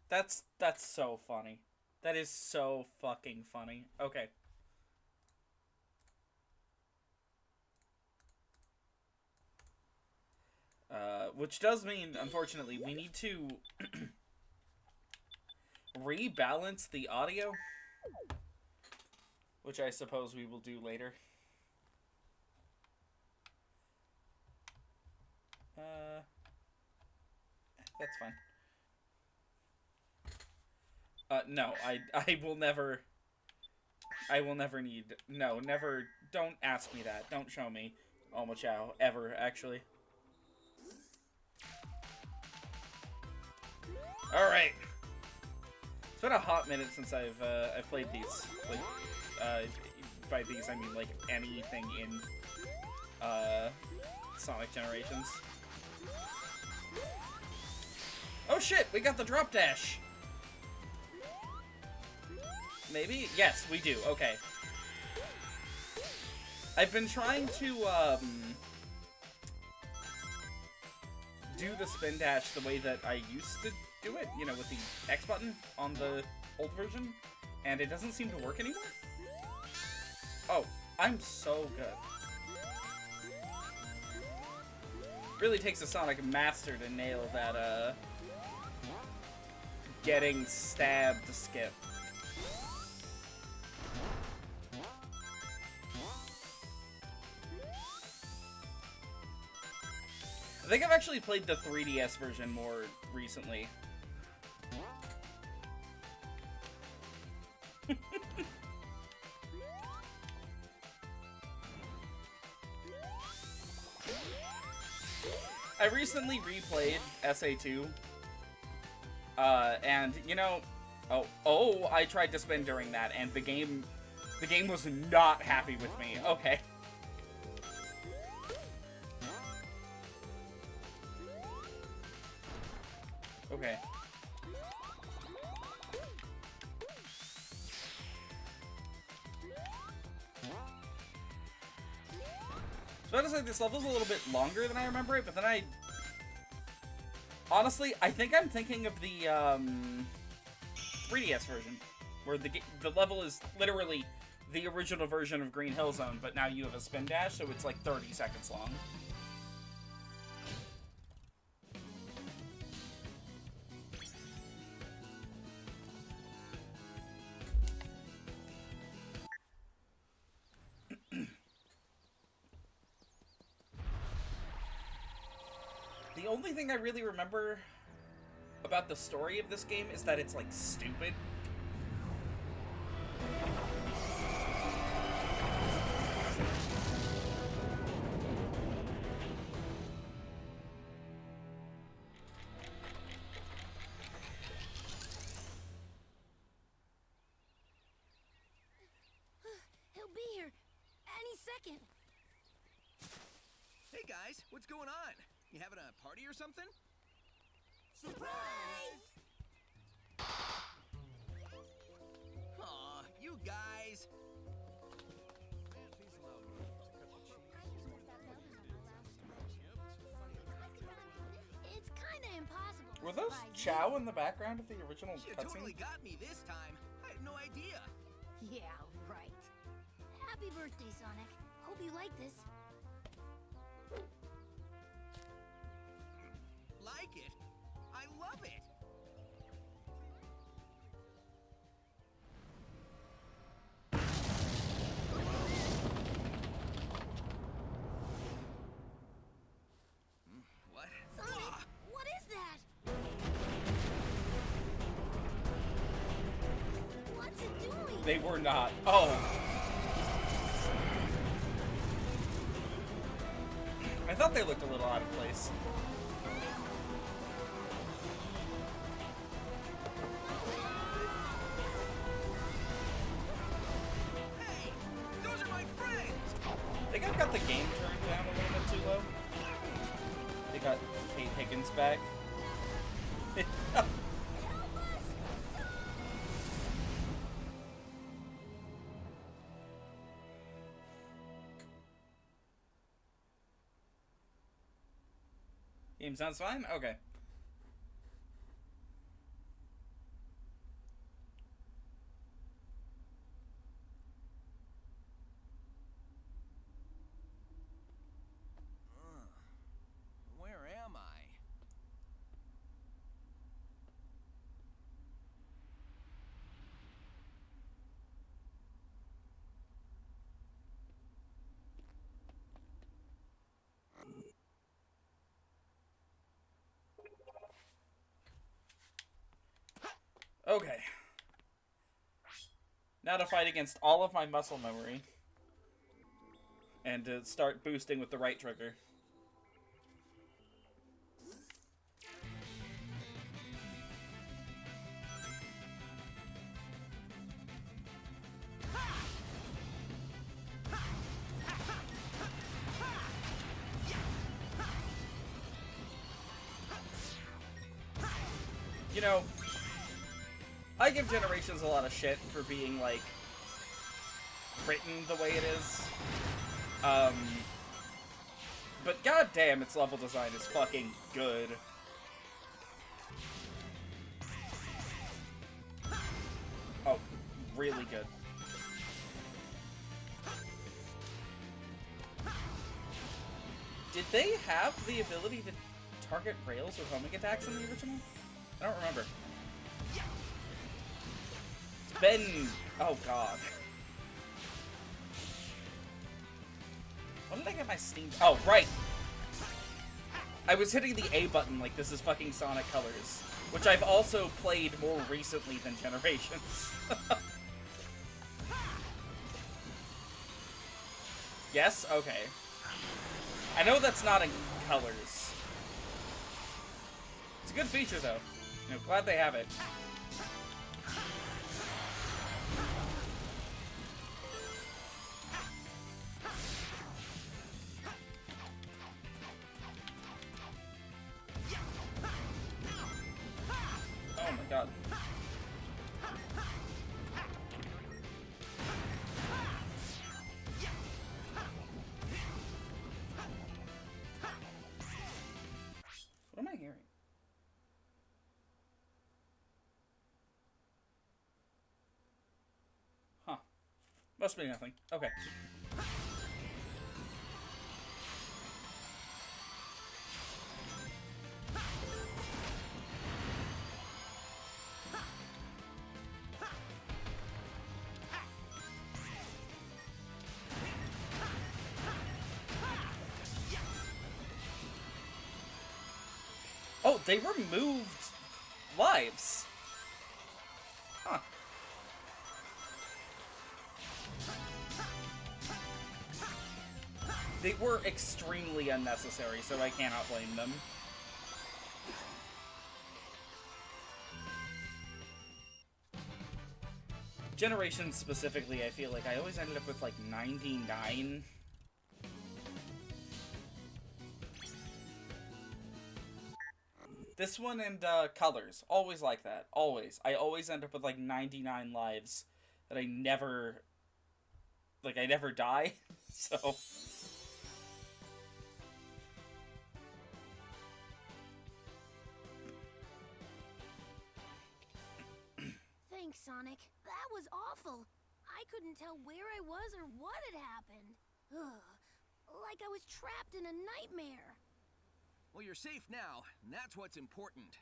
That's so funny. That is so fucking funny. Okay. Which does mean, unfortunately, we need to rebalance the audio, which I suppose we will do later. Uh, that's fine. No, I will never. I will never need. No, never. Don't ask me that. Don't show me Omochao ever. Actually. All right. It's been a hot minute since I've played these. Like, uh, by these I mean like anything in uh, Sonic Generations. Oh shit! We got the drop dash. Maybe? Yes, we do. Okay. I've been trying to do the spin dash the way that I used to do it, you know, with the X button on the old version, and it doesn't seem to work anymore. Oh, I'm so good. Really takes a Sonic master to nail that, getting stabbed skip. I think I've actually played the 3DS version more recently. I recently replayed SA2, and you know, I tried to spin during that, and the game was not happy with me. Okay. Okay. So I was about to say, this level's a little bit longer than I remember it, but then honestly, I think I'm thinking of the, 3DS version, where the level is literally the original version of Green Hill Zone, but now you have a spin dash, so it's like 30 seconds long. The only thing I really remember about the story of this game is that it's, like, stupid. He'll be here any second. Hey guys, what's going on? You having a party or something? Surprise! Aw, you guys. It's kinda impossible to Were those surprise Chow you. in the background of the original You cutscene? totally got me this time. I had no idea. Yeah, right. Happy birthday, Sonic. Hope you like this. Like it? I love it. What? Sonic, Ah, what is that? What's it doing? They were not. Oh! I thought they looked a little out of place. hey, those are my friends. I think I've got the game turned down a little bit too low. They got Kate Higgins back. Game sounds fine? Okay. Okay. Now to fight against all of my muscle memory. And to start boosting with the right trigger. You know, I give Generations a lot of shit for being, like, written the way it is. But goddamn, its level design is fucking good. Oh, really good. Did they have the ability to target rails with homing attacks in the original? I don't remember. It's been... oh god. When did I get my Steam... oh, right! I was hitting the A button like this is fucking Sonic Colors, which I've also played more recently than Generations. Yes? Okay. I know that's not in Colors. It's a good feature, though. You know, glad they have it. Oh my god. What am I hearing? Huh. Must be nothing. Okay. Oh, they removed lives. Huh. They were extremely unnecessary, so I cannot blame them. Generations specifically, I feel like I always ended up with like 99. This one and Colors, always like that, always. I always end up with like 99 lives that I never die, so... Thanks, Sonic. That was awful. I couldn't tell where I was or what had happened. Ugh. Like I was trapped in a nightmare. Well, you're safe now, and that's what's important.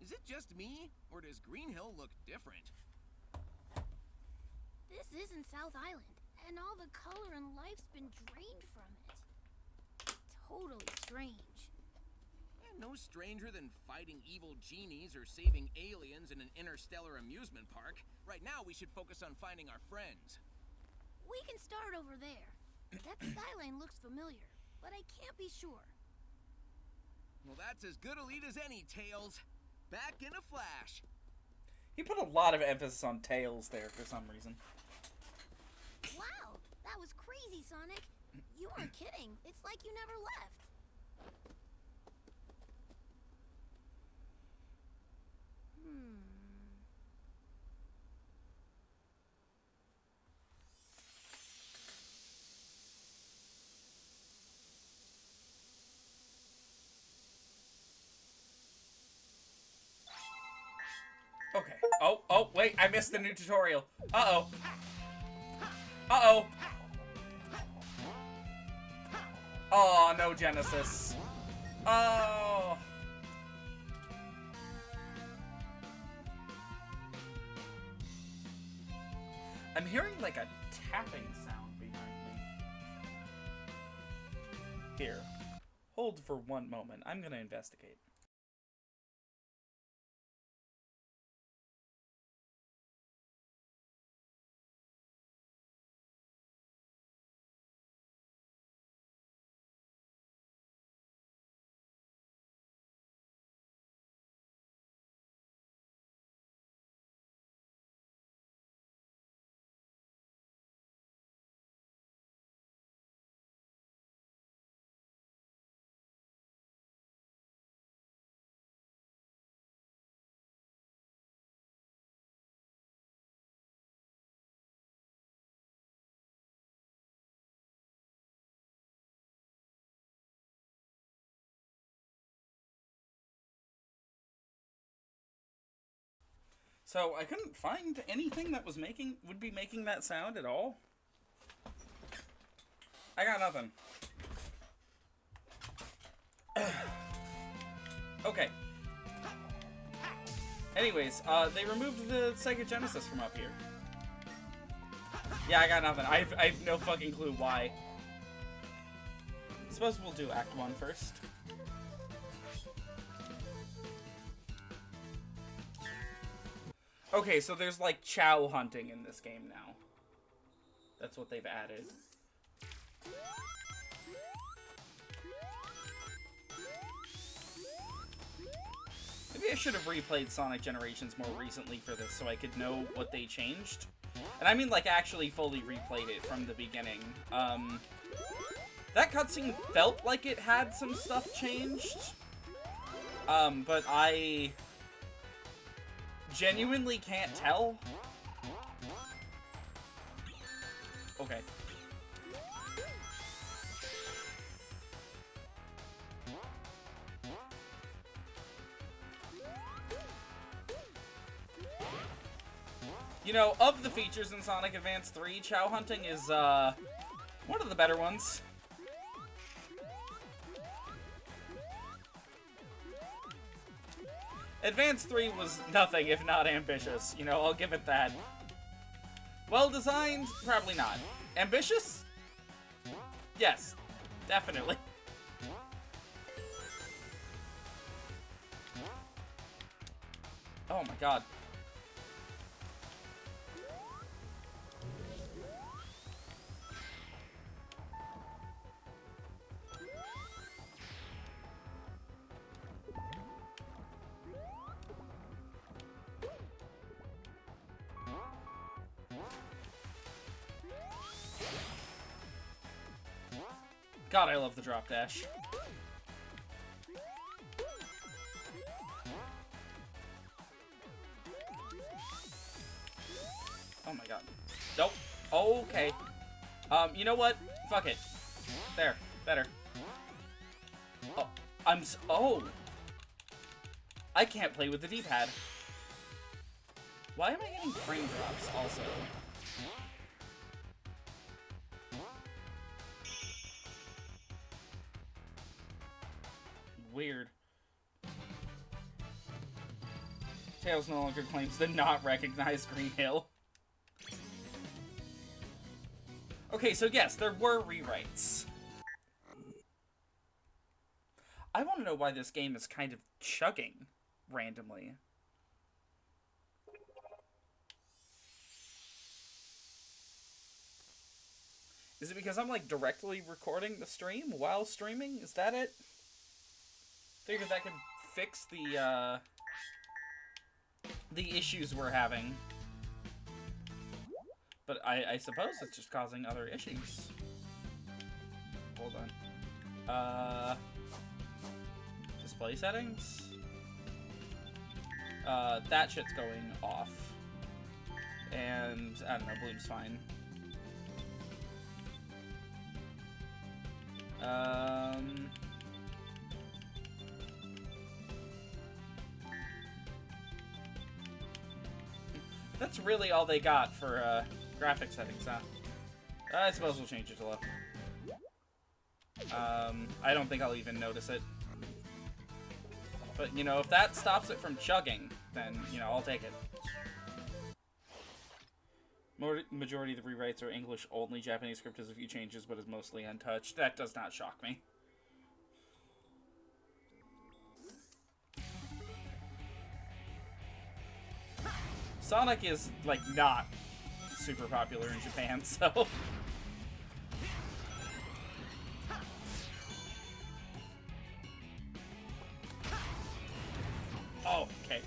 Is it just me, or does Green Hill look different? This isn't South Island, and all the color and life's been drained from it. Totally strange. And no stranger than fighting evil genies or saving aliens in an interstellar amusement park. Right now, we should focus on finding our friends. We can start over there. That skyline looks familiar, but I can't be sure. Well, that's as good a lead as any, Tails. Back in a flash. He put a lot of emphasis on Tails there for some reason. Wow, that was crazy, Sonic. You weren't kidding. It's like you never left. Okay. Oh, wait, I missed the new tutorial. Uh-oh. Uh-oh. Oh, no Genesis. Oh. I'm hearing like a tapping sound behind me. Here. Hold for one moment. I'm gonna investigate. So I couldn't find anything that would be making that sound at all. I got nothing. Okay. Anyways, they removed the Sega Genesis from up here. Yeah, I got nothing. I have no fucking clue why. Suppose we'll do Act 1 first. Okay, so there's like chow hunting in this game now. That's what they've added. Maybe I should have replayed Sonic Generations more recently for this so I could know what they changed. And I mean like actually fully replayed it from the beginning. That cutscene felt like it had some stuff changed. But I genuinely can't tell. Okay. You know, of the features in Sonic Advance 3, chow hunting is, one of the better ones. Advance 3 was nothing if not ambitious, you know, I'll give it that. Well designed? Probably not. Ambitious? Yes, definitely. Oh my god. God, I love the drop dash. Oh my god. Nope. Okay. You know what? Fuck it. There. Better. Oh, oh! I can't play with the D-pad. Why am I getting frame drops also? Weird. Tails no longer claims to not recognize Green Hill. Okay, so yes, there were rewrites. I want to know why this game is kind of chugging randomly. Is it because I'm like directly recording the stream while streaming? Is that it? Figured that could fix the issues we're having. But I suppose it's just causing other issues. Hold on. Display settings? That shit's going off. And, I don't know, Bloom's fine. That's really all they got for, graphic settings, huh? I suppose we'll change it to low. I don't think I'll even notice it. But, you know, if that stops it from chugging, then, you know, I'll take it. Majority of the rewrites are English only. Japanese script has a few changes, but is mostly untouched. That does not shock me. Sonic is, like, not super popular in Japan, so... Oh, okay.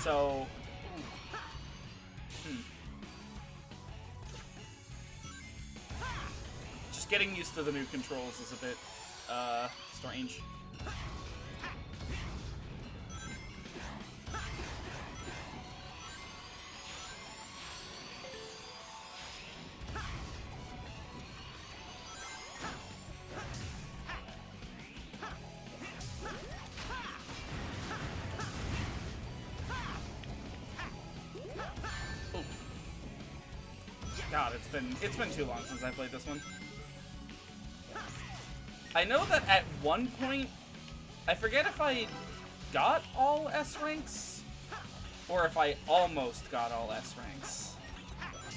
So... Just getting used to the new controls is a bit, strange. God, it's been too long since I played this one. I know that at one point, I forget if I got all S ranks, or if I almost got all S ranks.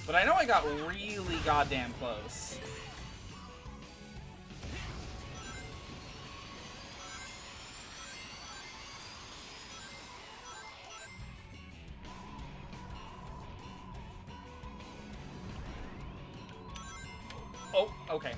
But I know I got really goddamn close. Oh, okay.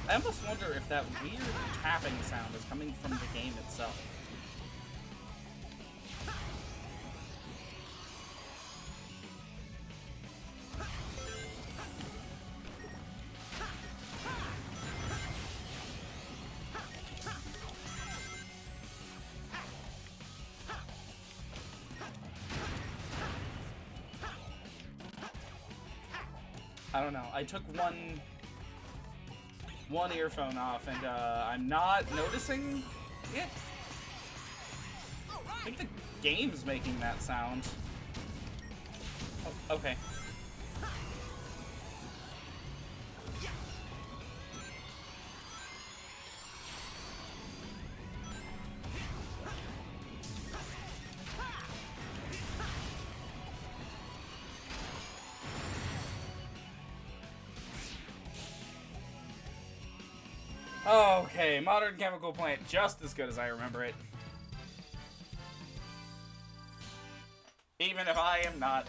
I almost wonder if that weird tapping sound is coming from the game itself. I don't know. I took one earphone off, and I'm not noticing it. I think the game's making that sound. Oh, okay. Okay, Modern Chemical Plant, just as good as I remember it. Even if I am not.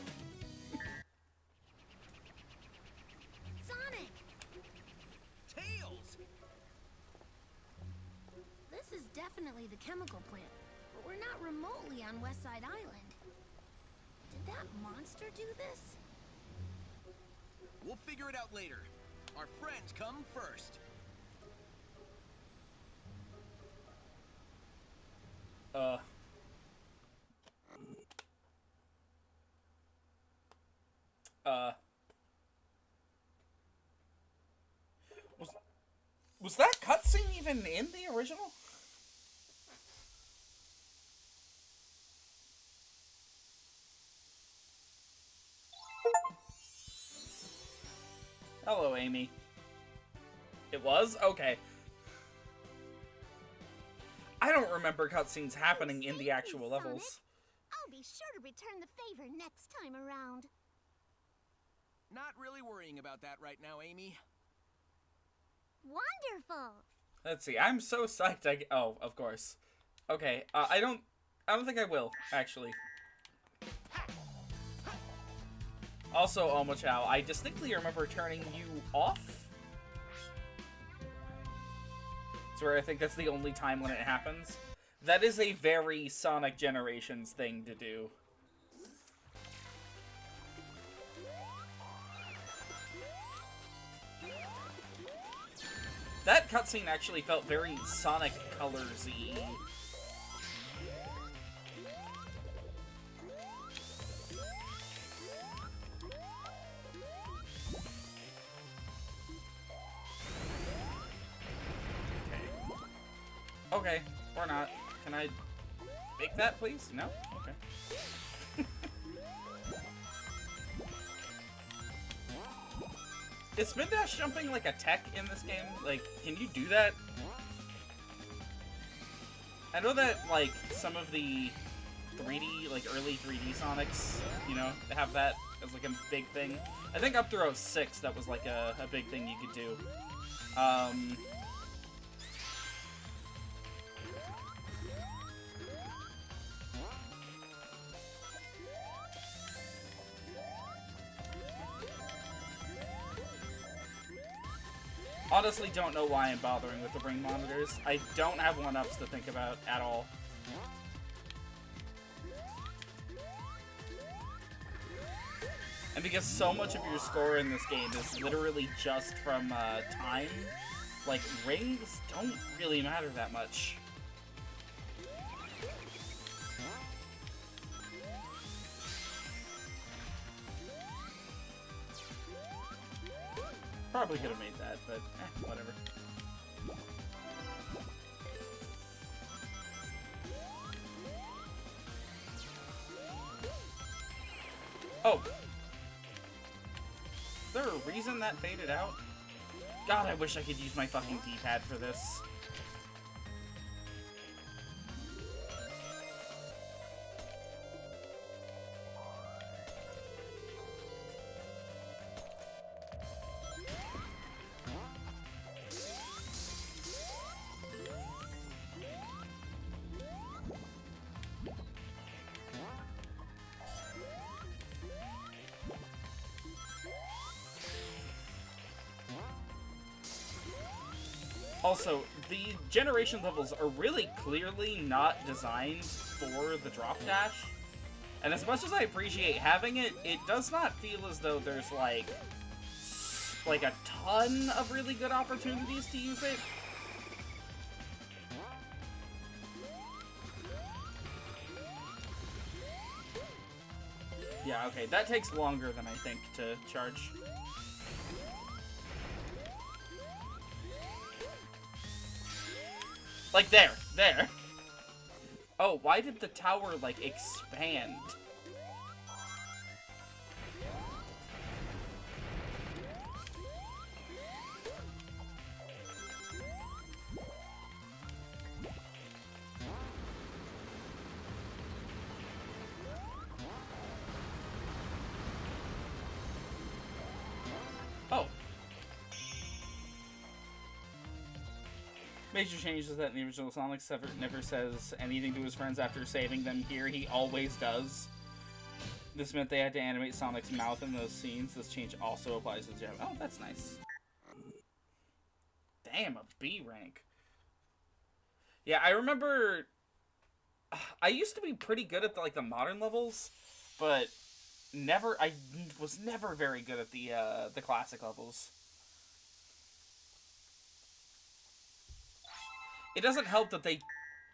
Sonic! Tails! This is definitely the chemical plant, but we're not remotely on Westside Island. Did that monster do this? We'll figure it out later. Our friends come first. Was that cutscene even in the original? Hello, Amy. It was? Okay. I don't remember cutscenes happening in the actual levels. I'll be sure to return the favor next time around. Not really worrying about that right now, Amy. Wonderful! Let's see. I'm so psyched. Oh, of course. Okay. I don't think I will, actually. Also, Omochao, I distinctly remember turning you off. It's where I think that's the only time when it happens. That is a very Sonic Generations thing to do. That cutscene actually felt very Sonic Colors-y. Okay, or not. Can I make that, please? No? Okay. Is spin dash jumping like a tech in this game? Like, can you do that? I know that, like, some of the 3D, like, early 3D Sonics, you know, have that as, like, a big thing. I think up through 06, that was, like, a big thing you could do. Honestly, don't know why I'm bothering with the ring monitors. I don't have one-ups to think about at all. And because so much of your score in this game is literally just from time, like, rings don't really matter that much. Probably could have made that, but whatever. Oh! Is there a reason that faded out? God, I wish I could use my fucking D-pad for this. Also, the generation levels are really clearly not designed for the drop dash. And as much as I appreciate having it, it does not feel as though there's like a ton of really good opportunities to use it. Yeah, okay, that takes longer than I think to charge. Like, there. Oh, why did the tower, like, expand? Oh. Major changes that in the original Sonic never says anything to his friends after saving them. Here, he always does. This meant they had to animate Sonic's mouth in those scenes. This change also applies to the jab. Oh, that's nice. Damn, a B rank. Yeah, I remember... I used to be pretty good at the modern levels, but I was never very good at the classic levels. It doesn't help that they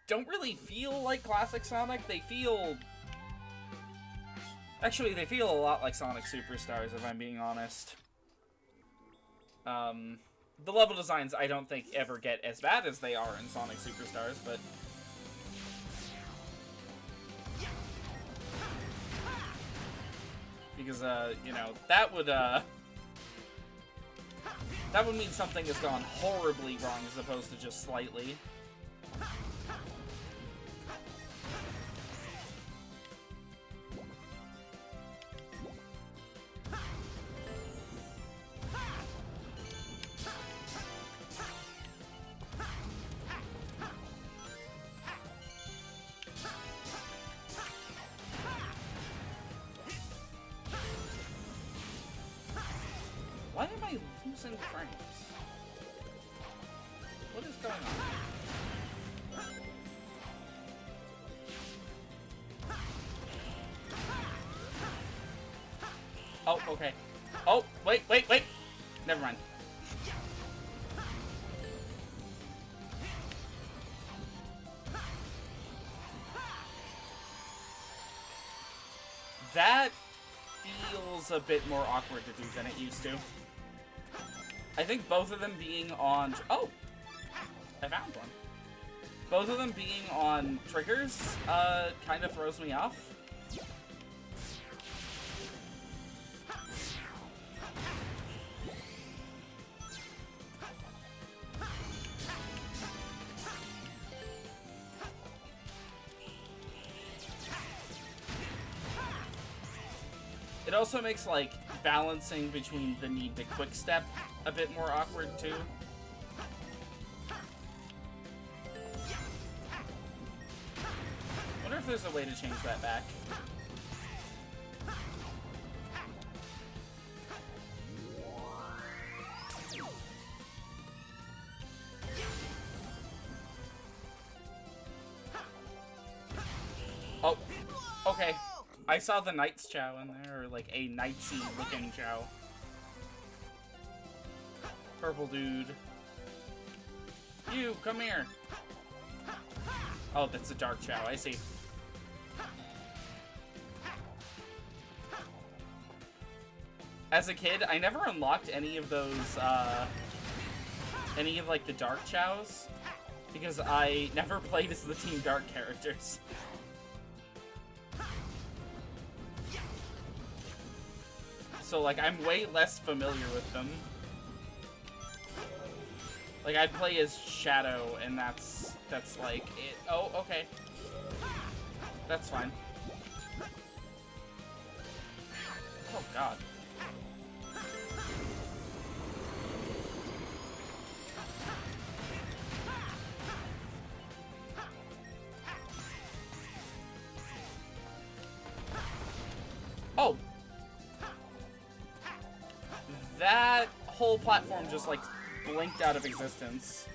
don't really feel like classic Sonic. They feel... Actually, they feel a lot like Sonic Superstars, if I'm being honest. The level designs, I don't think, ever get as bad as they are in Sonic Superstars, but... Because, you know, that would mean something has gone horribly wrong as opposed to just slightly. Why am I losing frames? What is going on? Oh, okay. Oh, wait. Never mind. That feels a bit more awkward to do than it used to. I think both of them being on... Oh! I found one. Both of them being on triggers, kind of throws me off. It also makes, like, balancing between the need to quick step a bit more awkward, too. Wonder if there's a way to change that back. Oh, okay. I saw the Knight's Chow in there, or like a Knightsy looking Chow. Purple dude. You, come here. Oh, that's a Dark Chow, I see. as a kid, I never unlocked any of those, any of, like, the Dark Chows, because I never played as the Team Dark characters. So, like, I'm way less familiar with them. Like, I'd play as Shadow, and that's like, it. Oh, okay. That's fine. Oh, God. Oh! That whole platform just, like, blinked out of existence.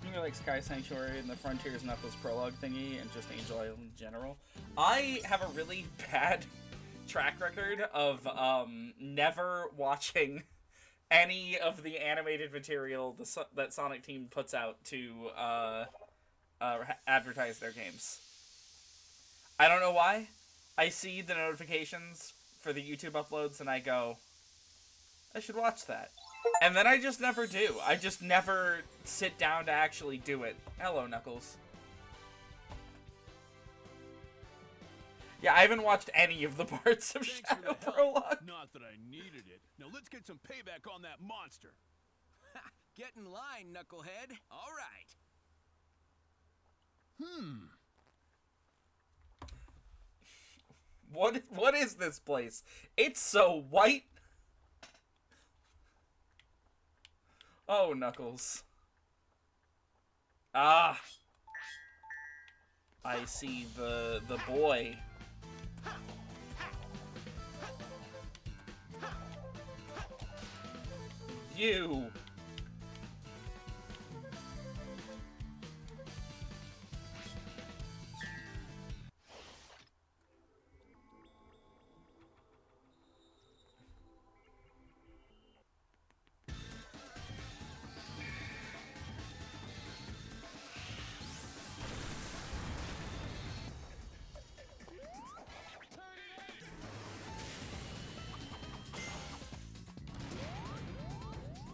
You know, like Sky Sanctuary and the Frontiers Knuckles prologue thingy and just Angel Island in general. I have a really bad track record of never watching any of the animated material that Sonic Team puts out to advertise their games. I don't know why. I see the notifications for the YouTube uploads and I go, I should watch that. And then I just never do. I just never sit down to actually do it. Hello, Knuckles. Yeah, I haven't watched any of the parts of Shadow Prologue. Not that I needed it. Now let's get some payback on that monster. Get in line, Knucklehead. All right. What is this place? It's so white. Oh, Knuckles. Ah. I see the boy. You.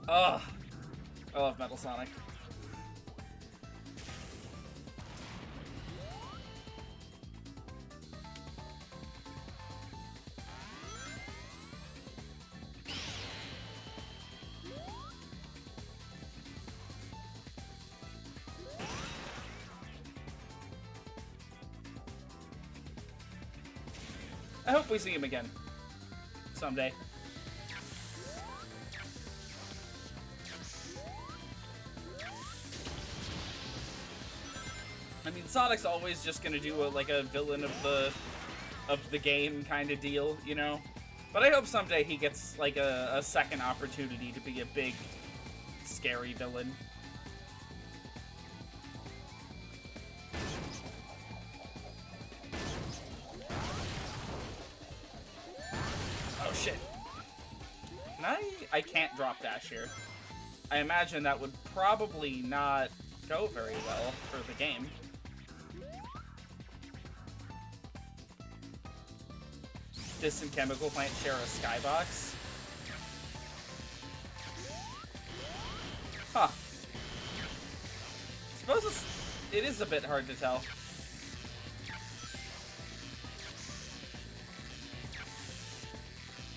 Ugh. I love Metal Sonic. I hope we see him again. Someday. I mean, Sonic's always just gonna do like a villain of the game kind of deal, you know? But I hope someday he gets like a second opportunity to be a big, scary villain. Oh shit. Can I can't drop dash here. I imagine that would probably not go very well for the game. Distant chemical plant share a skybox. Huh. Suppose it is a bit hard to tell.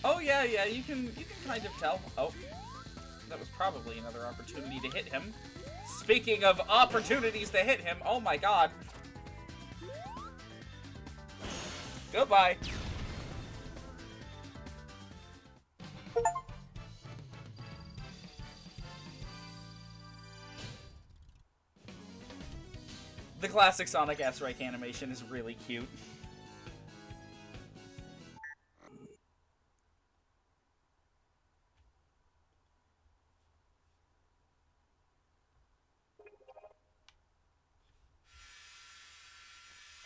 Oh yeah, you can kind of tell. Oh, that was probably another opportunity to hit him. Speaking of opportunities to hit him, oh my god. Goodbye. The classic Sonic S-Rank animation is really cute.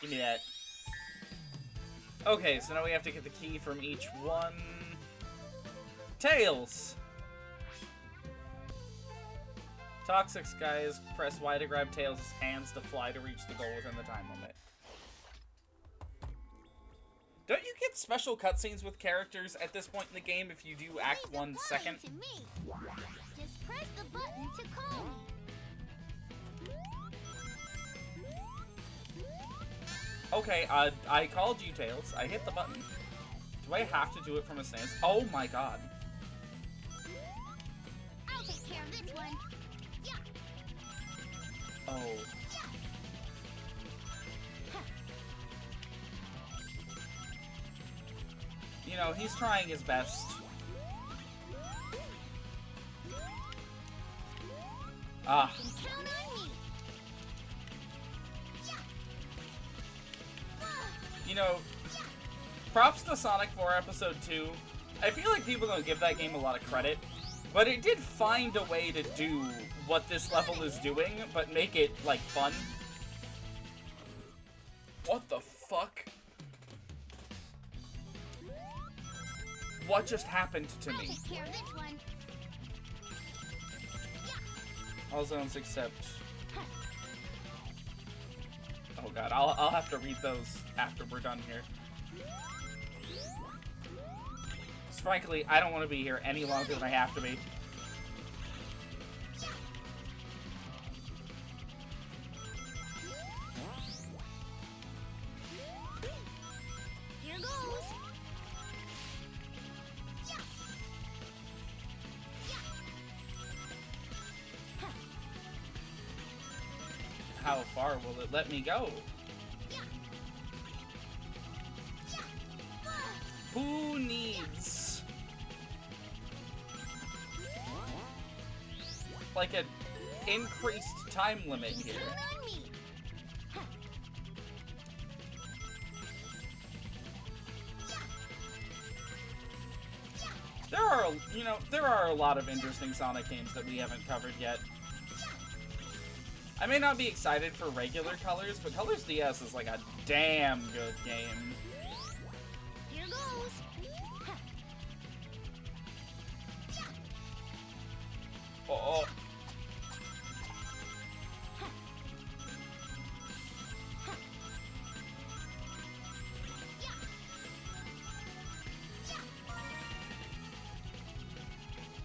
Give me that. Okay, so now we have to get the key from each one. Tails! Toxic Skies, press Y to grab Tails' hands to fly to reach the goal within the time limit. Don't you get special cutscenes with characters at this point in the game if you do Act 1 second? To me. Just press the button to call me. Okay, I called you, Tails. I hit the button. Do I have to do it from a stance? Oh my god. I'll take care of this one. Yeah. Oh. You know, he's trying his best. Ah. You can count on me. You know, props to Sonic 4 Episode 2. I feel like people don't give that game a lot of credit, but it did find a way to do what this level is doing, but make it, like, fun. What the fuck? What just happened to I'll me? take care of this one. All zones except... Oh god, I'll have to read those after we're done here. 'Cause frankly, I don't want to be here any longer than I have to be. Here goes. How far will it let me go? Who needs like an increased time limit here? Count on me. There are, you know, there are a lot of interesting Sonic games that we haven't covered yet. I may not be excited for regular Colors, but Colors DS is like a damn good game. Here goes. Oh.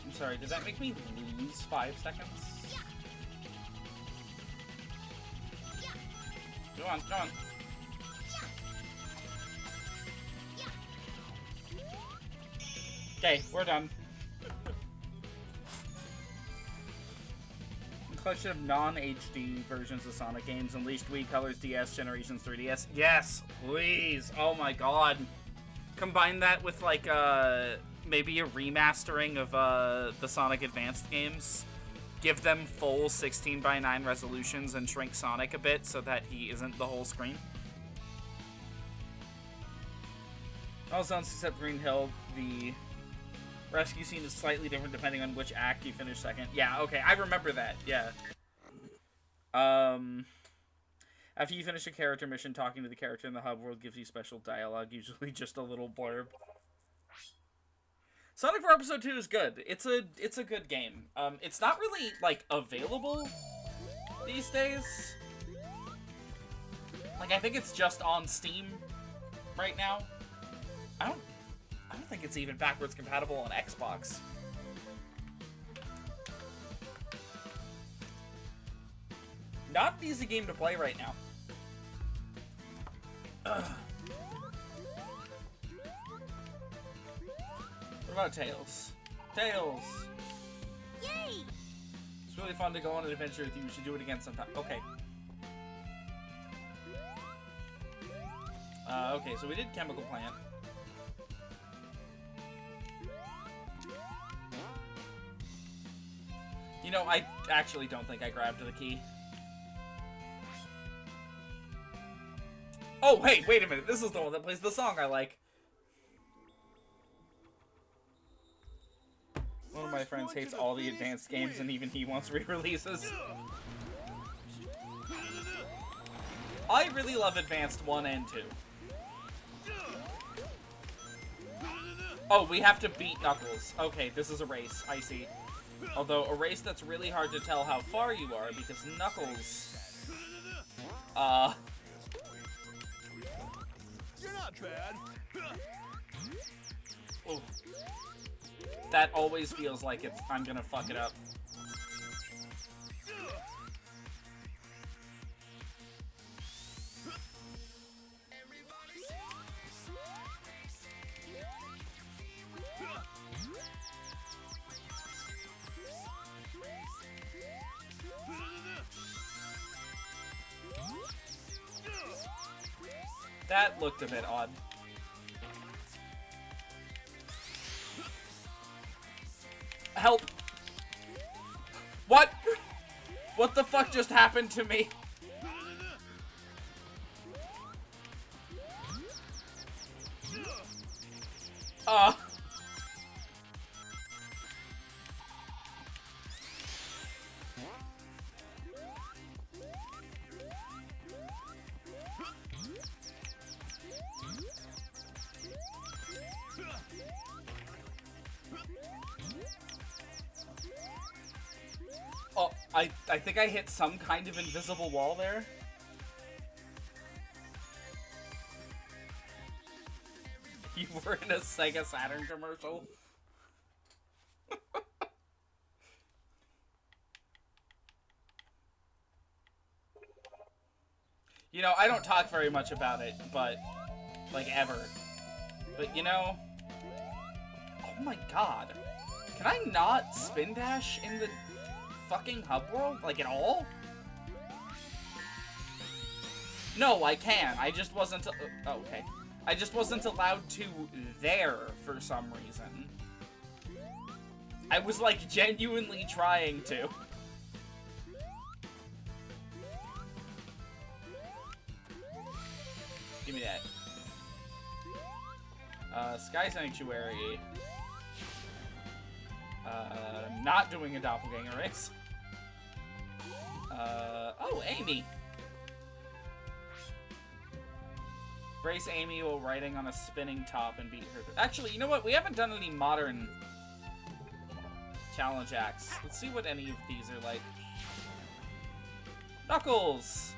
I'm sorry, did that make me lose 5 seconds? Go on, go on. Okay, we're done. Collection of non-HD versions of Sonic games unleashed Wii, Colors, DS, Generations, 3DS. Yes, please. Oh my god. Combine that with like maybe a remastering of the Sonic Advanced games. Give them full 16:9 resolutions and shrink Sonic a bit so that he isn't the whole screen. All zones except Green Hill, the rescue scene is slightly different depending on which act you finish second. Yeah, okay, I remember that, yeah. After you finish a character mission, talking to the character in the hub world gives you special dialogue, usually just a little blurb. Sonic 4 Episode 2 is good. It's a good game. It's not really, like, available these days. Like, I think it's just on Steam right now. I don't think it's even backwards compatible on Xbox. Not an easy game to play right now. Ugh. What about Tails? Tails! Yay! It's really fun to go on an adventure with you. We should do it again sometime. Okay. Okay, so we did Chemical Plant. You know, I actually don't think I grabbed the key. Oh, hey, wait a minute. This is the one that plays the song I like. One of my friends hates all the advanced games, and even he wants re-releases. I really love Advanced 1 and 2. Oh, we have to beat Knuckles. Okay, this is a race. I see. Although, a race that's really hard to tell how far you are, because Knuckles... You're not bad. Oh. That always feels like I'm gonna fuck it up. That looked a bit odd. Help! What? What the fuck just happened to me? Oh, I think I hit some kind of invisible wall there. You were in a Sega Saturn commercial. You know, I don't talk very much about it, but, like, ever. But, you know... Oh my god. Can I not spin dash in the fucking hub world? Like, at all? No, I can. I just wasn't... Oh, okay. I just wasn't allowed to there for some reason. I was, like, genuinely trying to. Give me that. Sky Sanctuary. Not doing a doppelganger race. Oh, Amy. Brace Amy while riding on a spinning top and beat her. Actually, you know what? We haven't done any modern challenge acts. Let's see what any of these are like. Knuckles!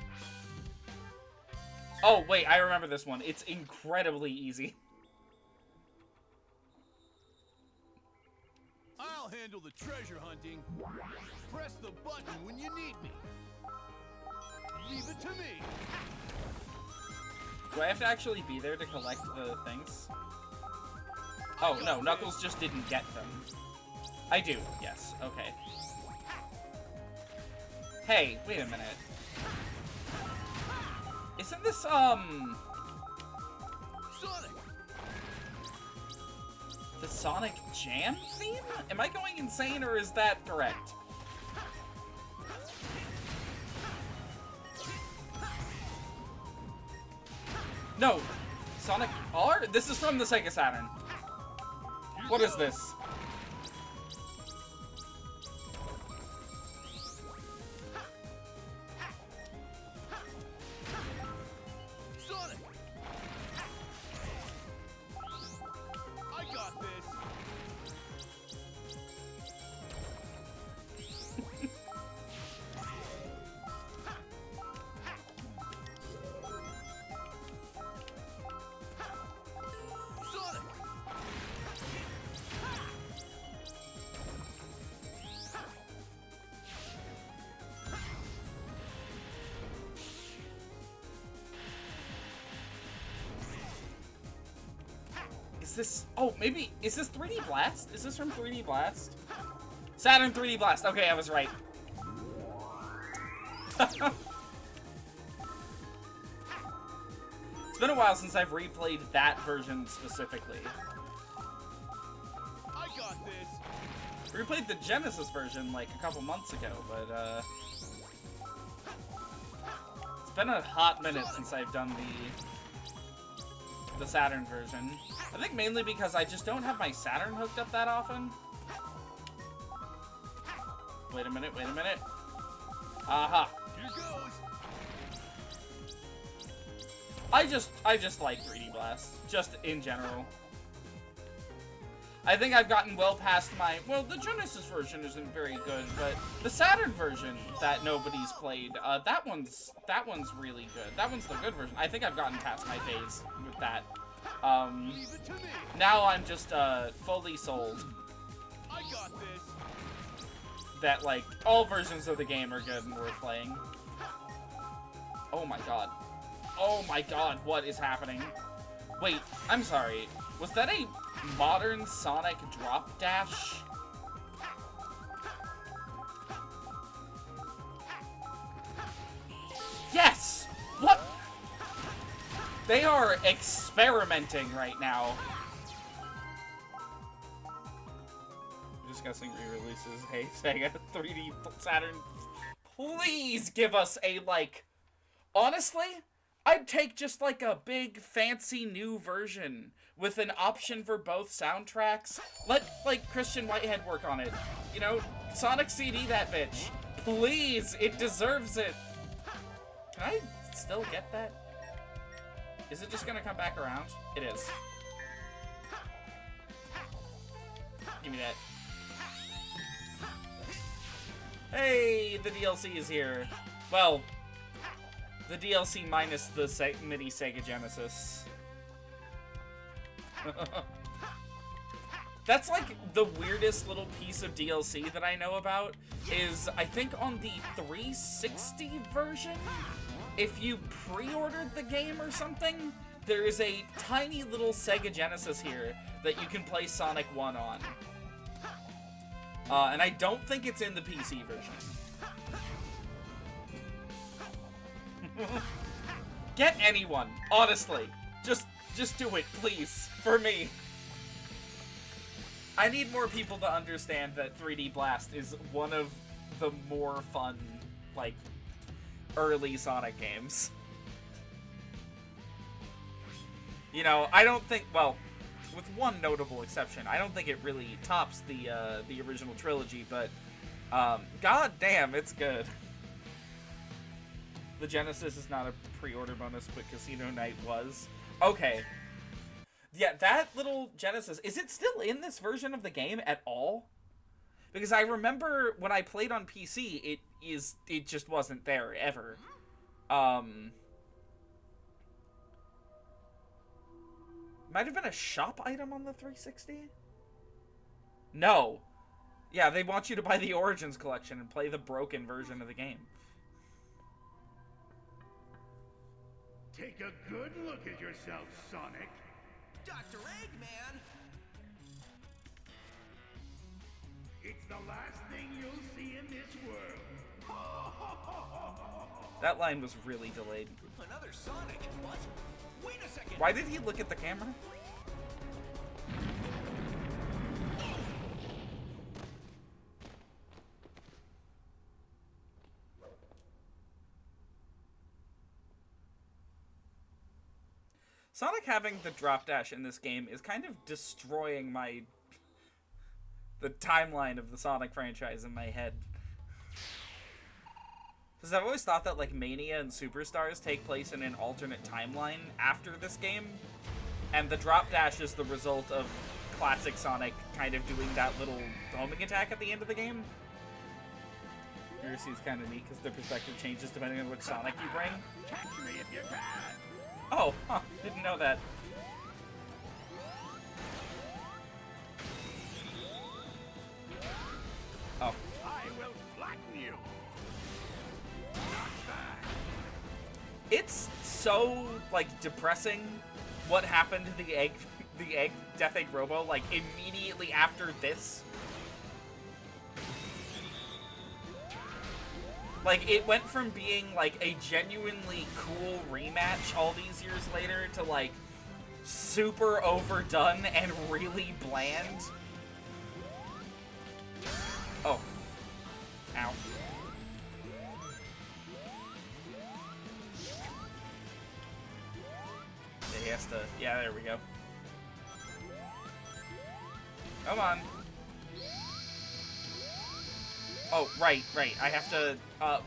Oh, wait, I remember this one. It's incredibly easy. I'll handle the treasure hunting. Press the button when you need me. Leave it to me. Do I have to actually be there to collect the things? Oh, no, Knuckles just didn't get them. I do, yes, okay. Hey, wait a minute. Isn't this, Sonic! the Sonic Jam theme? Am I going insane, or is that correct? No, Sonic R? This is from the Sega Saturn. What is this? Sonic! I got this. Sonic! Is this... Oh, maybe... Is this 3D Blast? Is this from 3D Blast? Saturn 3D Blast. Okay, I was right. It's been a while since I've replayed that version specifically. I got this. Replayed the Genesis version like a couple months ago, but it's been a hot minute since I've done the Saturn version. I think mainly because I just don't have my Saturn hooked up that often. Wait a minute, wait a minute. Aha. Here goes. I just like 3D Blast, just in general. I think I've gotten well past my... Well, the Genesis version isn't very good, but the Saturn version that nobody's played, that one's really good. That one's the good version. I think I've gotten past my phase with that. Leave it to me. Now I'm just, fully sold I got this. that, like, all versions of the game are good and worth playing. Oh my god. Oh my god, what is happening? Wait, I'm sorry. Was that a modern Sonic drop dash? Yes! What? They are experimenting right now. Discussing re-releases. Hey, Sega 3D Saturn. Please give us a, like... Honestly, I'd take just like a big fancy new version with an option for both soundtracks. Let, like, Christian Whitehead work on it. You know, Sonic CD that bitch. Please, it deserves it. Can I still get that? Is it just gonna come back around? It is. Give me that. Hey, the DLC is here. Well, the DLC minus the mini Sega Genesis. That's like the weirdest little piece of DLC that I know about is I think on the 360 version, if you pre-ordered the game or something, there is a tiny little Sega Genesis here that you can play Sonic 1 on. And I don't think it's in the PC version. Get anyone, honestly. Just do it, please, for me. I need more people to understand that 3D Blast is one of the more fun, like, early Sonic games. You know, I don't think, well, with one notable exception, I don't think it really tops the original trilogy, but, god damn, it's good. The Genesis is not a pre-order bonus, but Casino Night was. Okay. Yeah, that little Genesis, is it still in this version of the game at all? Because I remember when I played on PC, it just wasn't there ever. Might have been a shop item on the 360? No. Yeah, they want you to buy the Origins collection and play the broken version of the game. Take a good look at yourself, Sonic. Dr. Eggman! It's the last thing you'll see in this world. That line was really delayed. Another Sonic? What? Wait a second! Why did he look at the camera? Sonic having the drop dash in this game is kind of destroying the timeline of the Sonic franchise in my head. Because I've always thought that, like, Mania and Superstars take place in an alternate timeline after this game. And the drop dash is the result of classic Sonic kind of doing that little homing attack at the end of the game. Here's kind of neat because the perspective changes depending on which Sonic you bring. Catch me if you can. Oh, huh, didn't know that. Oh. I will flatten you. It's so, like, depressing what happened to the Death Egg Robo, like, immediately after this. Like, it went from being, like, a genuinely cool rematch all these years later to, like, super overdone and really bland. Oh. Ow. He has to... Yeah, there we go. Come on. Oh, right. I have to,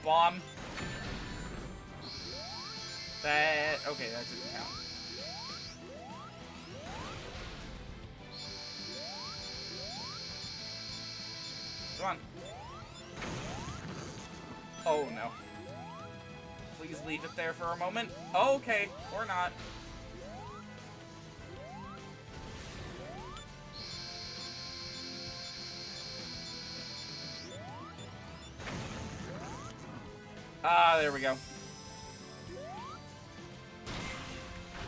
bomb. That... Okay, that didn't count. Come on. Oh, no. Please leave it there for a moment. Okay, or not. Ah, there we go.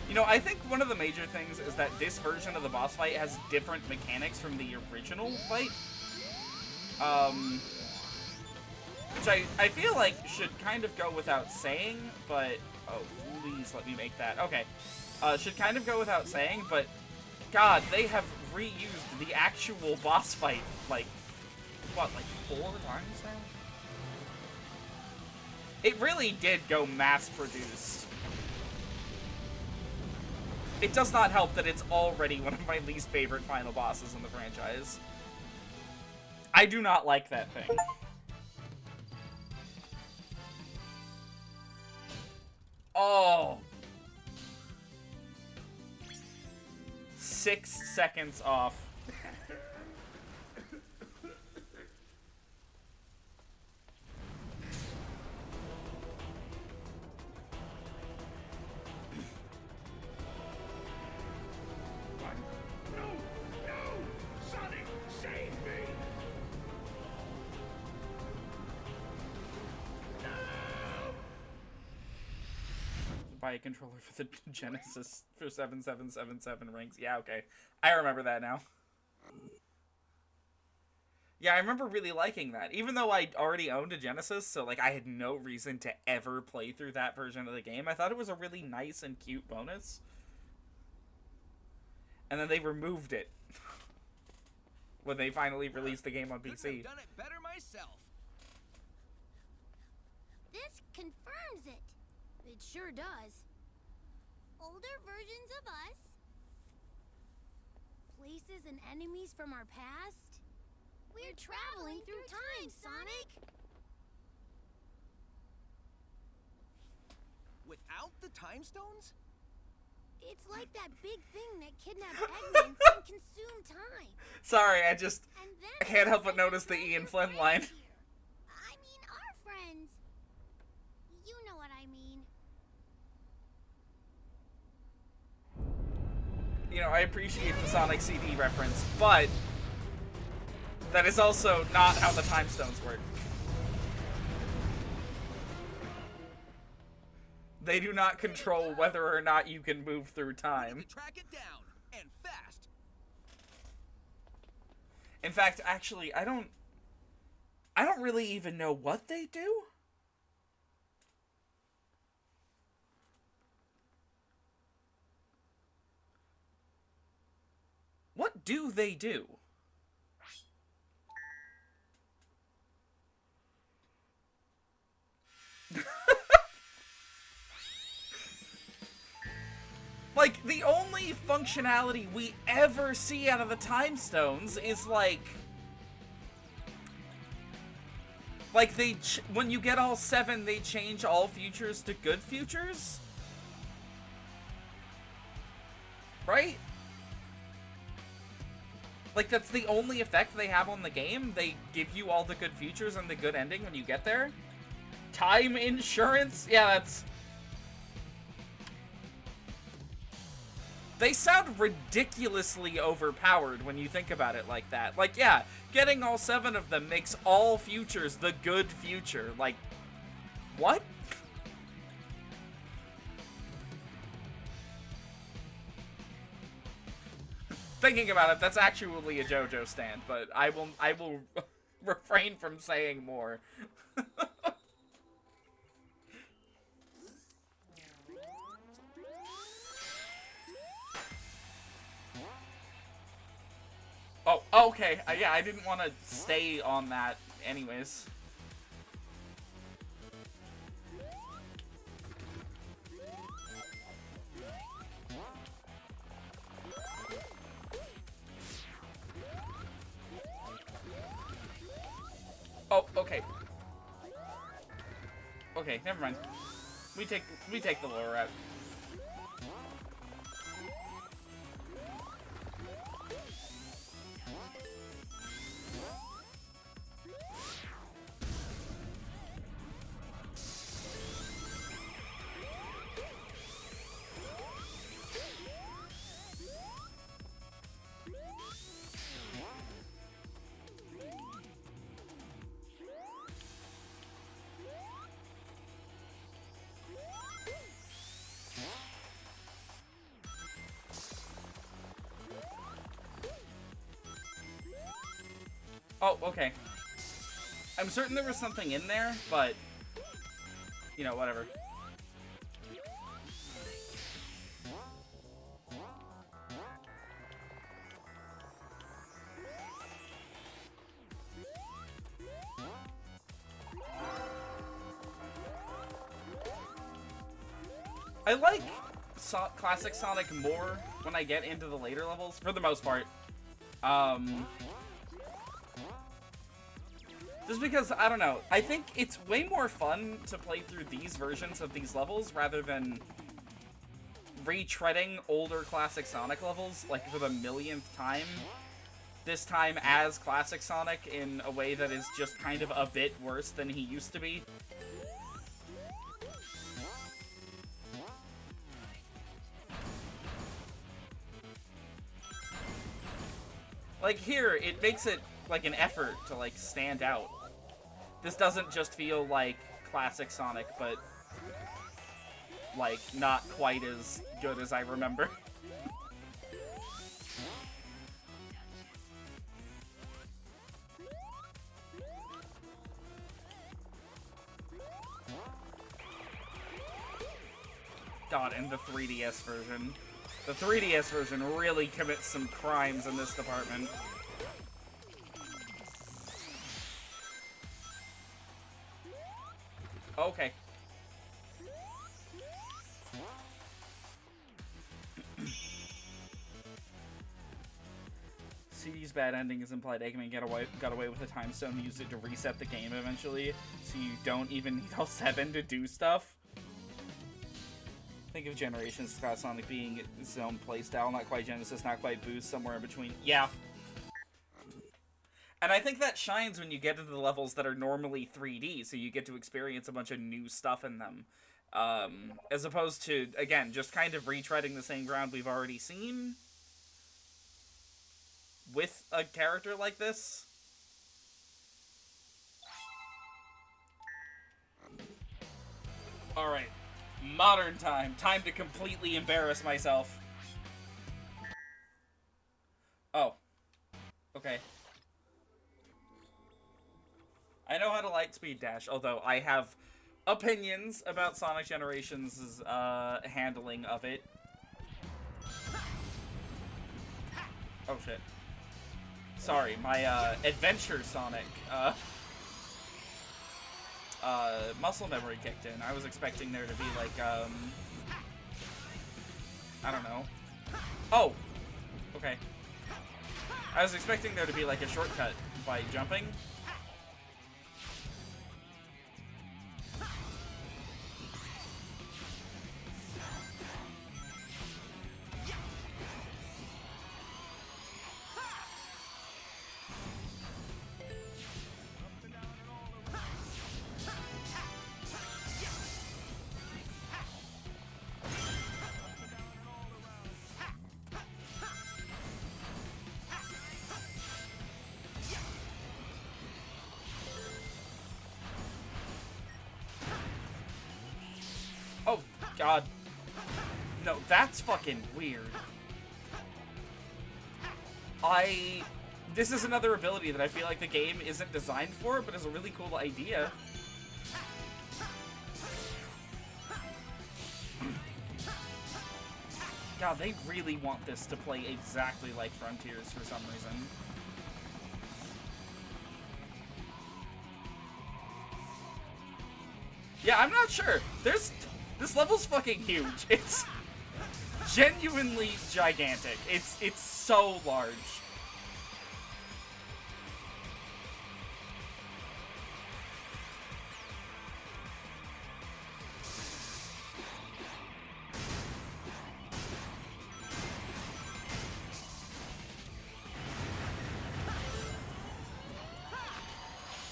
You know, I think one of the major things is that this version of the boss fight has different mechanics from the original fight. Which I feel like should kind of go without saying, but... Oh, please let me make that. Okay. Should kind of go without saying, but... God, they have reused the actual boss fight, like... What, like 4 times now? It really did go mass-produced. It does not help that it's already one of my least favorite final bosses in the franchise. I do not like that thing. Oh. 6 seconds off. No! No! Sonic, save me! No! Buy a controller for the Genesis for 7777 rings. Yeah, okay. I remember that now. Yeah, I remember really liking that. Even though I already owned a Genesis, so like I had no reason to ever play through that version of the game. I thought it was a really nice and cute bonus. And then they removed it when they finally released the game on Couldn't PC. have done it better myself. This confirms it. It sure does. Older versions of us. Places and enemies from our past. We're traveling through time, Sonic. Without the time stones? It's like that big thing that kidnapped Eggman and consumed time. Sorry, I And then can't help but there's notice the like Ian your Flynn friends line. here. I mean, our friends. You know what I mean. You know, I appreciate the Sonic CD reference, but that is also not how the time stones work. They do not control whether or not you can move through We need time. to track it down, and fast. In fact, actually, I don't really even know what they do. What do they do? Like, the only functionality we ever see out of the time stones is like when you get all 7, they change all futures to good futures? Right? Like, that's the only effect they have on the game? They give you all the good futures and the good ending when you get there? Time insurance? Yeah, that's... They sound ridiculously overpowered when you think about it like that. Like, yeah, getting all 7 of them makes all futures the good future. Like, what? Thinking about it, that's actually a JoJo stand, but I will refrain from saying more. Oh, okay. Yeah, I didn't want to stay on that anyways. Oh, okay. Okay, never mind. We take the lower route. Oh, okay. I'm certain there was something in there, but... You know, whatever. I like classic Sonic more when I get into the later levels, for the most part. Just because, I don't know, I think it's way more fun to play through these versions of these levels rather than retreading older classic Sonic levels, like, for the millionth time. This time as classic Sonic in a way that is just kind of a bit worse than he used to be. Like, here, it makes it, like, an effort to, like, stand out. This doesn't just feel like classic Sonic, but, like, not quite as good as I remember. God, and the 3DS version. The 3DS version really commits some crimes in this department. Okay. CD's bad ending is implied Eggman got away with the time stone, used it to reset the game eventually, so you don't even need all 7 to do stuff. Think of Generations, Scott Sonic being its own playstyle, not quite Genesis, not quite Boost, somewhere in between. Yeah. And I think that shines when you get into the levels that are normally 3D, so you get to experience a bunch of new stuff in them. As opposed to, again, just kind of retreading the same ground we've already seen with a character like this. Alright. Modern time. Time to completely embarrass myself. Oh. Okay. I know how to lightspeed dash, although I have opinions about Sonic Generations' handling of it. Oh shit. Sorry, my Adventure Sonic muscle memory kicked in. I was expecting there to be like I don't know. Oh! Okay. I was expecting there to be like a shortcut by jumping. Oh, God. No, that's fucking weird. This is another ability that I feel like the game isn't designed for, but is a really cool idea. God, they really want this to play exactly like Frontiers for some reason. Yeah, I'm not sure. This level's fucking huge. It's genuinely gigantic. It's so large.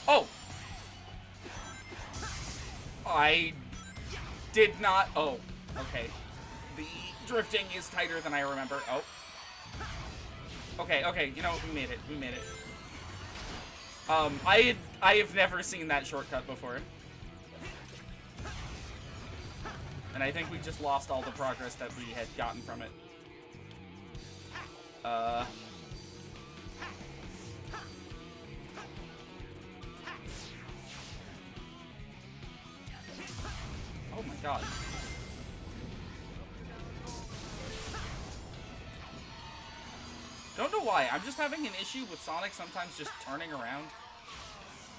Oh! I did not... Oh, okay. The drifting is tighter than I remember. Oh. Okay, you know, we made it. We made it. I have never seen that shortcut before. And I think we just lost all the progress that we had gotten from it. god. Don't know why, I'm just having an issue with Sonic sometimes just turning around.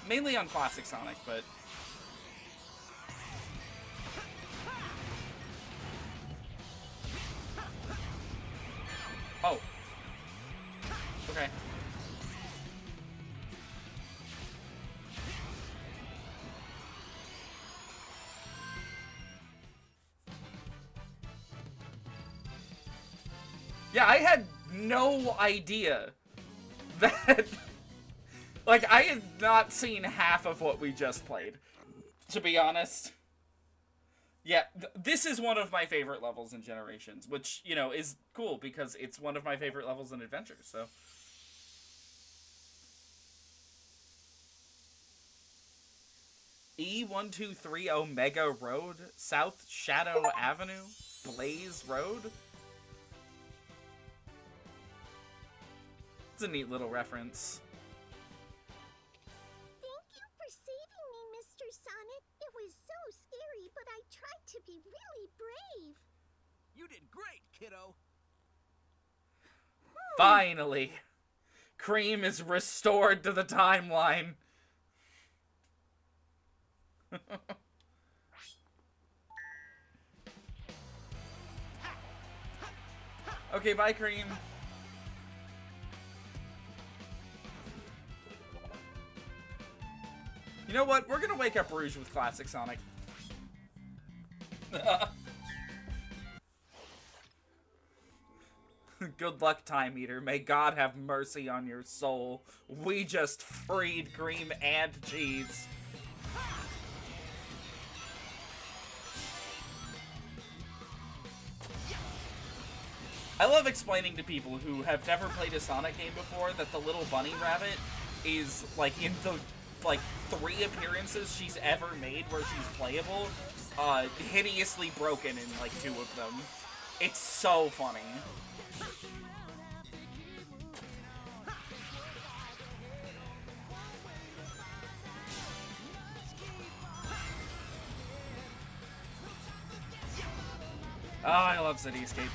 Mainly on classic Sonic, but... Oh. Okay. Yeah, I had no idea that... Like, I had not seen half of what we just played, to be honest. Yeah, this is one of my favorite levels in Generations, which, you know, is cool because it's one of my favorite levels in Adventure, so... E123 Omega Road, South Shadow Avenue, Blaze Road? It's a neat little reference. Thank you for saving me, Mr. Sonic. It was so scary, but I tried to be really brave. You did great, kiddo. Finally! Cream is restored to the timeline. Okay, bye, Cream. You know what? We're gonna wake up Rouge with Classic Sonic. Good luck, Time Eater. May God have mercy on your soul. We just freed Cream and Cheese. I love explaining to people who have never played a Sonic game before that the little bunny rabbit is, like, in the, like, 3 appearances she's ever made where she's playable, hideously broken in, like, 2 of them. It's so funny. Oh, I love City Escape.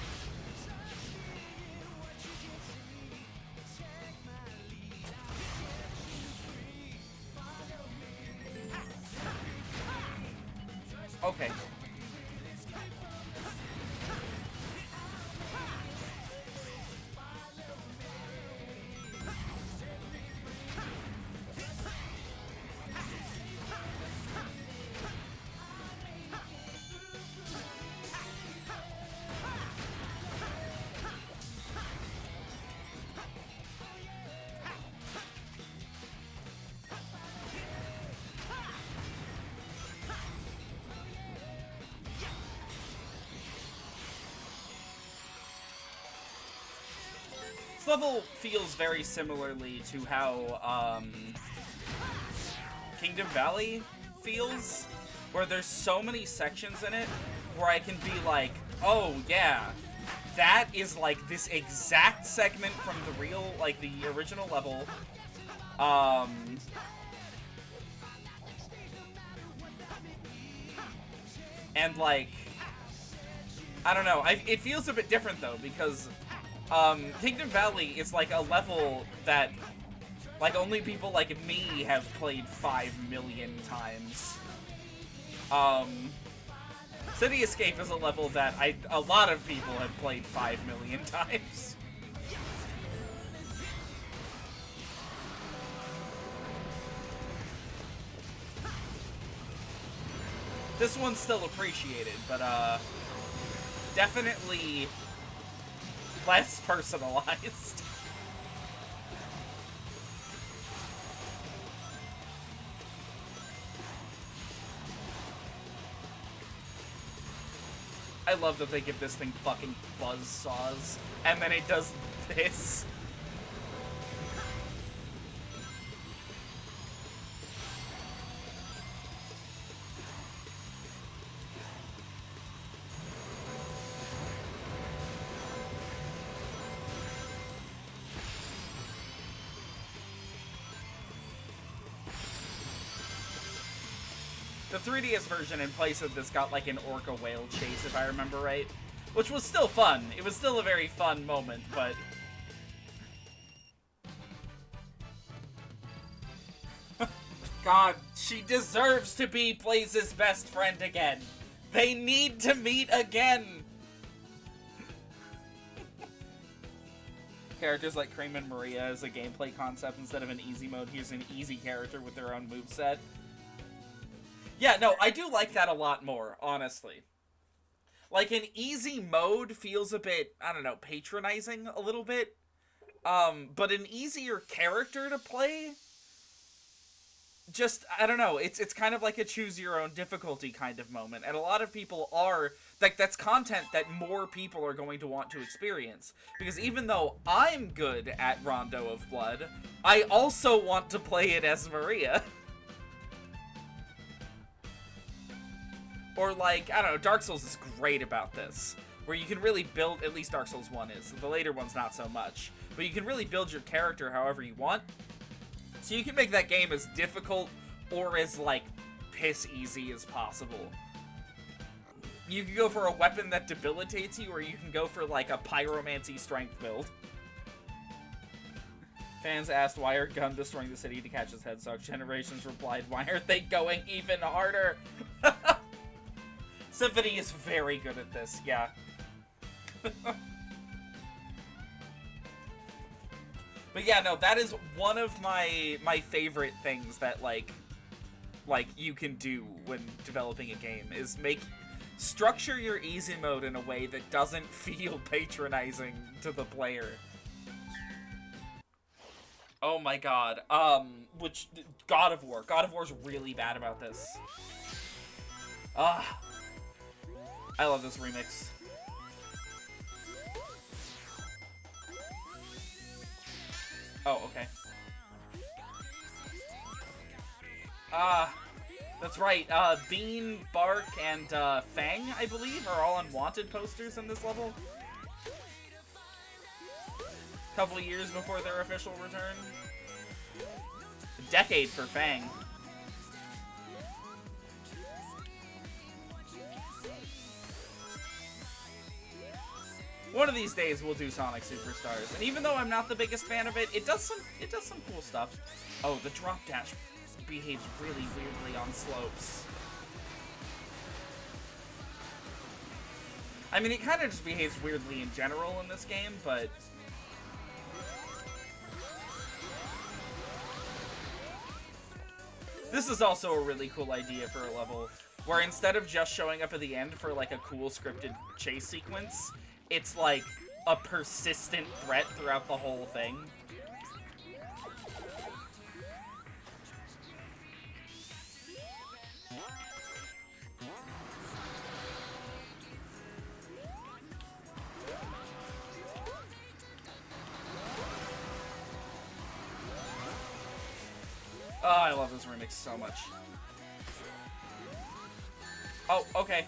Okay. This level feels very similarly to how, Kingdom Valley feels, where there's so many sections in it where I can be like, oh yeah, that is like this exact segment from the real, like the original level, and like, I don't know, it feels a bit different though, because Kingdom Valley is like a level that, like, only people like me have played 5 million times. City Escape is a level that a lot of people have played 5 million times. This one's still appreciated, but, definitely less personalized. I love that they give this thing fucking buzzsaws, and then it does this. The 3DS version, in place of this, got like an orca whale chase, if I remember right. Which was still fun. It was still a very fun moment, but... God, she deserves to be Blaze's best friend again. They need to meet again. Characters like Cream and Maria as a gameplay concept instead of an easy mode. Here's an easy character with their own moveset. Yeah, no, I do like that a lot more, honestly. Like, an easy mode feels a bit, I don't know, patronizing a little bit. But an easier character to play... Just, I don't know, it's kind of like a choose-your-own-difficulty kind of moment. And a lot of people are... Like, that's content that more people are going to want to experience. Because even though I'm good at Rondo of Blood, I also want to play it as Maria. Or, like, I don't know, Dark Souls is great about this. Where you can really build, at least Dark Souls 1 is. The later one's not so much. But you can really build your character however you want. So you can make that game as difficult or as, like, piss easy as possible. You can go for a weapon that debilitates you, or you can go for, like, a pyromancy strength build. Fans asked, why are Gun destroying the city to catch his head sucked? Generations replied, why aren't they going even harder? Symphony is very good at this, yeah. But yeah, no, that is one of my favorite things that, like, you can do when developing a game, is structure your easy mode in a way that doesn't feel patronizing to the player. Oh my god. God of War. God of War's really bad about this. I love this remix. Oh, okay. That's right. Bean, Bark, and Fang, I believe, are all unwanted posters in this level. Couple of years before their official return. A decade for Fang. One of these days we'll do Sonic Superstars, and even though I'm not the biggest fan of it, it does some cool stuff. Oh, the drop dash behaves really weirdly on slopes. I mean, it kind of just behaves weirdly in general in this game, but... This is also a really cool idea for a level, where instead of just showing up at the end for, like, a cool scripted chase sequence, it's, like, a persistent threat throughout the whole thing. Oh, I love this remix so much. Oh, okay.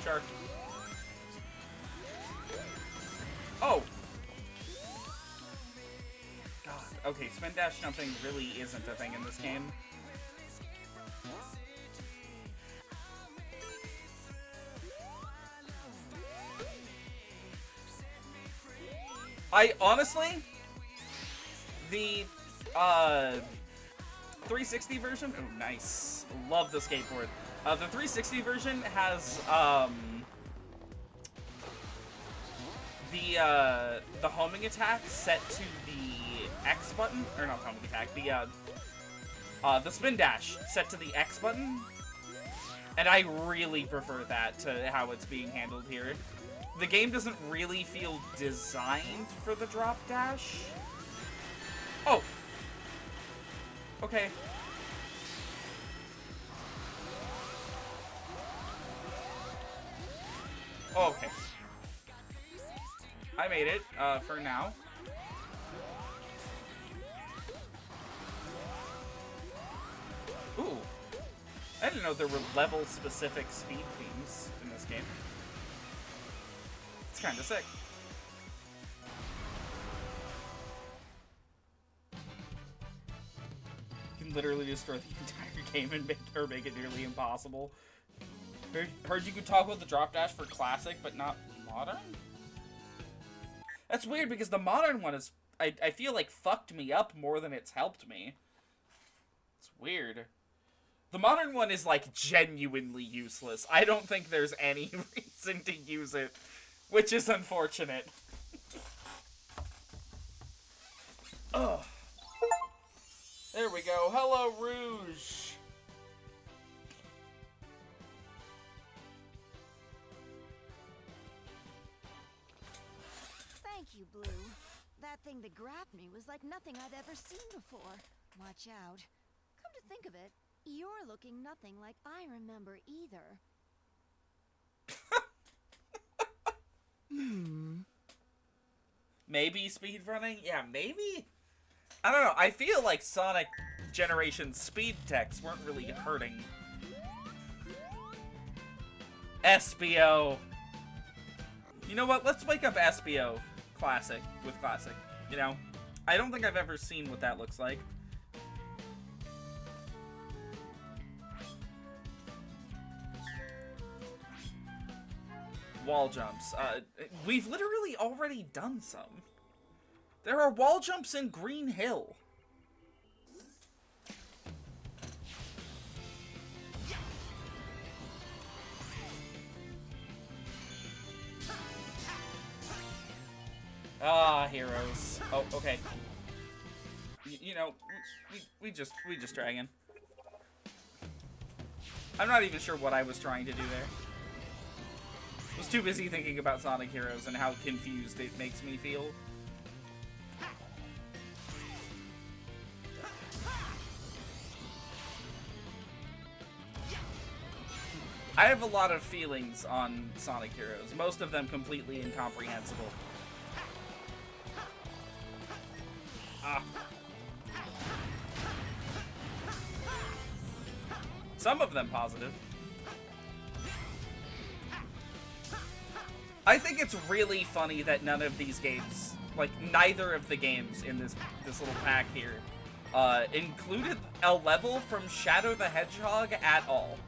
Sure. Oh! God, okay, spin dash jumping really isn't a thing in this game. I honestly, the 360 version, oh nice, love the skateboard. The 360 version has the homing attack set to the X button, or not homing attack, the spin dash set to the X button, and I really prefer that to how it's being handled here. The game doesn't really feel designed for the drop dash. Oh! Okay. Oh, okay. I made it, for now. Ooh. I didn't know there were level-specific speed themes in this game. It's kinda sick. You can literally destroy the entire game and make it nearly impossible. Heard you could toggle the drop dash for classic, but not modern? That's weird because the modern one is, I feel like, fucked me up more than it's helped me. It's weird. The modern one is, like, genuinely useless. I don't think there's any reason to use it, which is unfortunate. Ugh. There we go. Hello, Rouge. Thank you, Blue. That thing that grabbed me was like nothing I'd ever seen before. Watch out. Come to think of it, you're looking nothing like I remember either. Maybe speedrunning? Yeah, maybe? I don't know. I feel like Sonic Generation speed techs weren't really hurting. Espio. You know what? Let's wake up Espio Classic with Classic. You know? I don't think I've ever seen what that looks like. Wall jumps. We've literally already done some. There are wall jumps in Green Hill. Ah, heroes. Oh, okay. You know, we just dragging. I'm not even sure what I was trying to do there. I was too busy thinking about Sonic Heroes and how confused it makes me feel. I have a lot of feelings on Sonic Heroes, most of them completely incomprehensible. Ah. Some of them positive. I think it's really funny that none of these games, like neither of the games in this little pack here, included a level from Shadow the Hedgehog at all.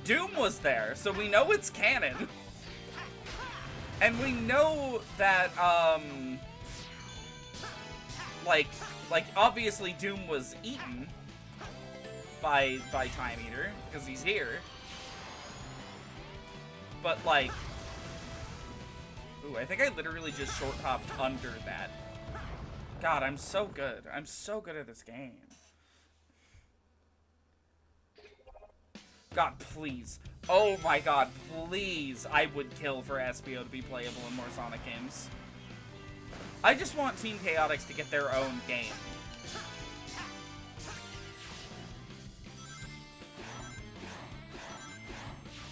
Doom was there, so we know it's canon. And we know that, like obviously Doom was eaten by Time Eater, because he's here. But, like, ooh, I think I literally just short-hopped under that. God, I'm so good. I'm so good at this game. God, please. Oh my god, please. I would kill for Espio to be playable in more Sonic games. I just want Team Chaotix to get their own game.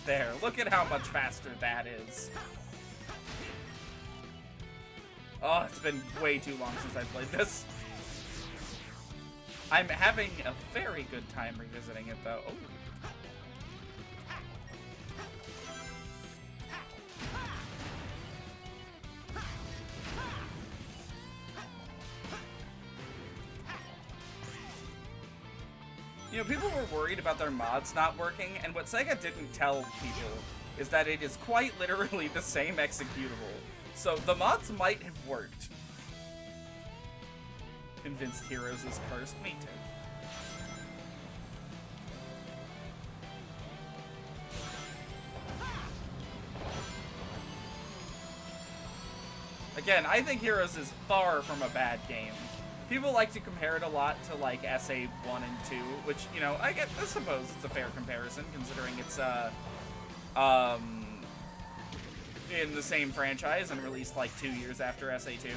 There, look at how much faster that is. Oh, it's been way too long since I played this. I'm having a very good time revisiting it, though. Oh. You know, people were worried about their mods not working, and what Sega didn't tell people is that it is quite literally the same executable. So the mods might have worked. Convinced Heroes is cursed. Me too. Again, I think Heroes is far from a bad game. People like to compare it a lot to, like, SA 1 and 2, which, you know, I suppose it's a fair comparison, considering it's, in the same franchise and released, like, 2 years after SA 2.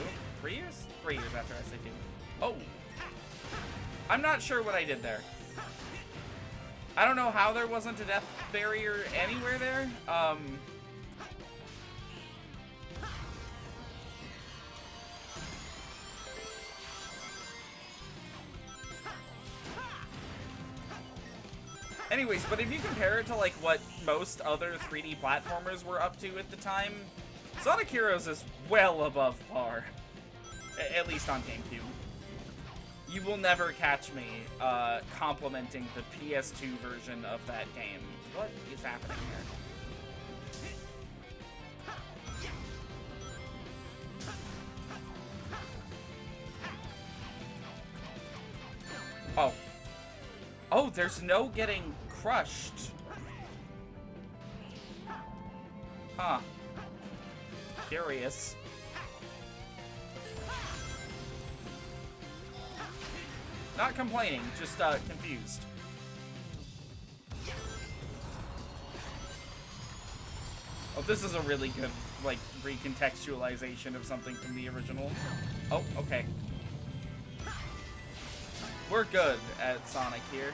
3 years? 3 years after SA 2. Oh. I'm not sure what I did there. I don't know how there wasn't a death barrier anywhere there. Anyways, but if you compare it to, like, what most other 3D platformers were up to at the time, Sonic Heroes is well above par. At least on GameCube. You will never catch me complimenting the PS2 version of that game. What is happening here? Oh. Oh, there's no getting crushed. Huh. Curious. Not complaining, just confused. Oh, this is a really good, like, recontextualization of something from the original. Oh, okay. We're good at Sonic here.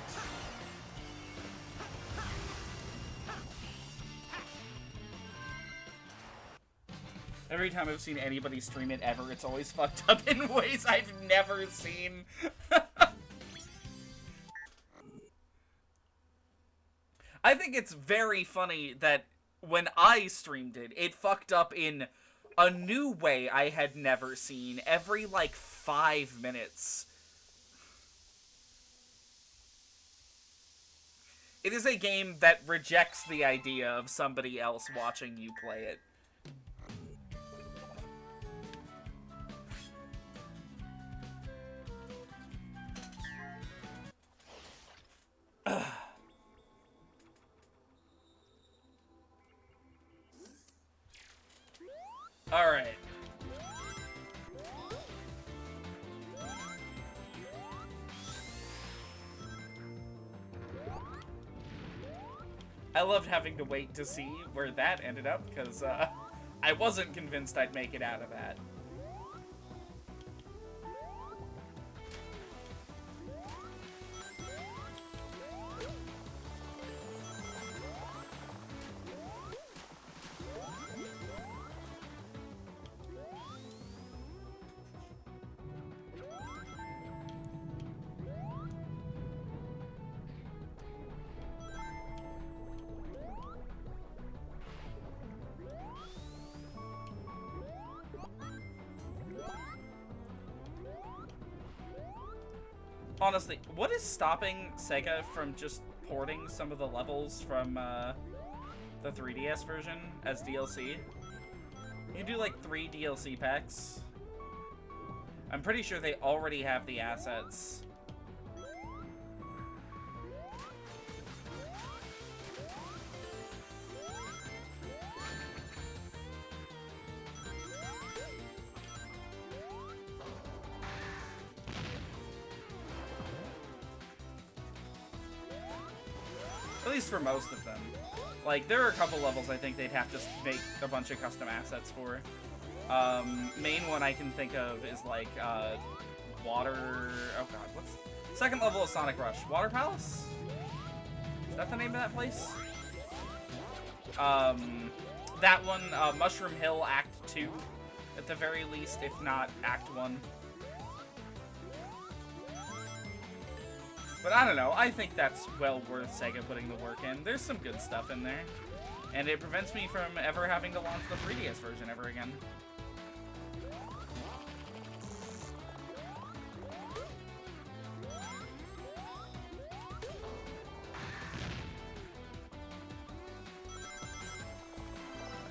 Every time I've seen anybody stream it ever, it's always fucked up in ways I've never seen. I think it's very funny that when I streamed it, it fucked up in a new way I had never seen every, like, 5 minutes. It is a game that rejects the idea of somebody else watching you play it. Alright. I loved having to wait to see where that ended up, because I wasn't convinced I'd make it out of that. Honestly, what is stopping Sega from just porting some of the levels from the 3DS version as DLC? You can do like 3 DLC packs. I'm pretty sure they already have the assets. At least for most of them. Like, there are a couple levels I think they'd have to make a bunch of custom assets for. Main one I can think of is, like, Water... Oh god, what's... Second level of Sonic Rush. Water Palace? Is that the name of that place? That one, Mushroom Hill Act 2, at the very least, if not Act 1. But I don't know, I think that's well worth Sega putting the work in. There's some good stuff in there. And it prevents me from ever having to launch the 3DS version ever again.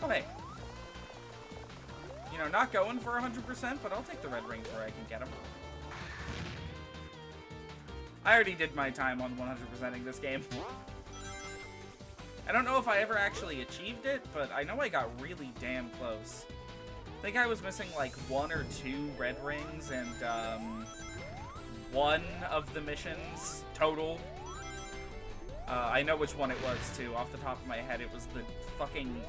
Oh hey. You know, not going for 100%, but I'll take the red rings where I can get them. I already did my time on 100%ing this game. I don't know if I ever actually achieved it, but I know I got really damn close. I think I was missing like 1 or 2 red rings and one of the missions total. I know which one it was too. Off the top of my head, it was the fucking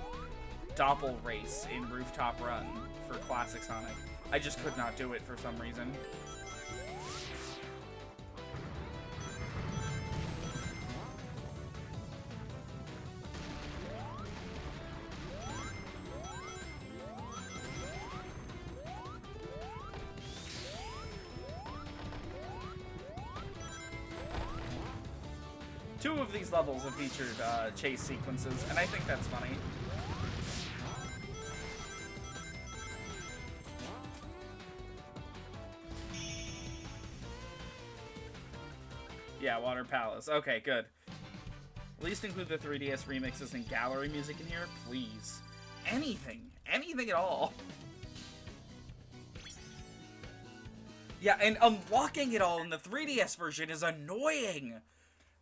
Doppel race in Rooftop Run for Classic Sonic. I just could not do it for some reason. Two of these levels have featured chase sequences, and I think that's funny. Donner Palace. Okay, good. At least include the 3DS remixes and gallery music in here, please. Anything. Anything at all. Yeah, and unlocking it all in the 3DS version is annoying.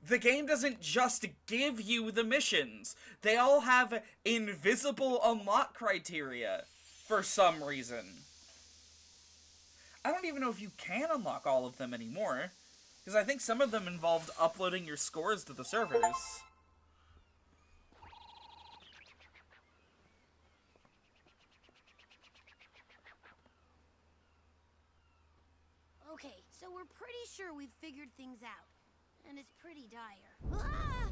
The game doesn't just give you the missions. They all have invisible unlock criteria for some reason. I don't even know if you can unlock all of them anymore, because I think some of them involved uploading your scores to the servers. Okay, so we're pretty sure we've figured things out. And it's pretty dire. Ah!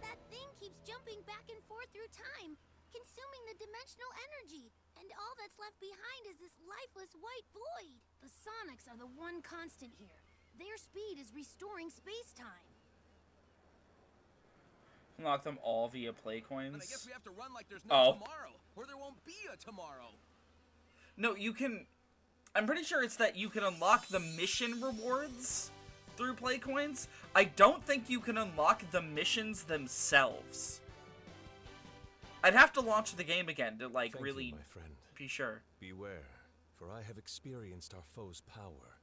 That thing keeps jumping back and forth through time, consuming the dimensional energy. And all that's left behind is this lifeless white void. The Sonics are the one constant here. Their speed is restoring space-time. Unlock them all via play coins. But I guess we have to run like there's no tomorrow, or there won't be a tomorrow. No, you can... I'm pretty sure it's that you can unlock the mission rewards through play coins. I don't think you can unlock the missions themselves. I'd have to launch the game again to, like, Thank really you, my friend. be sure. Beware, for I have experienced our foe's power,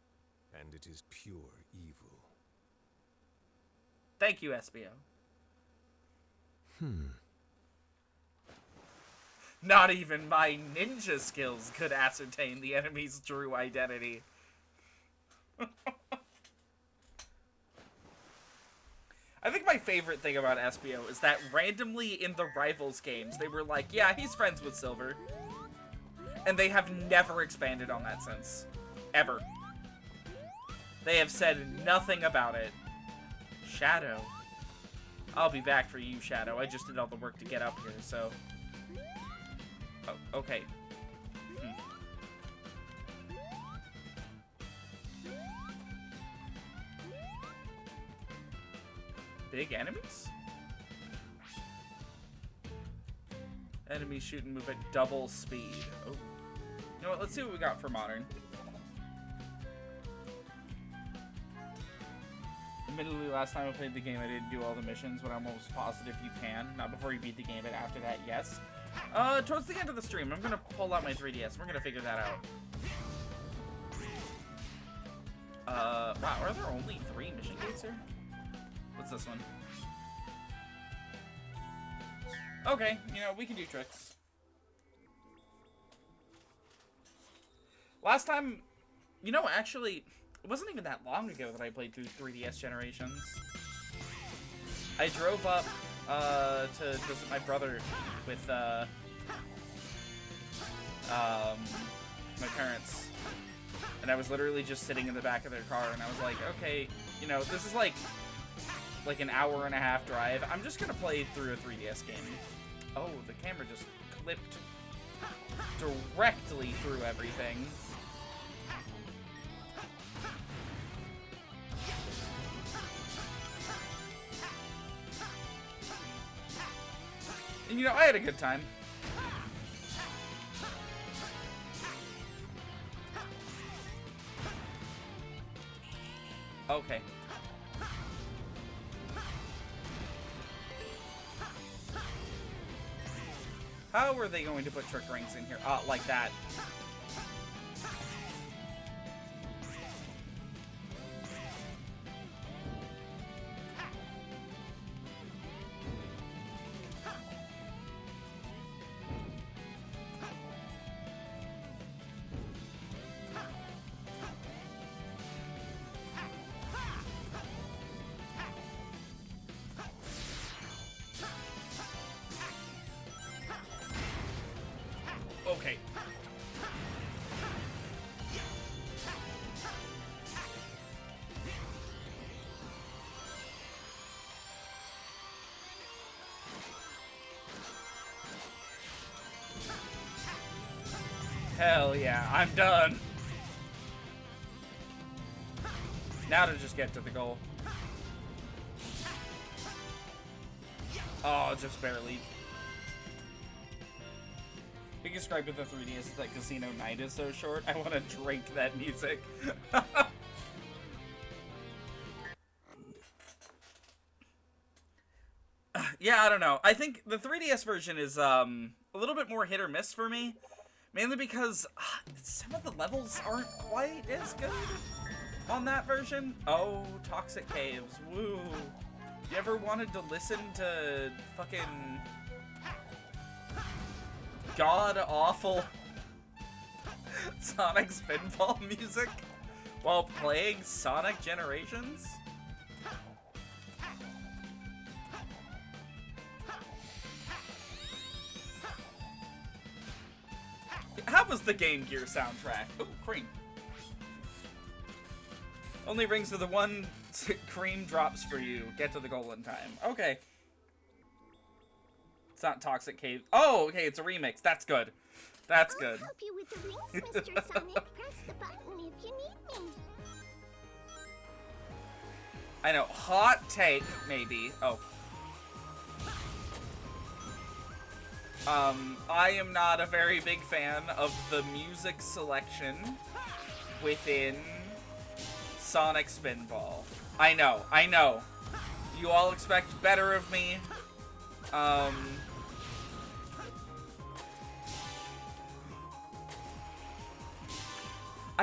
and it is pure evil. Thank you, SBO. Not even my ninja skills could ascertain the enemy's true identity. I think my favorite thing about SBO is that randomly in the Rivals games, they were like, yeah, he's friends with Silver. And they have never expanded on that since. Ever. They have said nothing about it. Shadow. I'll be back for you, Shadow. I just did all the work to get up here, so... Oh, okay. Big enemies? Enemies shoot and move at double speed. Oh. You know what? Let's see what we got for Modern. Admittedly, last time I played the game, I didn't do all the missions, but I'm almost positive you can. Not before you beat the game, but after that, yes. Towards the end of the stream, I'm gonna pull out my 3DS. We're gonna figure that out. Wow, are there only 3 mission gates here? What's this one? Okay, you know, we can do tricks. Last time, you know, actually, it wasn't even that long ago that I played through 3DS Generations. I drove up, to visit my brother with, my parents. And I was literally just sitting in the back of their car, and I was like, okay, you know, this is like an hour-and-a-half drive. I'm just gonna play through a 3DS game. Oh, the camera just clipped directly through everything. And, you know, I had a good time. Okay. How are they going to put trick rings in here? Like that. Okay. Hell yeah, I'm done. Now to just get to the goal. Oh, just barely. Biggest gripe with the 3DS is that Casino Night is so short. I want to drink that music. Yeah, I don't know. I think the 3DS version is a little bit more hit or miss for me. Mainly because some of the levels aren't quite as good on that version. Oh, Toxic Caves. Woo. You ever wanted to listen to fucking god-awful Sonic Spinball music while playing Sonic Generations? How was the Game Gear soundtrack? Ooh, cream. Only rings with the one cream drops for you. Get to the goal in time. Okay. It's not Toxic Cave. Oh, okay, it's a remix. That's good. That's good. I'll help you with the rings, Mr. Sonic. Press the button if you need me. I know. Hot take, maybe. Oh. I am not a very big fan of the music selection within Sonic Spinball. I know. You all expect better of me. I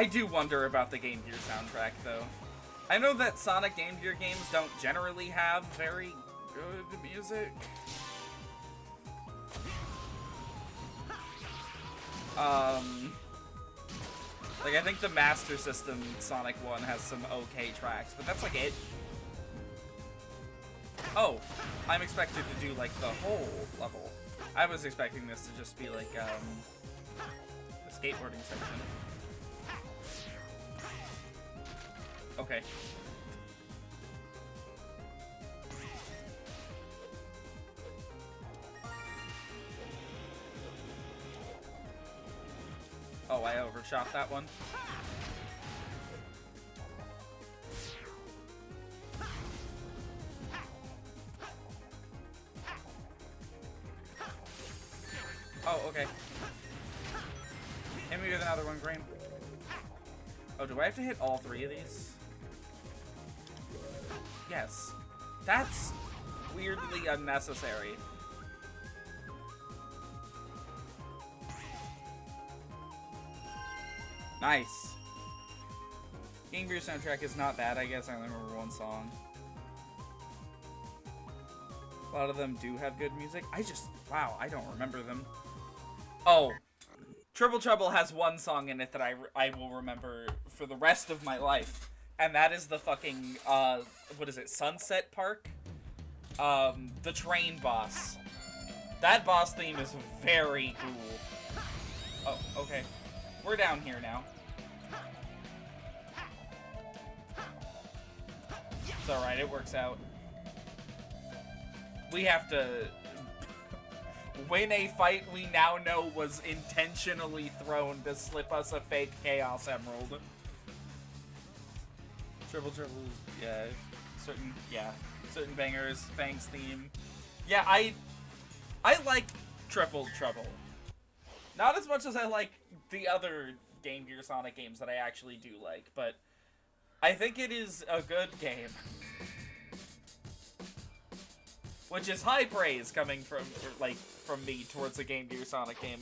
do wonder about the Game Gear soundtrack, though. I know that Sonic Game Gear games don't generally have very good music. Like, I think the Master System Sonic 1 has some okay tracks, but that's like it. Oh, I'm expected to do, like, the whole level. I was expecting this to just be, like, the skateboarding section. Okay. Oh, I overshot that one. Oh, okay. Hit me with another one, Green. Oh, do I have to hit all three of these? Yes. That's weirdly unnecessary. Nice. Game Gear soundtrack is not bad, I guess. I only remember one song. A lot of them do have good music. Wow, I don't remember them. Oh, Triple Trouble has one song in it that I will remember for the rest of my life. And that is the fucking, what is it, Sunset Park? The train boss. That boss theme is very cool. Oh, okay. We're down here now. It's alright, it works out. We have to win a fight we now know was intentionally thrown to slip us a fake Chaos Emerald. Triple, yeah, certain bangers, Fang's theme. Yeah, I like Triple Trouble. Not as much as I like the other Game Gear Sonic games that I actually do like, but I think it is a good game. Which is high praise coming from me towards a Game Gear Sonic game.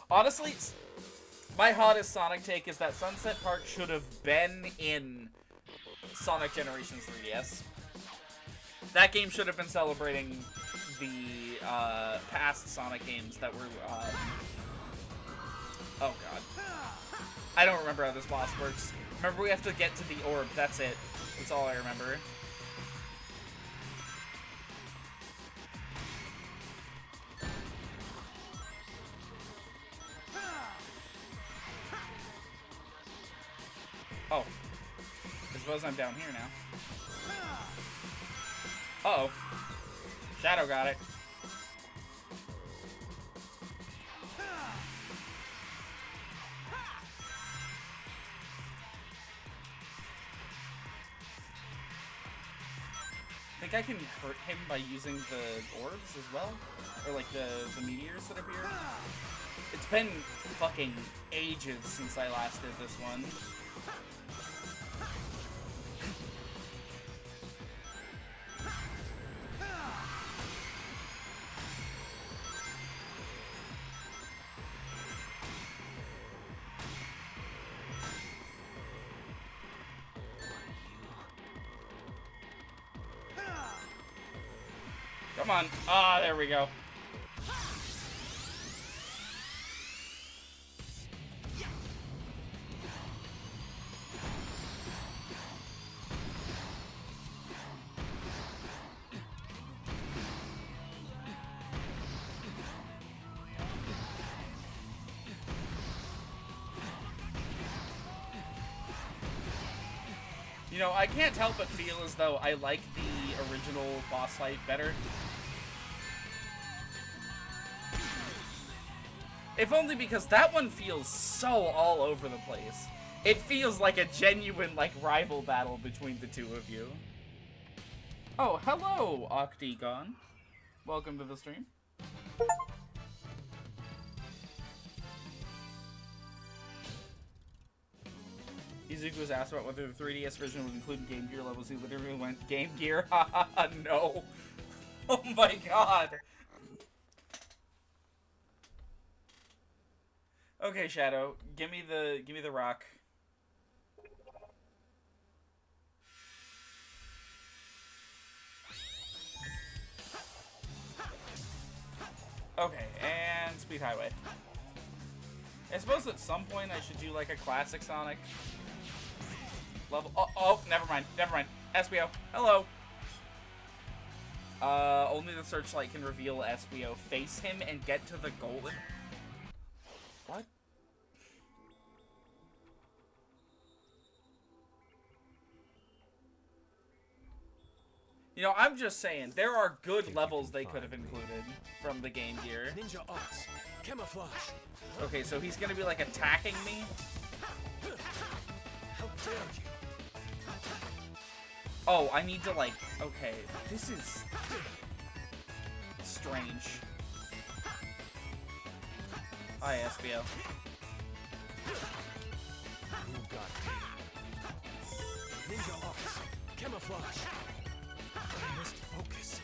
Honestly, my hottest Sonic take is that Sunset Park should have been in Sonic Generations 3DS. That game should have been celebrating the past Sonic games that were, oh god. I don't remember how this boss works. Remember, we have to get to the orb, that's it. That's all I remember. Oh. I suppose I'm down here now. Uh-oh. Shadow got it. I think think I can hurt him by using the orbs as well? Or like the meteors that appear? It's been fucking ages since I last did this one. Come on. Ah, there we go. You know, I can't help but feel as though I like the original boss fight better. If only because that one feels so all over the place. It feels like a genuine, like, rival battle between the two of you. Oh, hello, Octagon. Welcome to the stream. Izuku was asked about whether the 3DS version would include Game Gear levels. He literally went, Game Gear? Haha, no. Oh my god. Okay, Shadow, give me the rock. Okay, and Speed Highway. I suppose at some point I should do like a classic Sonic level. Oh, never mind. SBO, hello. Only the searchlight can reveal SBO. Face him and get to the golden. What? You know, I'm just saying, there are good levels they could have included from the Game Gear. Ninja arts, camouflage. Okay, so he's gonna be like attacking me? How dare you? Oh, I need to like, okay, this is strange. Hi, SBO. You got me. Ninja arts, camouflage. I must focus.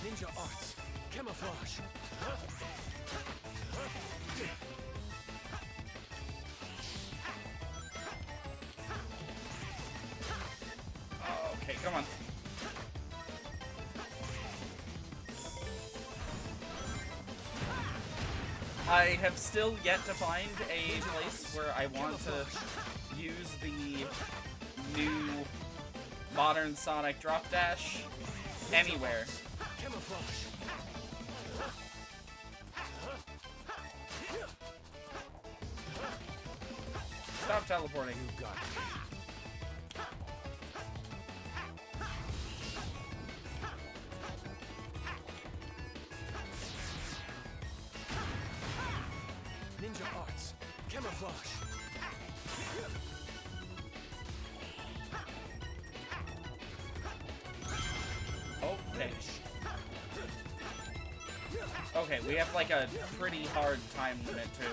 Ninja arts, camouflage. Okay, come on. I have still yet to find a place where I want to use the new modern Sonic Drop Dash anywhere. Camouflage. Stop teleporting. You got me. Ninja arts, camouflage. Okay. Okay, we have like a pretty hard time limit too.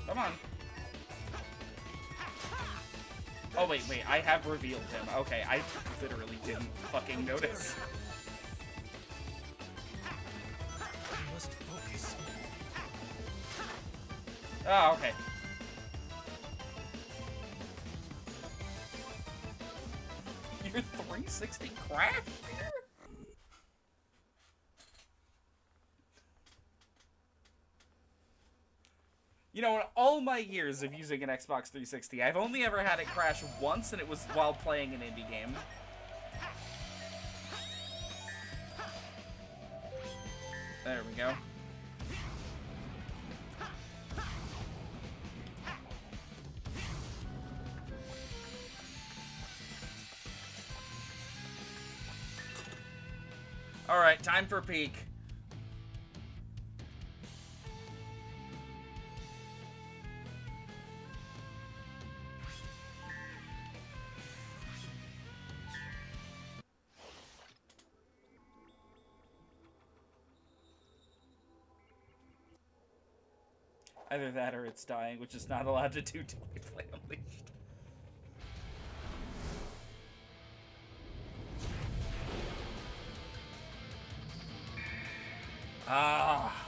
Come on. Oh wait, I have revealed him. Okay, I literally didn't fucking notice. I must focus. Oh, okay. Your 360 crashed here? You know, in all my years of using an Xbox 360, I've only ever had it crash once, and it was while playing an indie game. There we go. Alright, time for peak. Either that or it's dying, which is not allowed to do till we play Unleashed. Ah,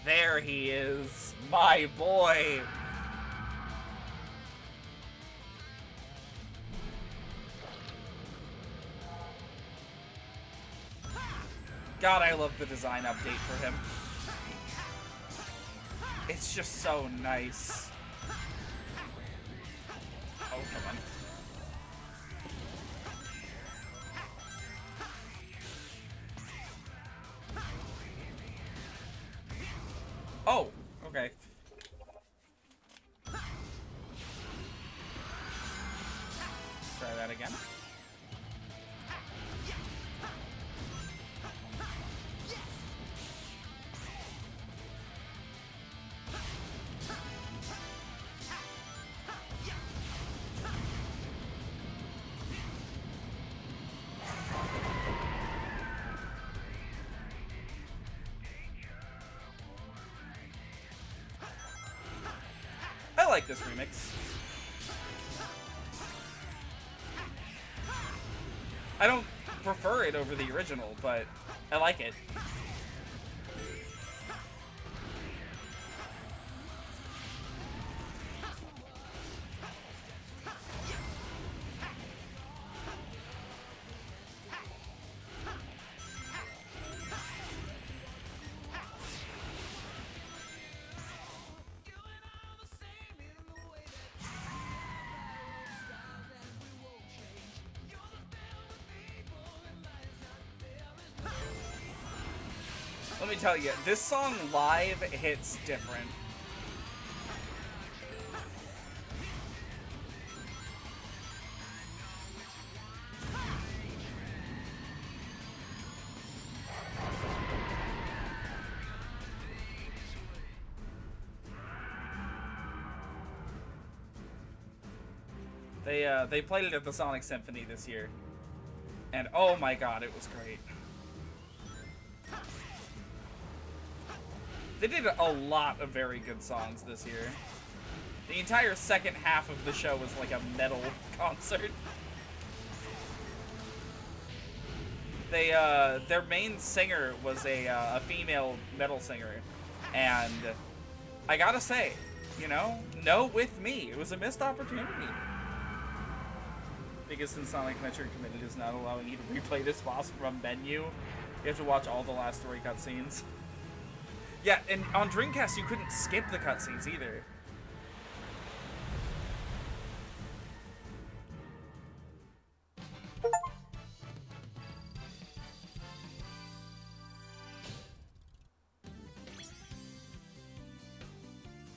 there he is, my boy. God, I love the design update for him. It's just so nice. Oh, come on. Oh, okay. Try that again. I like this remix. I don't prefer it over the original, but I like it. Let me tell you, this song live hits different. They played it at the Sonic Symphony this year, and oh my god, it was great. They did a lot of very good songs this year. The entire second half of the show was like a metal concert. Their main singer was a female metal singer, and I gotta say, you know, no with me. It was a missed opportunity. Because since Sonic Adventure Committed is not allowing you to replay this boss from a menu, you have to watch all the last 3 cutscenes. Yeah, and on Dreamcast you couldn't skip the cutscenes either.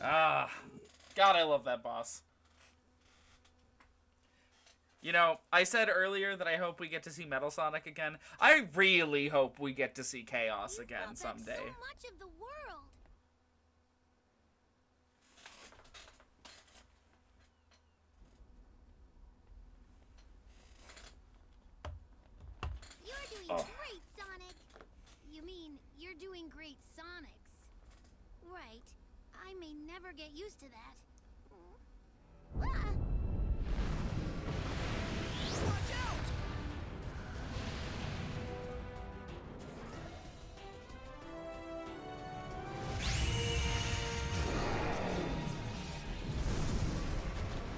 Ah, God, I love that boss. You know, I said earlier that I hope we get to see Metal Sonic again. I really hope we get to see Chaos again someday. So much of the world. You're doing great, Sonic. You mean you're doing great, Sonics? Right. I may never get used to that. Ah! Watch out!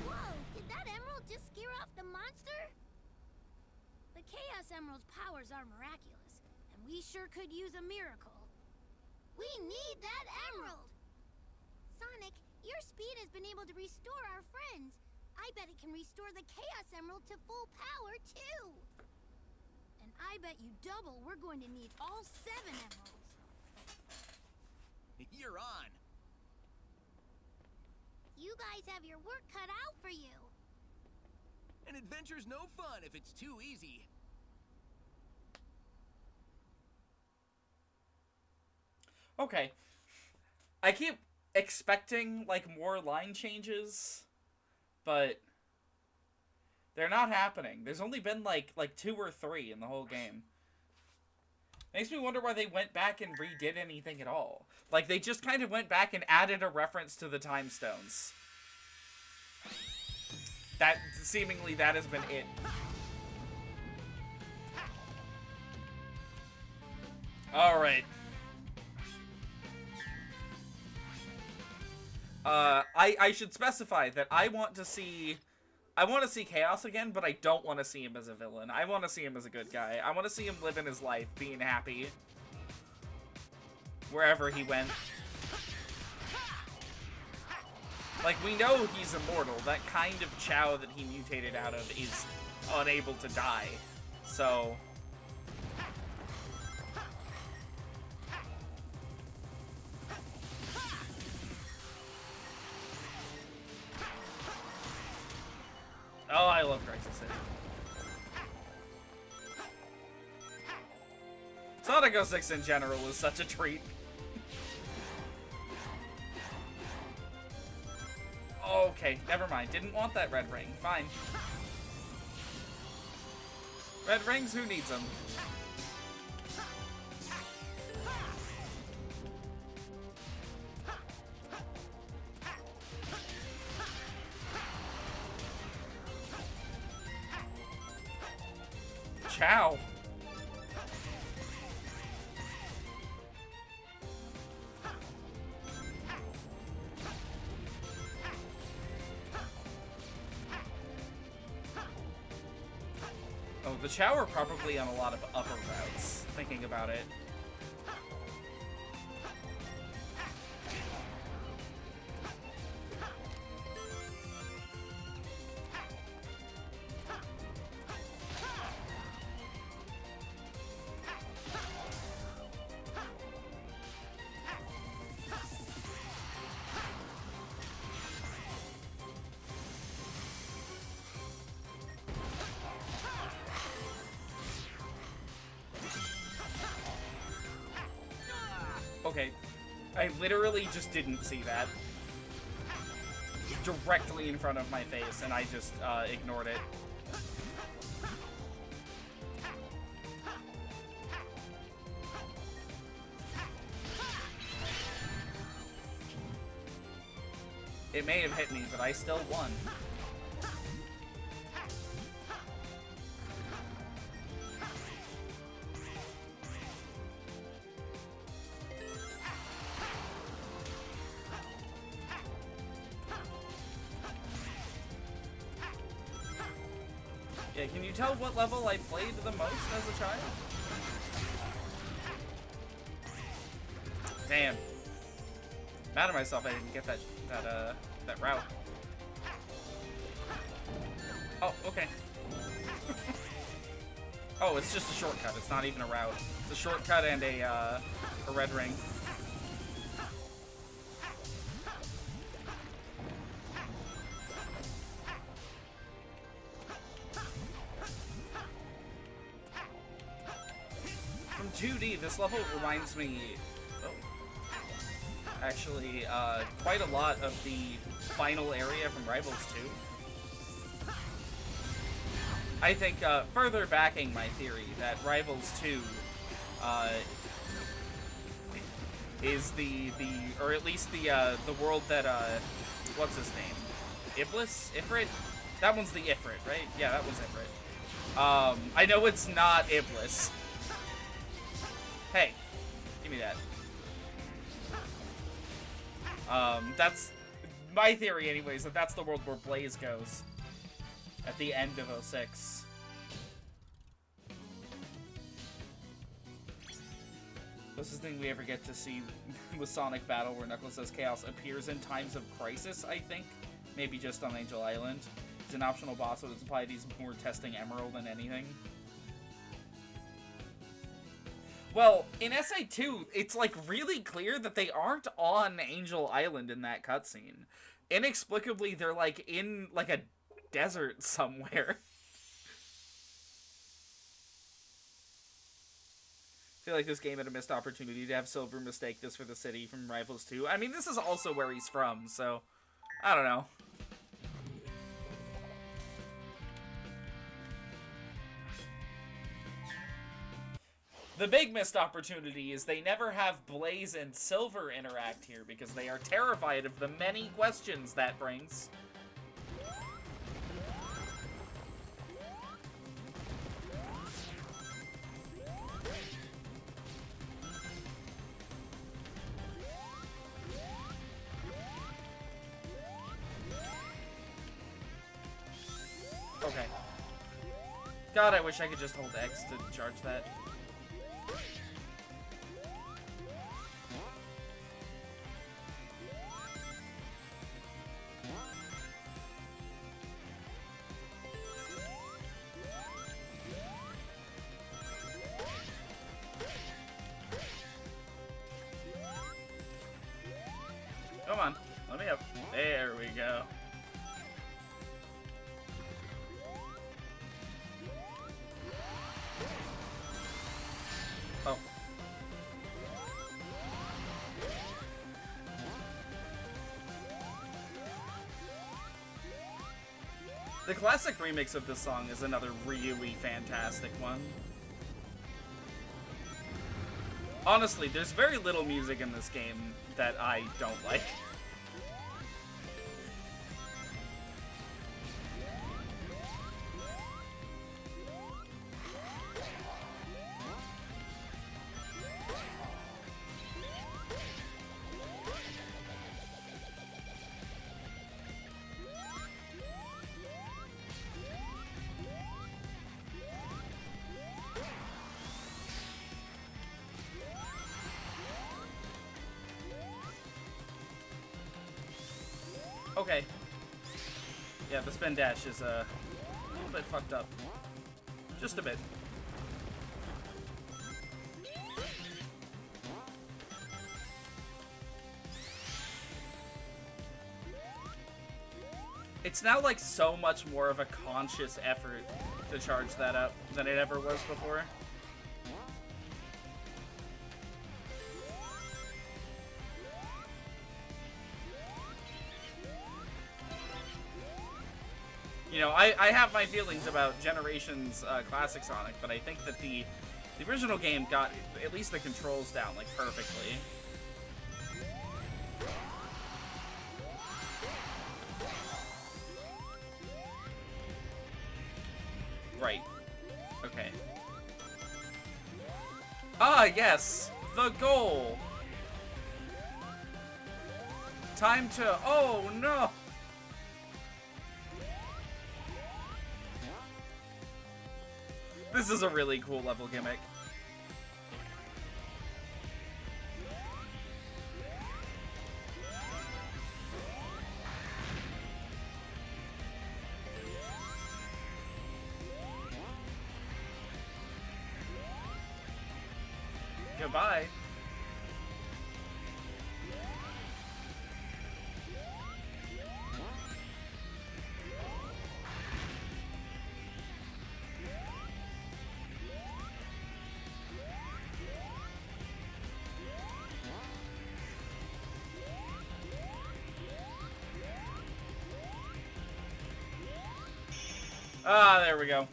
Whoa! Did that emerald just scare off the monster? The Chaos Emerald's powers are miraculous, and we sure could use a miracle. We need that emerald! Sonic, your speed has been able to restore our friends. I bet it can restore the Chaos Emerald to full power, too. And I bet you double we're going to need all 7 emeralds. You're on. You guys have your work cut out for you. An adventure's no fun if it's too easy. Okay. I keep expecting, like, more line changes, but they're not happening. There's only been, like 2 or 3 in the whole game. Makes me wonder why they went back and redid anything at all. Like, they just kind of went back and added a reference to the time stones. Seemingly, that has been it. Alright. I should specify that I want to see Chaos again, but I don't want to see him as a villain. I want to see him as a good guy. I want to see him living his life, being happy. Wherever he went. Like, we know he's immortal. That kind of Chao that he mutated out of is unable to die. So... Oh, I love Crisis City. Sonic 06 in general is such a treat. Okay, never mind. Didn't want that red ring. Fine. Red rings? Who needs them? Chao. Oh, the Chao are probably on a lot of upper routes, thinking about it. Okay, I literally just didn't see that. Directly in front of my face, and I just ignored it. It may have hit me, but I still won. Yeah, can you tell what level I played the most as a child? Damn. Mad at myself I didn't get that route. Oh, okay. Oh, it's just a shortcut. It's not even a route. It's a shortcut and a red ring. From 2D, this level reminds me, actually, quite a lot of the final area from Rivals 2. I think, further backing my theory that Rivals 2, is or at least the world that, what's his name? Iblis? Ifrit? That one's the Ifrit, right? Yeah, that one's Ifrit. I know it's not Iblis. Hey, give me that. That's my theory anyways, that that's the world where Blaze goes at the end of 06. Closest thing we ever get to see with Sonic Battle where Knuckles as Chaos appears in times of crisis, I think. Maybe just on Angel Island. He's an optional boss, so it's implied he's more testing Emerald than anything. Well, in SA2, it's, like, really clear that they aren't on Angel Island in that cutscene. Inexplicably, they're, like, in, like, a desert somewhere. feel like this game had a missed opportunity to have Silver mistake this for the city from Rivals 2. I mean, this is also where he's from, so I don't know. The big missed opportunity is they never have Blaze and Silver interact here because they are terrified of the many questions that brings. Okay. God, I wish I could just hold X to charge that. Come on, let me up. There we go. Oh. The classic remix of this song is another really fantastic one. Honestly, there's very little music in this game that I don't like. Okay. Yeah, the spin dash is a little bit fucked up. Just a bit. It's now like so much more of a conscious effort to charge that up than it ever was before. You know, I have my feelings about Generations Classic Sonic, but I think that the original game got at least the controls down, like, perfectly. Right. Okay. Ah, yes! The goal! Time to... Oh, no! This is a really cool level gimmick. Goodbye. Ah, there we go.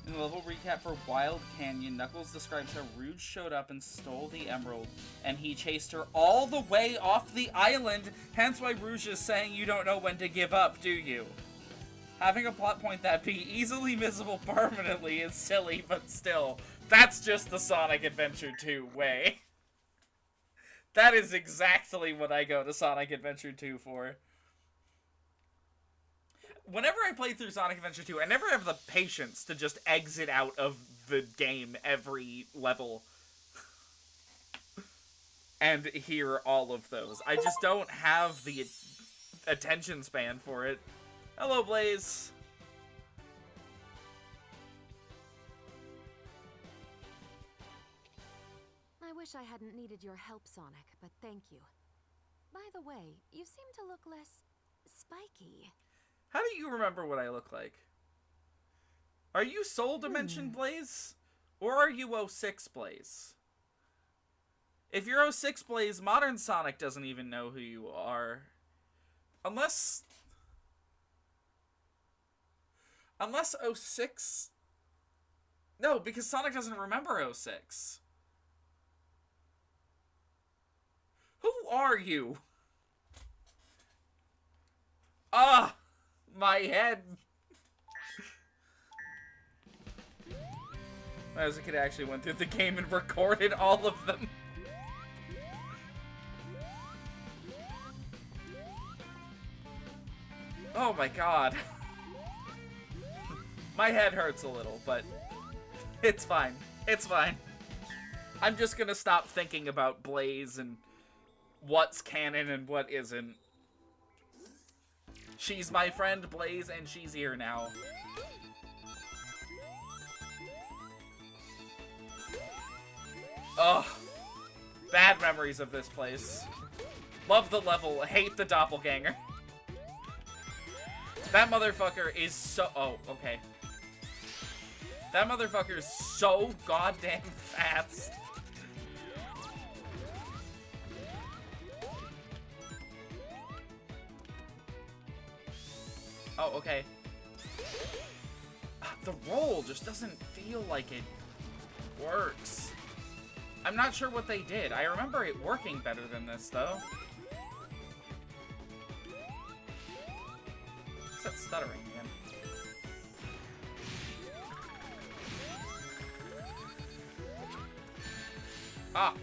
In the level recap for Wild Canyon, Knuckles describes how Rouge showed up and stole the emerald, and he chased her all the way off the island, hence why Rouge is saying you don't know when to give up, do you? Having a plot point that be easily missable permanently is silly, but still, that's just the Sonic Adventure 2 way. That is exactly what I go to Sonic Adventure 2 for. Whenever I play through Sonic Adventure 2, I never have the patience to just exit out of the game every level and hear all of those. I just don't have the attention span for it. Hello, Blaze. I wish I hadn't needed your help, Sonic, but thank you. By the way, you seem to look less spiky. How do you remember what I look like? Are you Soul Dimension Blaze? Or are you 06 Blaze? If you're 06 Blaze, Modern Sonic doesn't even know who you are. Unless 06... No, because Sonic doesn't remember 06. Who are you? Ah! My head! As a kid, actually went through the game and recorded all of them. Oh my god. My head hurts a little, but it's fine. It's fine. I'm just gonna stop thinking about Blaze and what's canon and what isn't. She's my friend Blaze, and she's here now. Ugh. Bad memories of this place. Love the level, hate the doppelganger. That motherfucker is so... Oh, okay. That motherfucker is so goddamn fast. Oh, okay. The roll just doesn't feel like it works. I'm not sure what they did. I remember it working better than this, though. What's that stuttering again? Ah!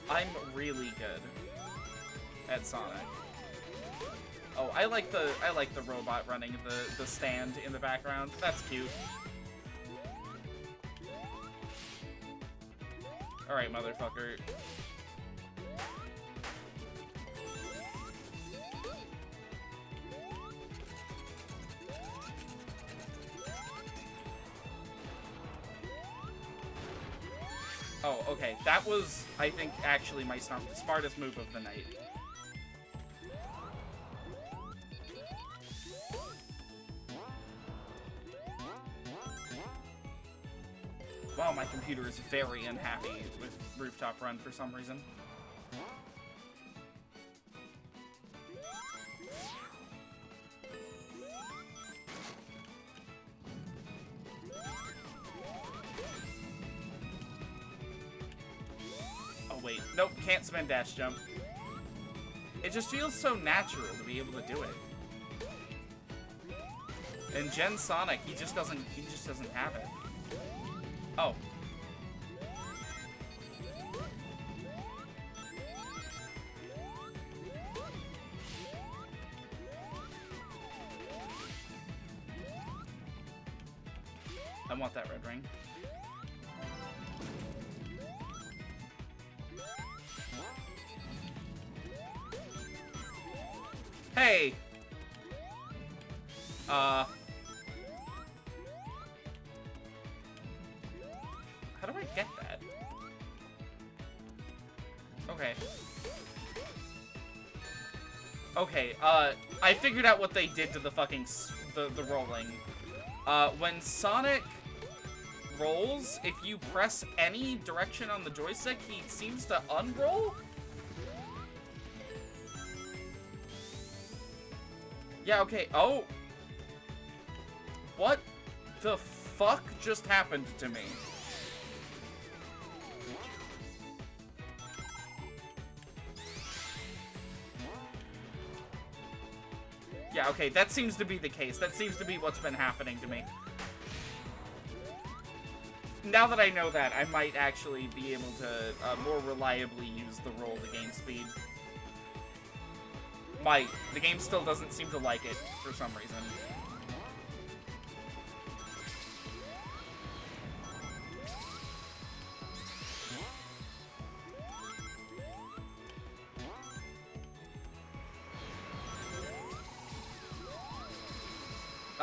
I'm really good at Sonic. Oh, I like the robot running the stand in the background. That's cute. Alright, motherfucker. Oh, okay. That was, I think, actually my smartest move of the night. Wow, my computer is very unhappy with Rooftop Run for some reason. Oh wait, nope, can't spin dash jump. It just feels so natural to be able to do it. And Gen Sonic, he just doesn't have it. Oh. I want that red ring. Hey! How do I get that? Okay. Okay, I figured out what they did to the fucking the rolling. When Sonic rolls, if you press any direction on the joystick, he seems to unroll? Yeah, okay. Oh! What the fuck just happened to me? Yeah, okay, that seems to be the case. That seems to be what's been happening to me. Now that I know that, I might actually be able to more reliably use the roll to gain speed. The game still doesn't seem to like it for some reason.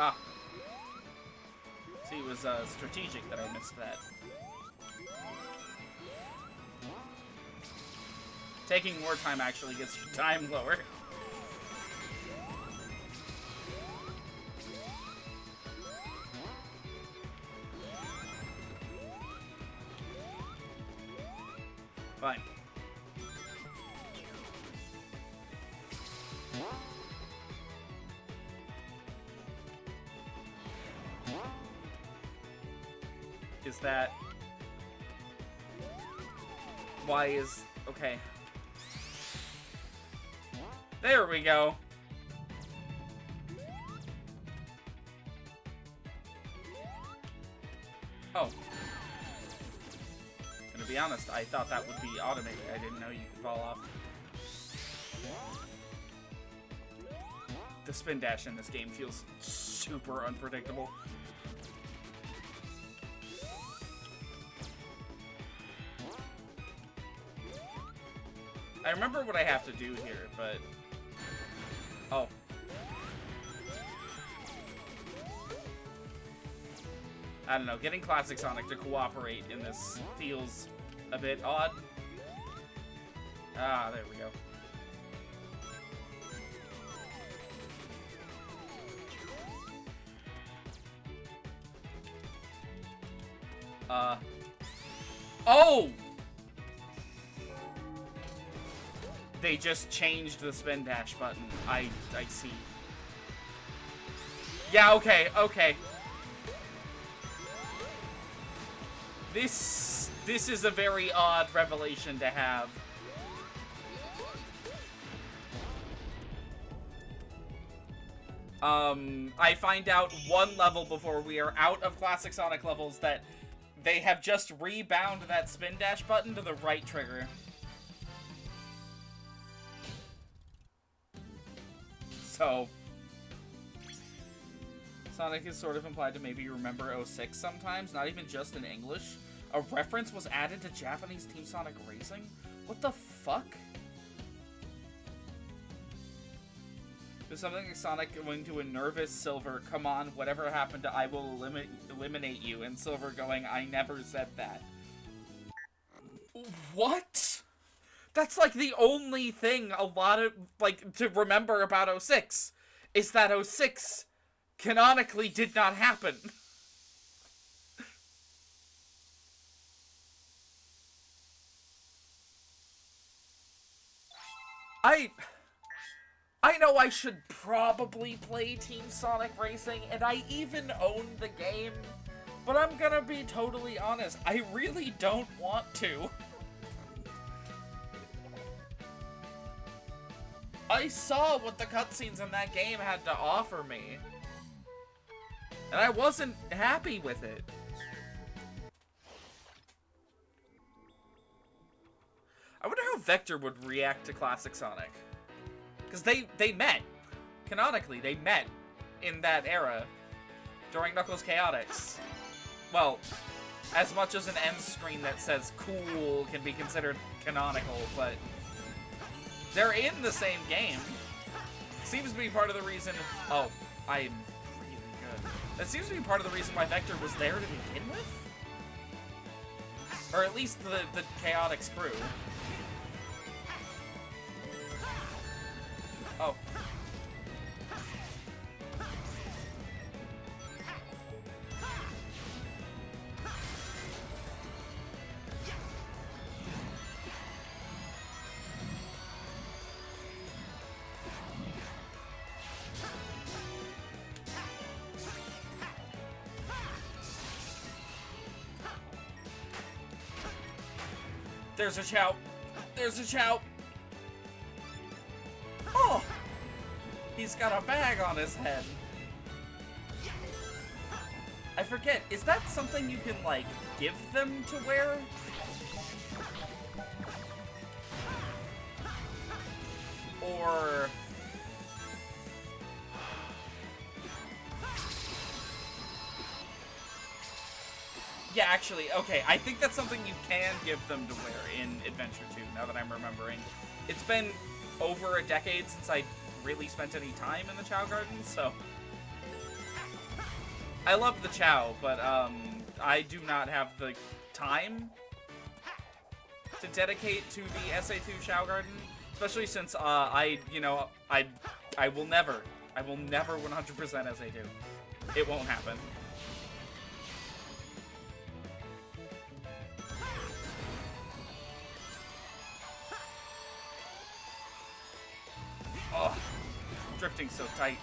Ah. See, it was strategic that I missed that. Taking more time actually gets your time lower. Fine. Is that... Why is... Okay. There we go. Oh. And to be honest, I thought that would be automated. I didn't know you could fall off. The spin dash in this game feels super unpredictable. I remember what I have to do here, but... Oh. I don't know, getting Classic Sonic to cooperate in this feels a bit odd. Ah, there we go. Oh! They just changed the spin dash button. I see. Yeah, okay, okay. This is a very odd revelation to have. I find out one level before we are out of Classic Sonic levels that they have just rebound that spin dash button to the right trigger. So, Sonic is sort of implied to maybe remember 06 sometimes, not even just in English. A reference was added to Japanese Team Sonic Racing? What the fuck? There's something like Sonic going to a nervous Silver, come on, whatever happened to I will eliminate you, and Silver going, I never said that. What? That's like the only thing a lot of, like, to remember about 06, is that 06 canonically did not happen. I know I should probably play Team Sonic Racing, and I even own the game, but I'm gonna be totally honest, I really don't want to. I saw what the cutscenes in that game had to offer me, and I wasn't happy with it. I wonder how Vector would react to Classic Sonic. Because they met. Canonically, they met in that era during Knuckles Chaotix. Well, as much as an end screen that says cool can be considered canonical, but they're in the same game. Seems to be part of the reason... Oh, I'm really good. That seems to be part of the reason why Vector was there to begin with? Or at least the Chaotix crew. Oh. There's a Chao. There's a Chao. Oh! He's got a bag on his head. I forget, is that something you can, like, give them to wear? Or... Yeah, actually, okay, I think that's something you can give them to wear in Adventure 2, now that I'm remembering. It's been over a decade since I really spent any time in the Chao Garden, so... I love the Chao, but, I do not have the time to dedicate to the SA2 Chao Garden, especially since, I will never 100% SA2. It won't happen. drifting so tight.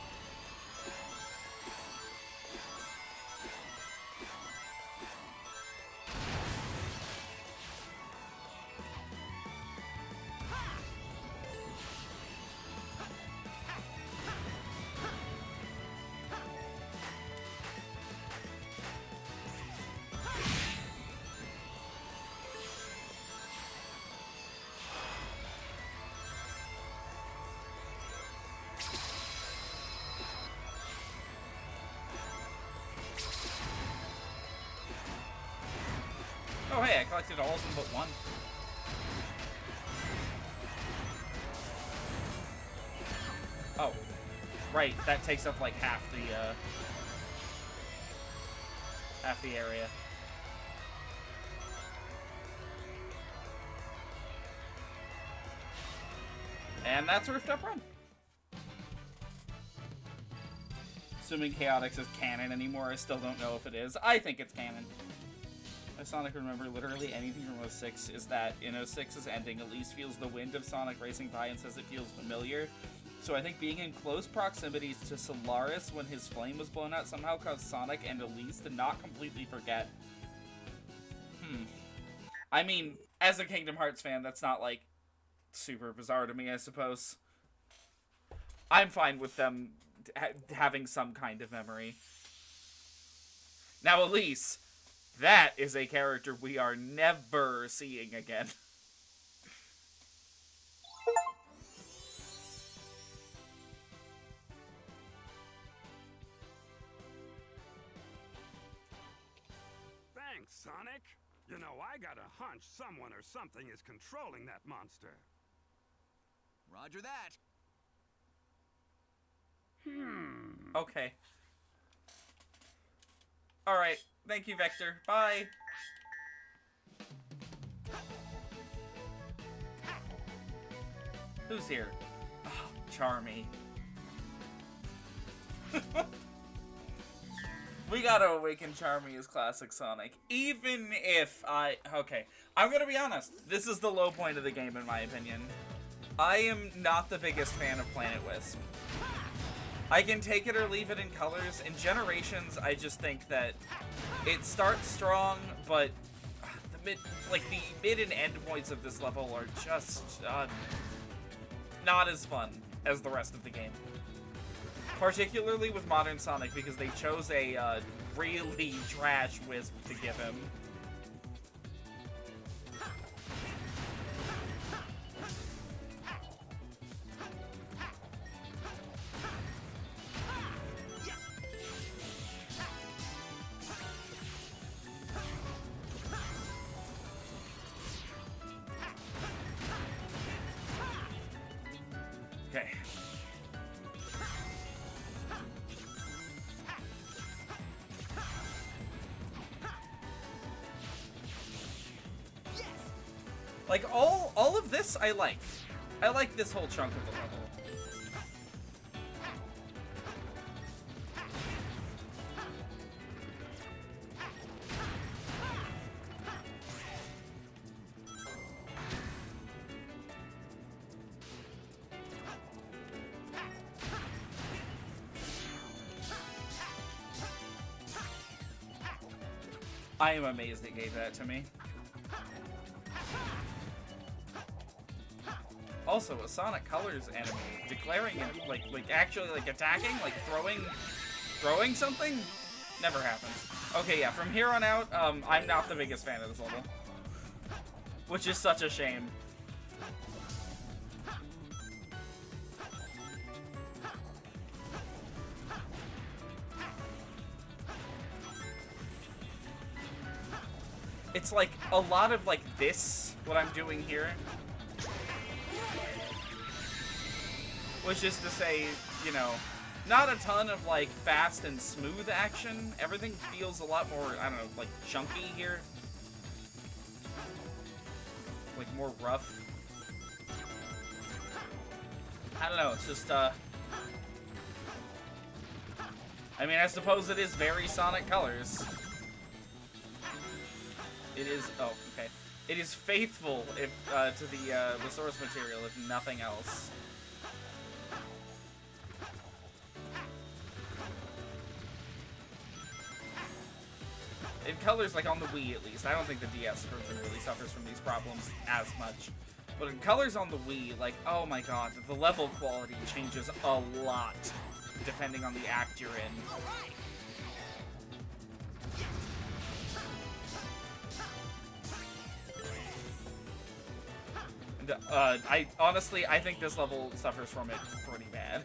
Oh hey, I collected all of them but one. Oh, right, that takes up like half the area. And that's Rift Up Run. Assuming Chaotix is canon anymore, I still don't know if it is. I think it's canon. If Sonic remember literally anything from 06 is that in 06's ending, Elise feels the wind of Sonic racing by and says it feels familiar. So I think being in close proximity to Solaris when his flame was blown out somehow caused Sonic and Elise to not completely forget. I mean, as a Kingdom Hearts fan, that's not, like, super bizarre to me, I suppose. I'm fine with them having some kind of memory. Now, Elise, that is a character we are never seeing again. Thanks, Sonic. You know, I got a hunch someone or something is controlling that monster. Roger that. Okay. Alright. Thank you, Vector. Bye. Who's here? Oh, Charmy. We gotta awaken Charmy as classic Sonic. Even if okay, I'm gonna be honest. This is the low point of the game, in my opinion. I am not the biggest fan of Planet Wisp. I can take it or leave it in colors. In Generations, I just think that it starts strong, but the mid and end points of this level are just not as fun as the rest of the game. Particularly with Modern Sonic, because they chose a really trash Wisp to give him. Okay. Like, all of this I like. I like this whole chunk of the level. I am amazed they gave that to me. Also, a Sonic Colors enemy declaring it, like actually like attacking, like throwing something, never happens. Okay, yeah, from here on out, I'm not the biggest fan of this level, which is such a shame. It's like a lot of like this, what I'm doing here, which is to say, you know, not a ton of like fast and smooth action. Everything feels a lot more, I don't know, like chunky here. Like more rough. I don't know, it's just, I mean, I suppose it is very Sonic Colors. It is, oh, okay. It is faithful if, to the source material, if nothing else. In Colors, like on the Wii at least, I don't think the DS version really suffers from these problems as much. But in Colors on the Wii, like, oh my god, the level quality changes a lot depending on the act you're in. And, I think this level suffers from it pretty bad.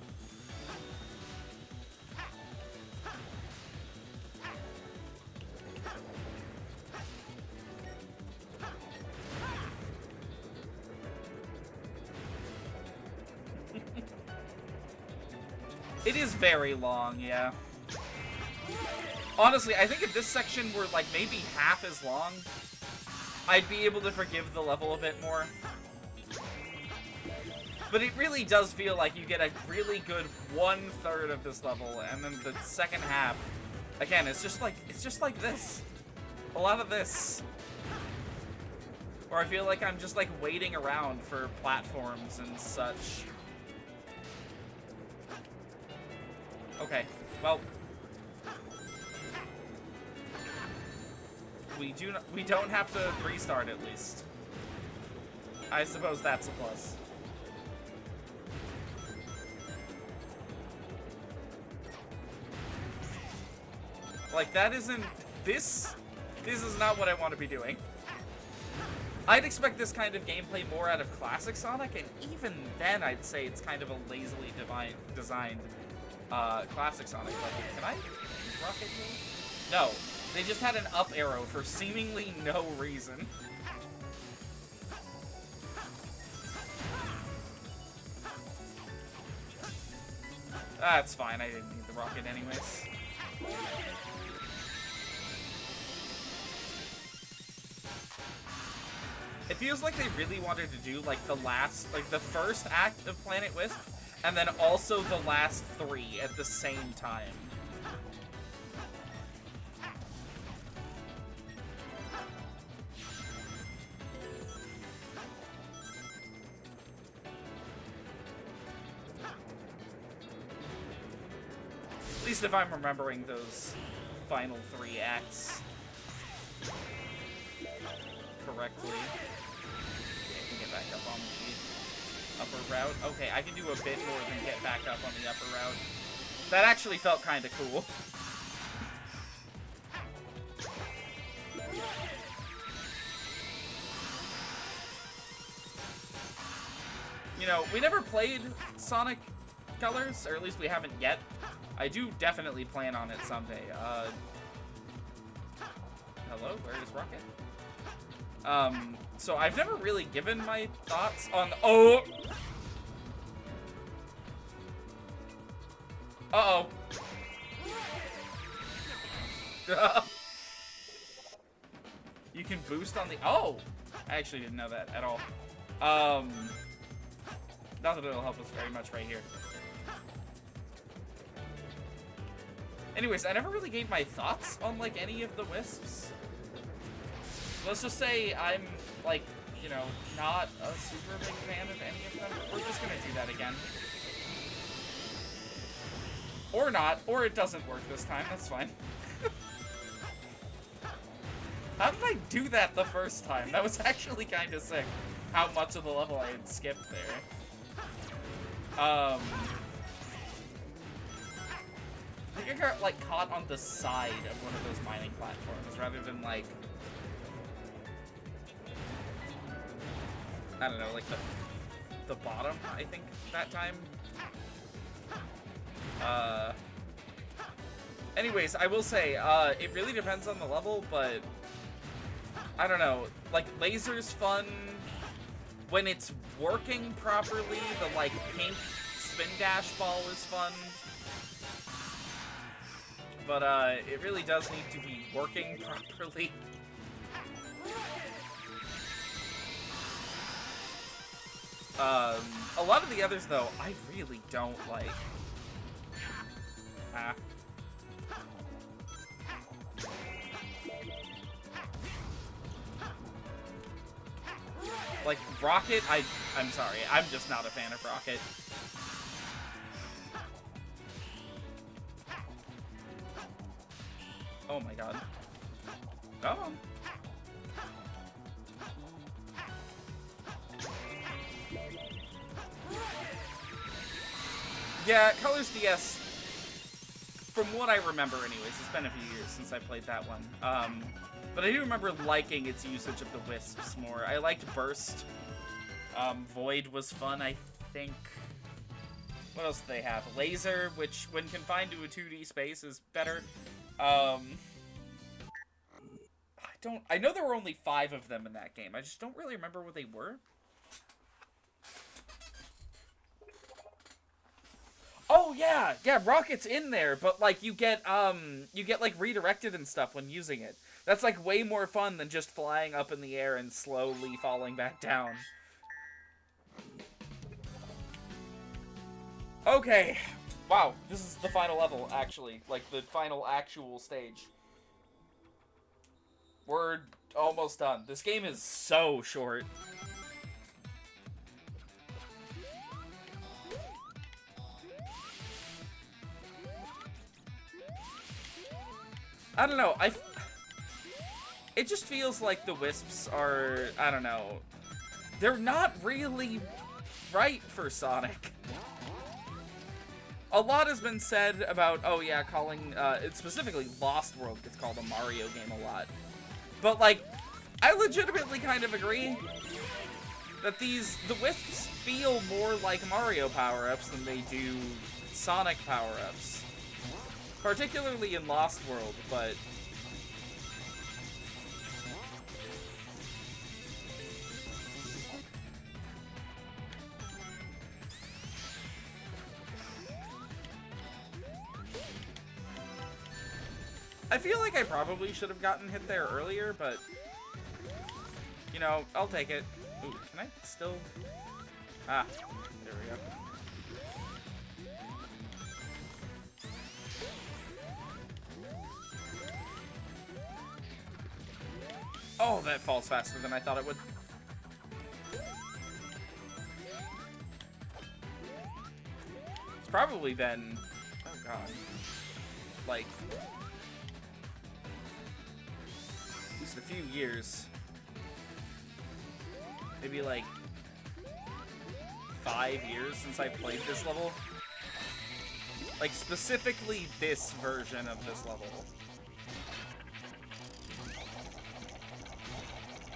It is very long, yeah. Honestly, I think if this section were, like, maybe half as long, I'd be able to forgive the level a bit more. But it really does feel like you get a really good 1/3 of this level, and then the second half, again, it's just like this. A lot of this. Or I feel like I'm just, like, waiting around for platforms and such. Okay, well, we don't have to restart at least. I suppose that's a plus. Like, that isn't, this is not what I want to be doing. I'd expect this kind of gameplay more out of classic Sonic, and even then I'd say it's kind of a lazily designed classic Sonic level. Can I rocket you? No. They just had an up arrow for seemingly no reason. That's fine, I didn't need the rocket anyways. It feels like they really wanted to do, like, the first act of Planet Wisp, and then also the last 3 at the same time. At least if I'm remembering those final 3 acts correctly. Okay, I can get back up on the upper route. Okay, I can do a bit more than get back up on the upper route. That actually felt kind of cool. You know, we never played Sonic Colors, or at least we haven't yet. I do definitely plan on it someday. Hello? Where is Rocket? So I've never really given my thoughts on... Oh! Uh-oh. You can boost on the... Oh! I actually didn't know that at all. Not that it'll help us very much right here. Anyways, I never really gave my thoughts on, like, any of the Wisps. Let's just say I'm, like, you know, not a super big fan of any of them. We're just gonna do that again. Or not, or it doesn't work this time, that's fine. How did I do that the first time? That was actually kind of sick, how much of the level I had skipped there. I think I got, like, caught on the side of one of those mining platforms, rather than, like... I don't know, like, the bottom, I think, that time. Anyways, I will say, it really depends on the level, but... I don't know, like, Laser's fun when it's working properly. The, like, pink spin dash ball is fun. But, it really does need to be working properly. A lot of the others, though, I really don't like. Like, Rocket, I'm sorry, I'm just not a fan of Rocket. Oh my god. Oh. Yeah, Colors DS, from what I remember anyways, it's been a few years since I played that one. But I do remember liking its usage of the wisps more. I liked Burst. Void was fun, I think. What else do they have? Laser, which when confined to a 2D space is better. I know there were only 5 of them in that game. I just don't really remember what they were. Oh yeah, Rocket's in there, but like you get like redirected and stuff when using it. That's like way more fun than just flying up in the air and slowly falling back down. Okay. Wow, this is the final level actually, like the final actual stage. We're almost done. This game is so short. I don't know, it just feels like the wisps are, I don't know, they're not really right for Sonic. A lot has been said about, oh yeah, calling, specifically Lost World gets called a Mario game a lot. But like, I legitimately kind of agree that the wisps feel more like Mario power-ups than they do Sonic power-ups. Particularly in Lost World, but... I feel like I probably should have gotten hit there earlier, but... You know, I'll take it. Ooh, can I still... Ah, there we go. Oh, that falls faster than I thought it would. It's probably been... Oh, God. Like... At least a few years. Maybe, like... 5 years since I played this level. Like, specifically this version of this level.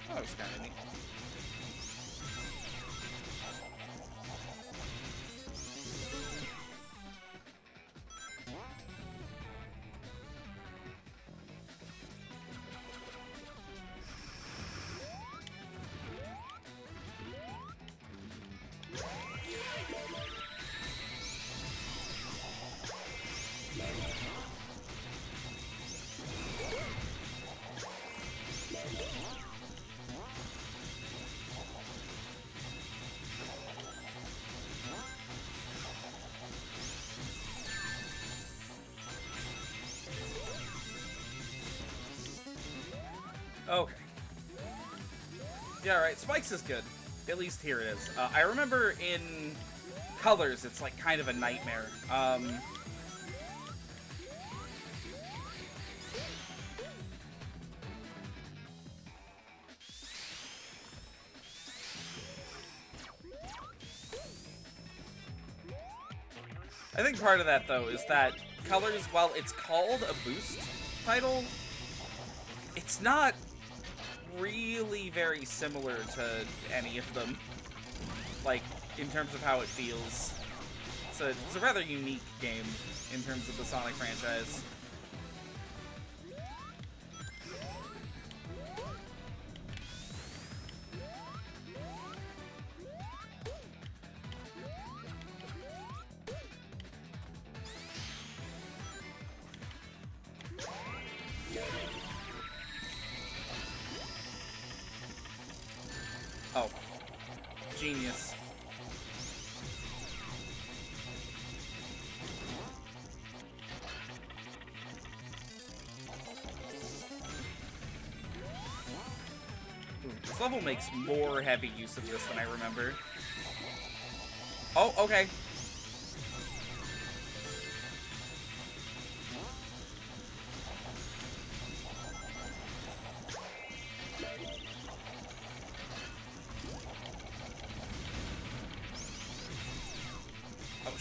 That was kind of neat. Okay. Yeah, alright, Spikes is good. At least here it is. I remember in Colors, it's like kind of a nightmare. I think part of that, though, is that Colors, while it's called a boost title, it's not really very similar to any of them, like, in terms of how it feels. It's a rather unique game in terms of the Sonic franchise. Oh. Genius. Ooh, this level makes more heavy use of this than I remember. Oh, okay.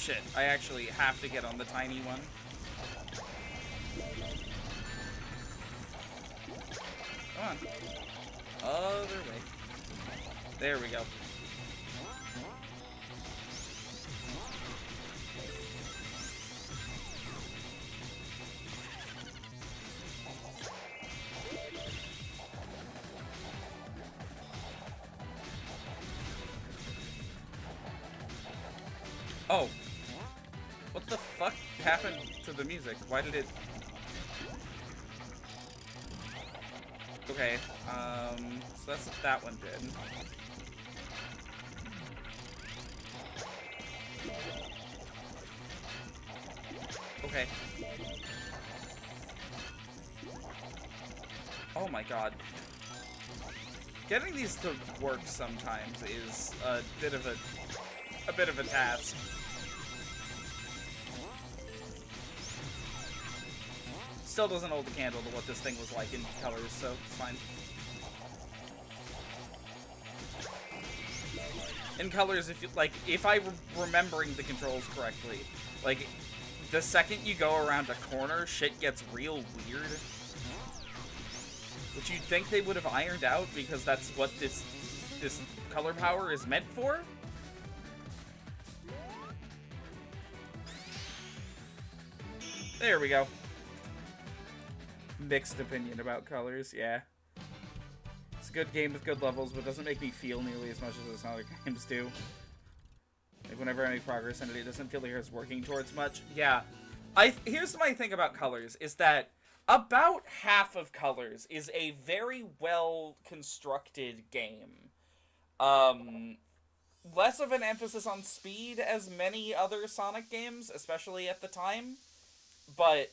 shit. I actually have to get on the tiny one. Come on. Other way. There we go. Oh. What the fuck happened to the music? Why did it... Okay, so that's what that one did. Okay. Oh my god. Getting these to work sometimes is a bit of a task. Still doesn't hold a candle to what this thing was like in Colors, so it's fine. In Colors, if I'm remembering the controls correctly, like, the second you go around a corner, shit gets real weird. Which you'd think they would have ironed out, because that's what this color power is meant for. There we go. Mixed opinion about Colors, yeah. It's a good game with good levels, but doesn't make me feel nearly as much as the Sonic games do. Like, whenever I make progress in it, it doesn't feel like it's working towards much. Yeah. Here's my thing about Colors, is that about half of Colors is a very well-constructed game. Less of an emphasis on speed as many other Sonic games, especially at the time. But,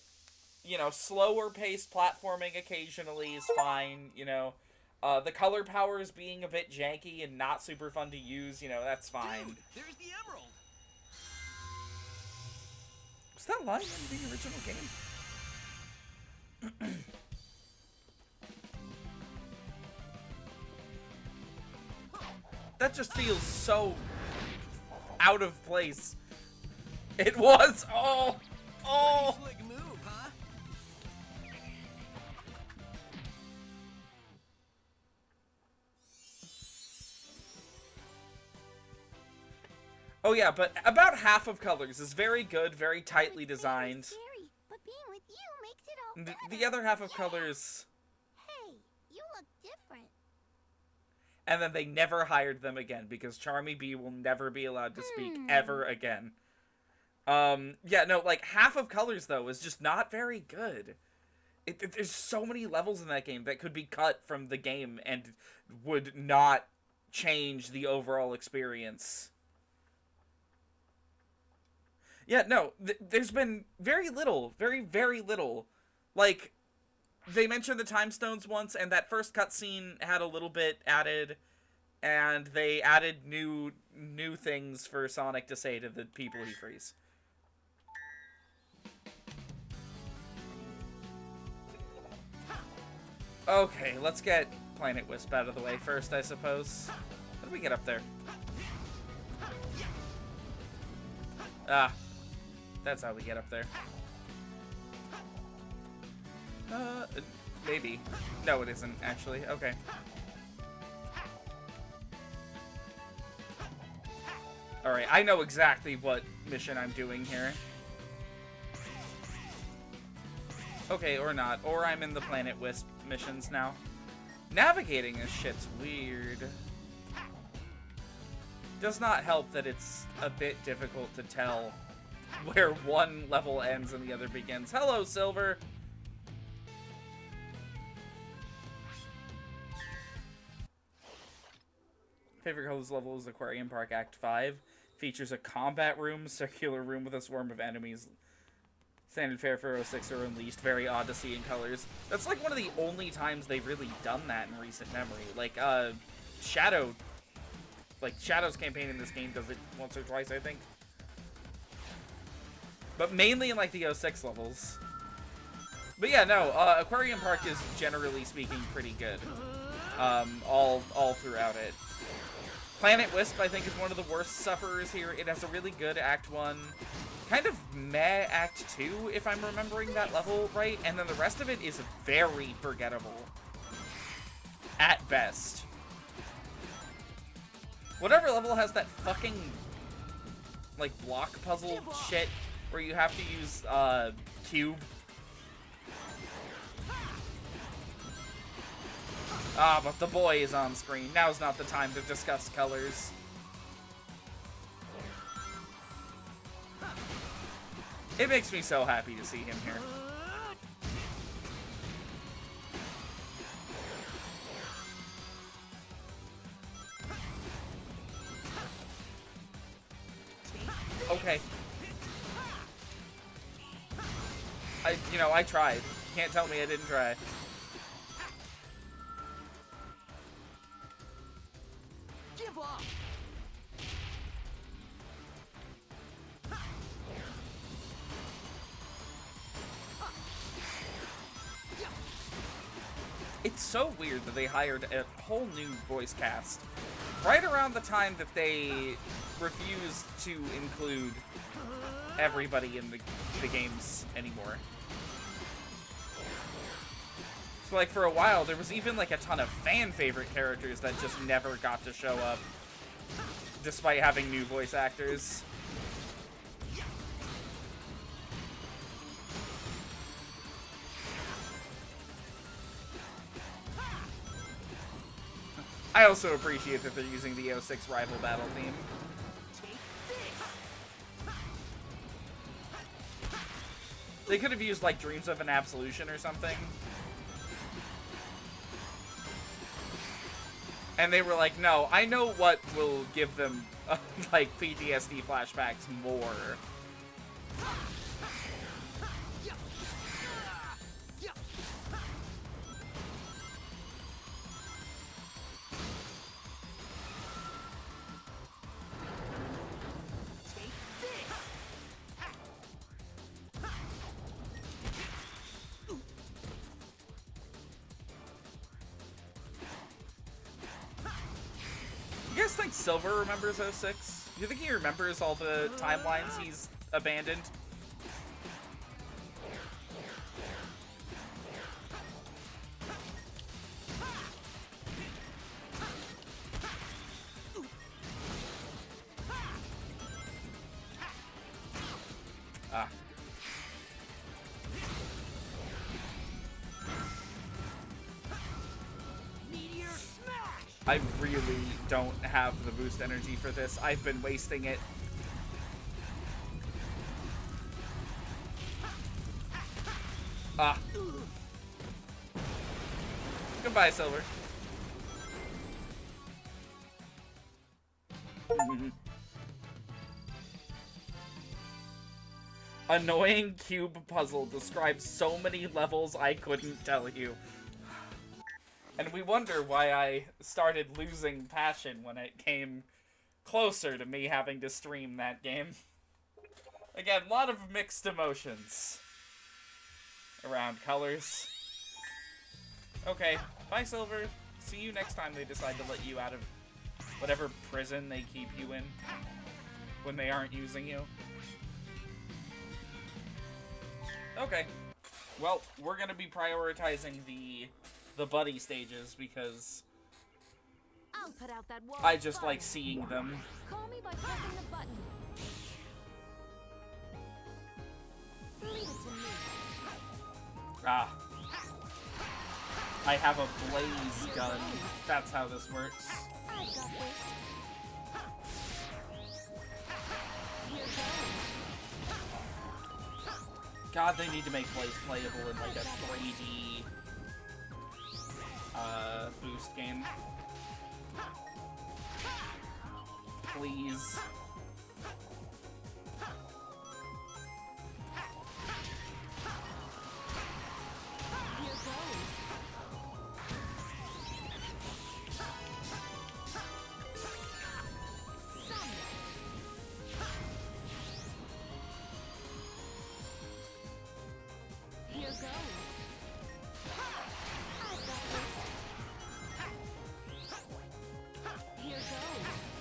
you know, slower-paced platforming occasionally is fine, you know. The color powers being a bit janky and not super fun to use, you know, that's fine. Dude, there's the emerald. Was that line in the original game? That just feels so out of place. It was. Oh. Pretty slick move, huh? Oh yeah, but about half of Colors is very good, very tightly designed. Scary, but being with you makes it all better. The other half of Colors... Hey, you look different. And then they never hired them again, because Charmy Bee will never be allowed to speak ever again. Yeah, no, like, half of Colors, though, is just not very good. There's so many levels in that game that could be cut from the game and would not change the overall experience. Yeah, no, there's been very little, very, very little. Like, they mentioned the Time Stones once, and that first cutscene had a little bit added, and they added new things for Sonic to say to the people he frees. Okay, let's get Planet Wisp out of the way first, I suppose. How do we get up there? Ah. That's how we get up there. Maybe. No, it isn't, actually. Okay. Alright, I know exactly what mission I'm doing here. Okay, or not. Or I'm in the Planet Wisp missions now. Navigating this shit's weird. Does not help that it's a bit difficult to tell where one level ends and the other begins. Hello, Silver! Favorite Colors level is Aquarium Park Act 5. Features a combat room, circular room with a swarm of enemies. Standard fare for 06 are unleashed. Very odd to see in Colors. That's like one of the only times they've really done that in recent memory. Like, Shadow. Like, Shadow's campaign in this game does it once or twice, I think. But mainly in, like, the 06 levels. But yeah, no, Aquarium Park is, generally speaking, pretty good. All throughout it. Planet Wisp, I think, is one of the worst sufferers here. It has a really good Act 1, kind of meh Act 2, if I'm remembering that level right, and then the rest of it is very forgettable. At best. Whatever level has that fucking, like, block puzzle shit where you have to use, cube. Ah, but the boy is on screen. Now's not the time to discuss colors. It makes me so happy to see him here. Okay. I tried. You can't tell me I didn't try. Give up. It's so weird that they hired a whole new voice cast right around the time that they refused to include everybody in the games anymore. So, like, for a while, there was even, like, a ton of fan-favorite characters that just never got to show up, despite having new voice actors. I also appreciate that they're using the 06 Rival Battle theme. They could have used, like, Dreams of an Absolution or something. And they were like, no, I know what will give them, like, PTSD flashbacks more. You guys think Silver remembers 06? Do you think he remembers all the timelines he's abandoned? Ah. I really don't have the boost energy for this. I've been wasting it. Ah. Goodbye, Silver. Annoying cube puzzle describes so many levels I couldn't tell you. And we wonder why I started losing passion when it came closer to me having to stream that game. Again, a lot of mixed emotions around colors. Okay, bye, Silver. See you next time they decide to let you out of whatever prison they keep you in when they aren't using you. Okay. Well, we're gonna be prioritizing the buddy stages because I'll put out that wall I just fire. like seeing them. Call me by pressing the button. Leave it to me. Ah. I have a blaze gun. That's how this works. I got this. Here goes. God, they need to make Blaze playable in like a 3D boost game. Please. Here goes. Here goes. I got this. Here goes.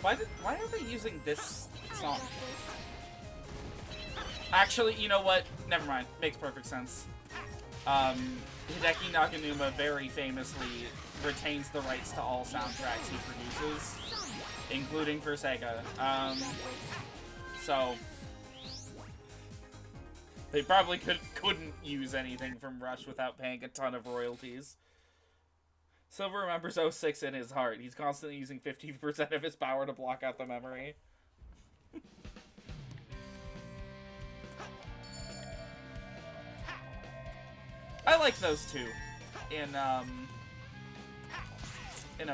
Why are they using this song? Actually, you know what? Never mind. Makes perfect sense. Hideki Naganuma very famously retains the rights to all soundtracks he produces, including for Sega. So they probably couldn't use anything from Rush without paying a ton of royalties. Silver remembers 06 in his heart. He's constantly using 50% of his power to block out the memory. I like those two in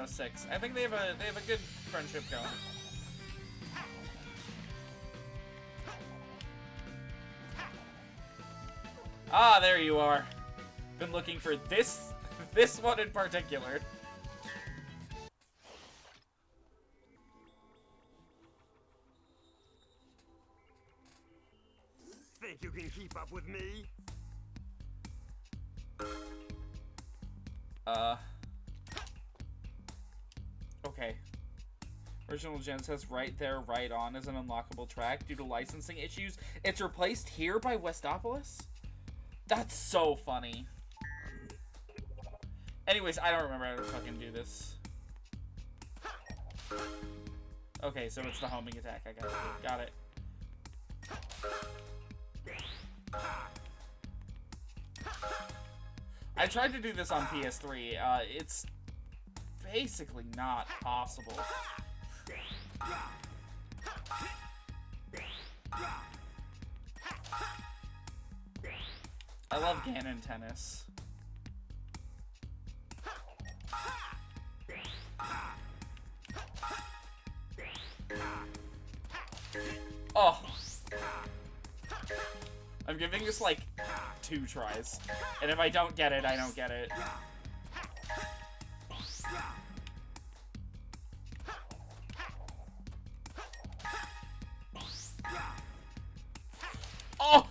06. I think they have a good friendship going. Ah, there you are. Been looking for this one in particular. Think you can keep up with me? Okay. Original Gen says Right There, Right On is an unlockable track due to licensing issues. It's replaced here by Westopolis? That's so funny. Anyways, I don't remember how to fucking do this. Okay, so it's the homing attack I gotta do. Got it. I tried to do this on PS3. It's basically not possible. I love Ganon Tennis. Oh. I'm giving this like 2 tries. And if I don't get it, I don't get it. Oh!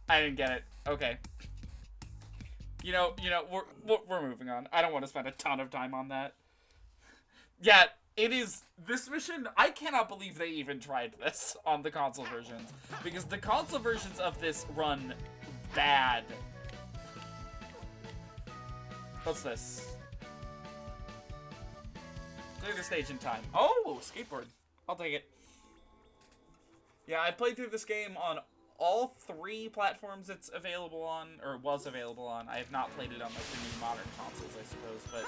I didn't get it. Okay. You know, we're moving on. I don't want to spend a ton of time on that. Yeah, it is, this mission, I cannot believe they even tried this on the console versions. Because the console versions of this run bad. What's this? Clear the stage in time. Oh, skateboard. I'll take it. Yeah, I played through this game on all 3 platforms it's available on, or was available on. I have not played it on like the new modern consoles, I suppose, but...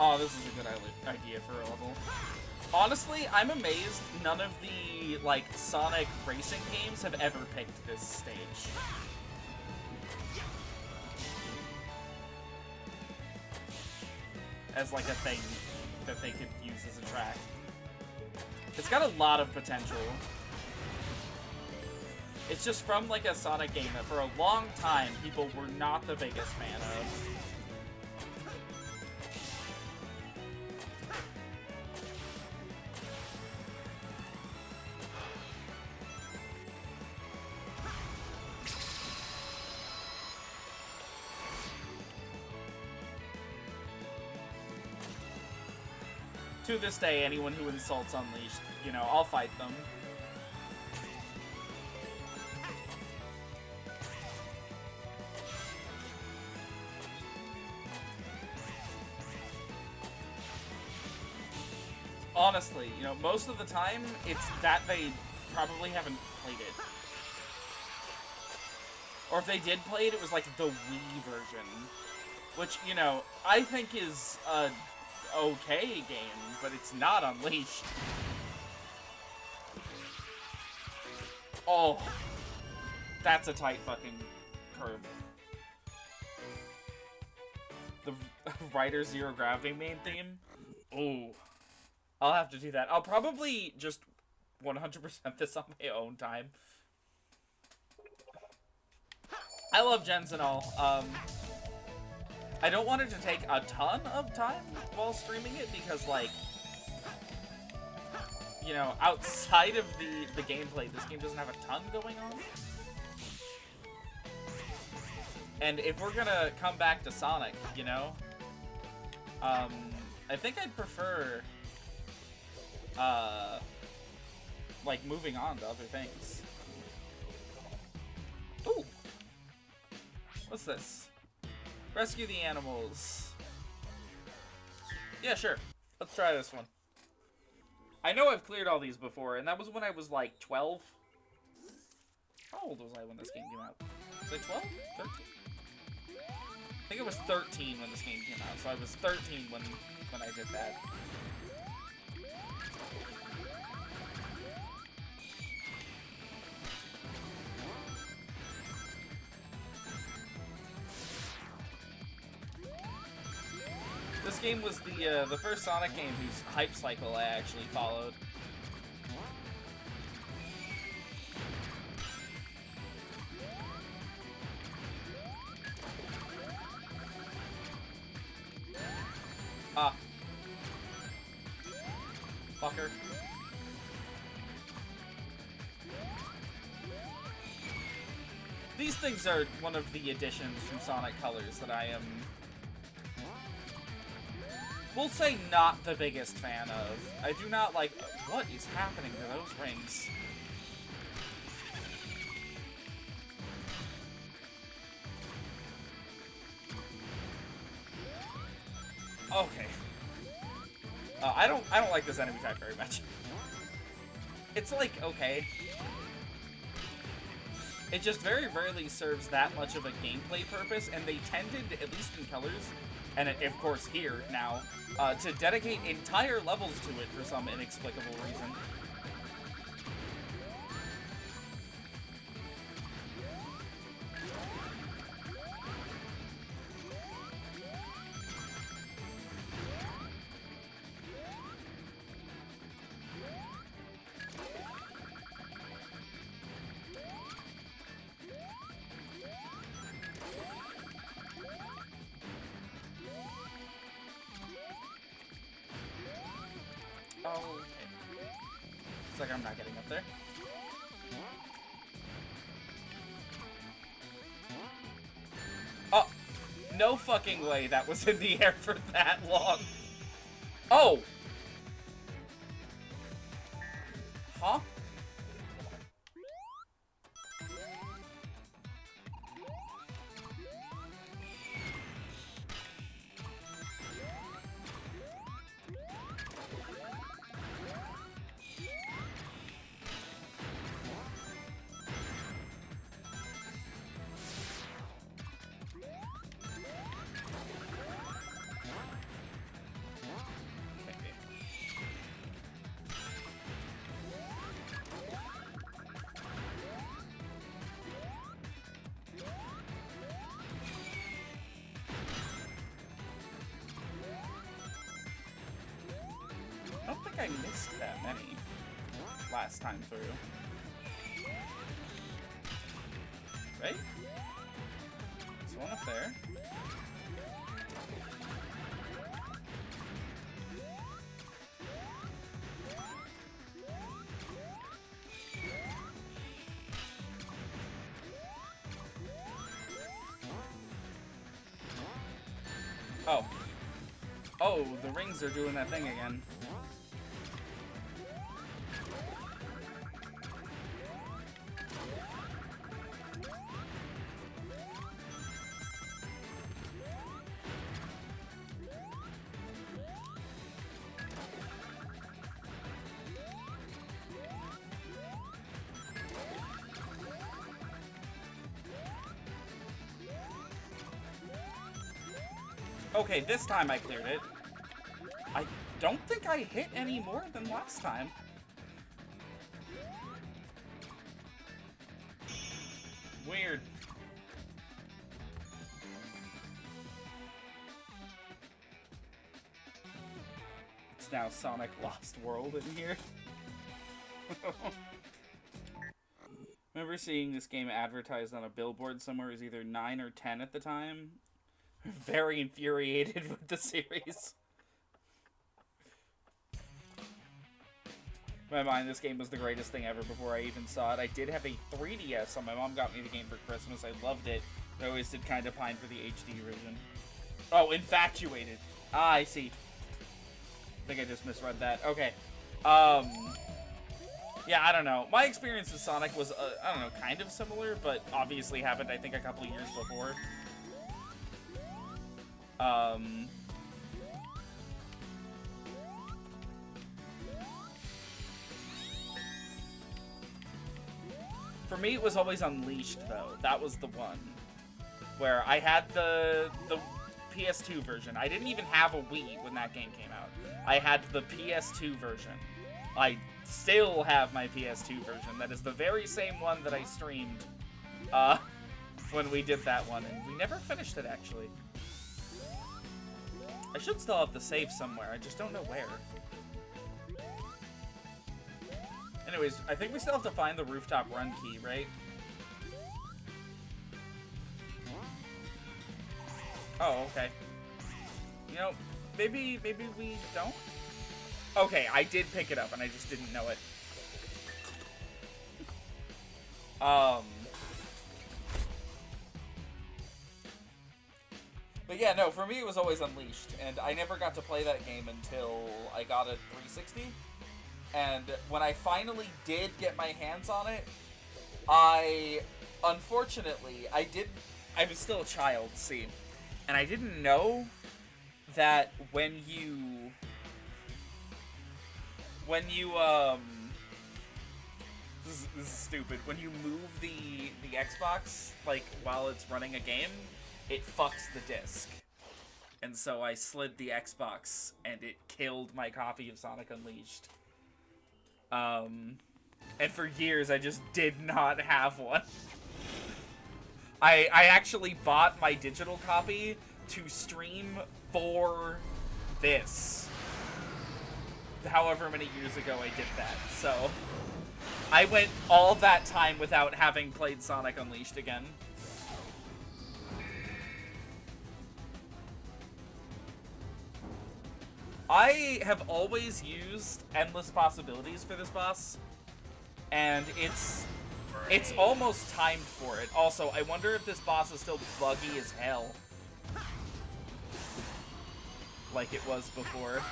Oh, this is a good idea for a level. Honestly, I'm amazed none of the, like, Sonic racing games have ever picked this stage. As, like, a thing that they could use as a track. It's got a lot of potential. It's just from, like, a Sonic game that for a long time people were not the biggest fan of. To this day, anyone who insults Unleashed, you know, I'll fight them. Honestly, you know, most of the time, it's that they probably haven't played it. Or if they did play it, it was like the Wii version. Which, you know, I think is a okay game, but it's not Unleashed. Oh, that's a tight fucking curve. The Rider Zero Gravity main theme? Ooh. I'll have to do that. I'll probably just 100% this on my own time. I love Gens and all. I don't want it to take a ton of time while streaming it because, like, you know, outside of the gameplay, this game doesn't have a ton going on. And if we're gonna come back to Sonic, you know, I think I'd prefer, like, moving on to other things. Ooh! What's this? Rescue the animals. Yeah, sure. Let's try this one. I know I've cleared all these before, and that was when I was, like, 12. How old was I when this game came out? Was I 12? 13? I think it was 13 when this game came out, so I was 13 when I did that. This game was the first Sonic game whose hype cycle I actually followed. Ah. Fucker. These things are one of the additions from Sonic Colors that I am, we'll say, not the biggest fan of. I do not like... What is happening to those rings? Okay. I don't like this enemy type very much. It's like, okay. It just very rarely serves that much of a gameplay purpose, and they tended, at least in Colors, and of course here now, to dedicate entire levels to it for some inexplicable reason. Oh, it's like I'm not getting up there. Oh, no fucking way that was in the air for that long. Oh! Huh? I don't think I missed that many last time through. Right? There's one up there. Oh. Oh, the rings are doing that thing again. Okay, this time I cleared it. I don't think I hit any more than last time. Weird. It's now Sonic Lost World in here. Remember seeing this game advertised on a billboard somewhere? It was either 9 or 10 at the time. Very infuriated with the series. In my mind, this game was the greatest thing ever before I even saw it. I did have a 3DS, so my mom got me the game for Christmas. I loved it. I always did kind of pine for the HD version. Oh, Infatuated. Ah, I see. I think I just misread that. Okay. Yeah, I don't know. My experience with Sonic was, I don't know, kind of similar, but obviously happened, I think, a couple years before. For me, it was always Unleashed, though. That was the one. Where I had the PS2 version. I didn't even have a Wii when that game came out. I had the PS2 version. I still have my PS2 version. That is the very same one that I streamed when we did that one. And we never finished it, actually. I should still have the save somewhere. I just don't know where. Anyways, I think we still have to find the rooftop run key, right? Oh, okay. You know, maybe we don't? Okay, I did pick it up and I just didn't know it. But yeah, no, for me it was always Unleashed, and I never got to play that game until I got a 360. And when I finally did get my hands on it, unfortunately, I was still a child, see, and I didn't know that when you, this is stupid, when you move the Xbox, like, while it's running a game, it fucks the disc. And so I slid the Xbox, and it killed my copy of Sonic Unleashed. And for years, I just did not have one. I actually bought my digital copy to stream for this. However many years ago I did that, so... I went all that time without having played Sonic Unleashed again. I have always used Endless Possibilities for this boss, and it's almost timed for it. Also, I wonder if this boss is still buggy as hell, like it was before.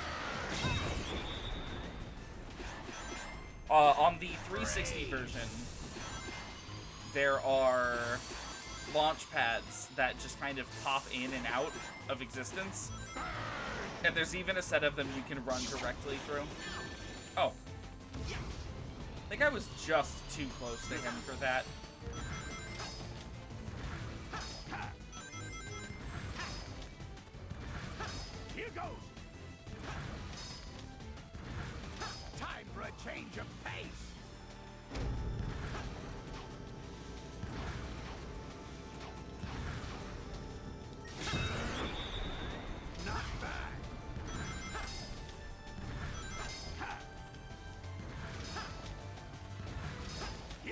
On the 360 version, there are launch pads that just kind of pop in and out of existence. And there's even a set of them you can run directly through. Oh. I think I was just too close to him for that. Here goes. Time for a change of pace. Not bad.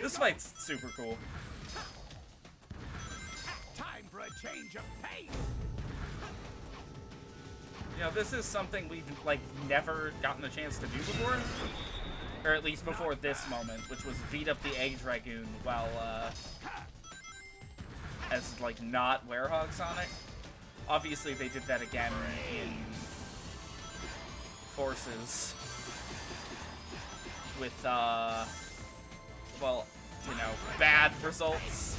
This fight's super cool. Time for a change of pace. You know, this is something we've, like, never gotten a chance to do before. Or at least before this moment, which was beat up the Egg Dragoon while, as, like, not Werehog Sonic. Obviously, they did that again in Forces. With, well, you know, bad results.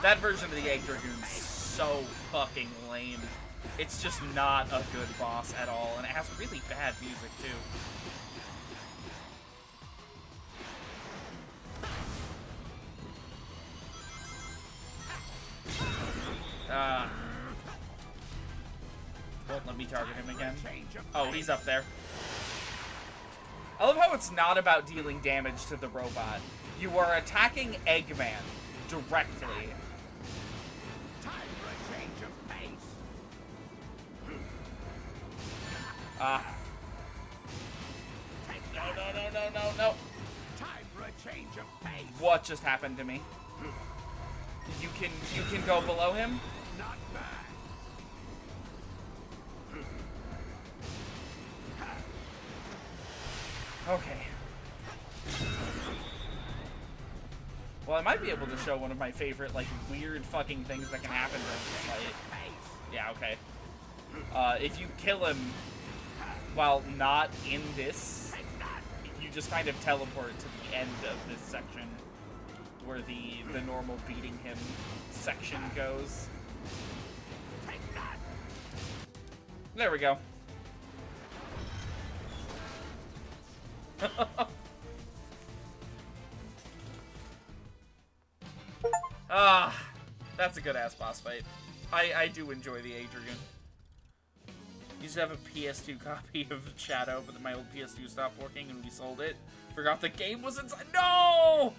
That version of the Egg Dragoon's so fucking lame. It's just not a good boss at all, and it has really bad music, too. Won't let me target him again. Oh, he's up there. I love how it's not about dealing damage to the robot. You are attacking Eggman directly. Time for a change of pace. No. Time for a change of pace. What just happened to me? You can go below him? Not bad. Okay. Well, I might be able to show one of my favorite, like, weird fucking things that can happen during this fight. Yeah, okay. If you kill him while not in this, you just kind of teleport to the end of this section where the normal beating him section goes. There we go. Ah, that's a good ass boss fight. I do enjoy the Adrian. Used to have a PS2 copy of Shadow, but then my old PS2 stopped working and we sold it. Forgot the game was inside. No!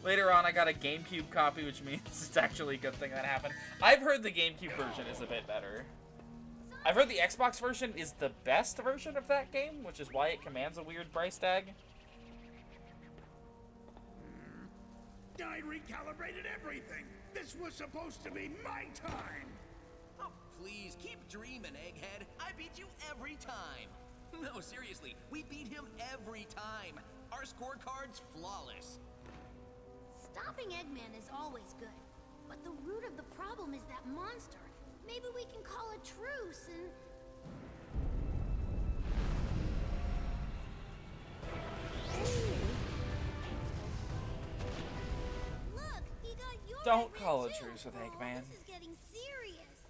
Later on, I got a GameCube copy, which means it's actually a good thing that happened. I've heard the GameCube version is a bit better. I've heard the Xbox version is the best version of that game, which is why it commands a weird price tag. I recalibrated everything. This was supposed to be my time. Oh, please, keep dreaming, Egghead. I beat you every time. No, seriously, we beat him every time. Our scorecard's flawless. Stopping Eggman is always good, but the root of the problem is that monster. Maybe we can call a truce and... Look, he got your Don't Eggman call a too. truce with Oh, Eggman. this is getting serious.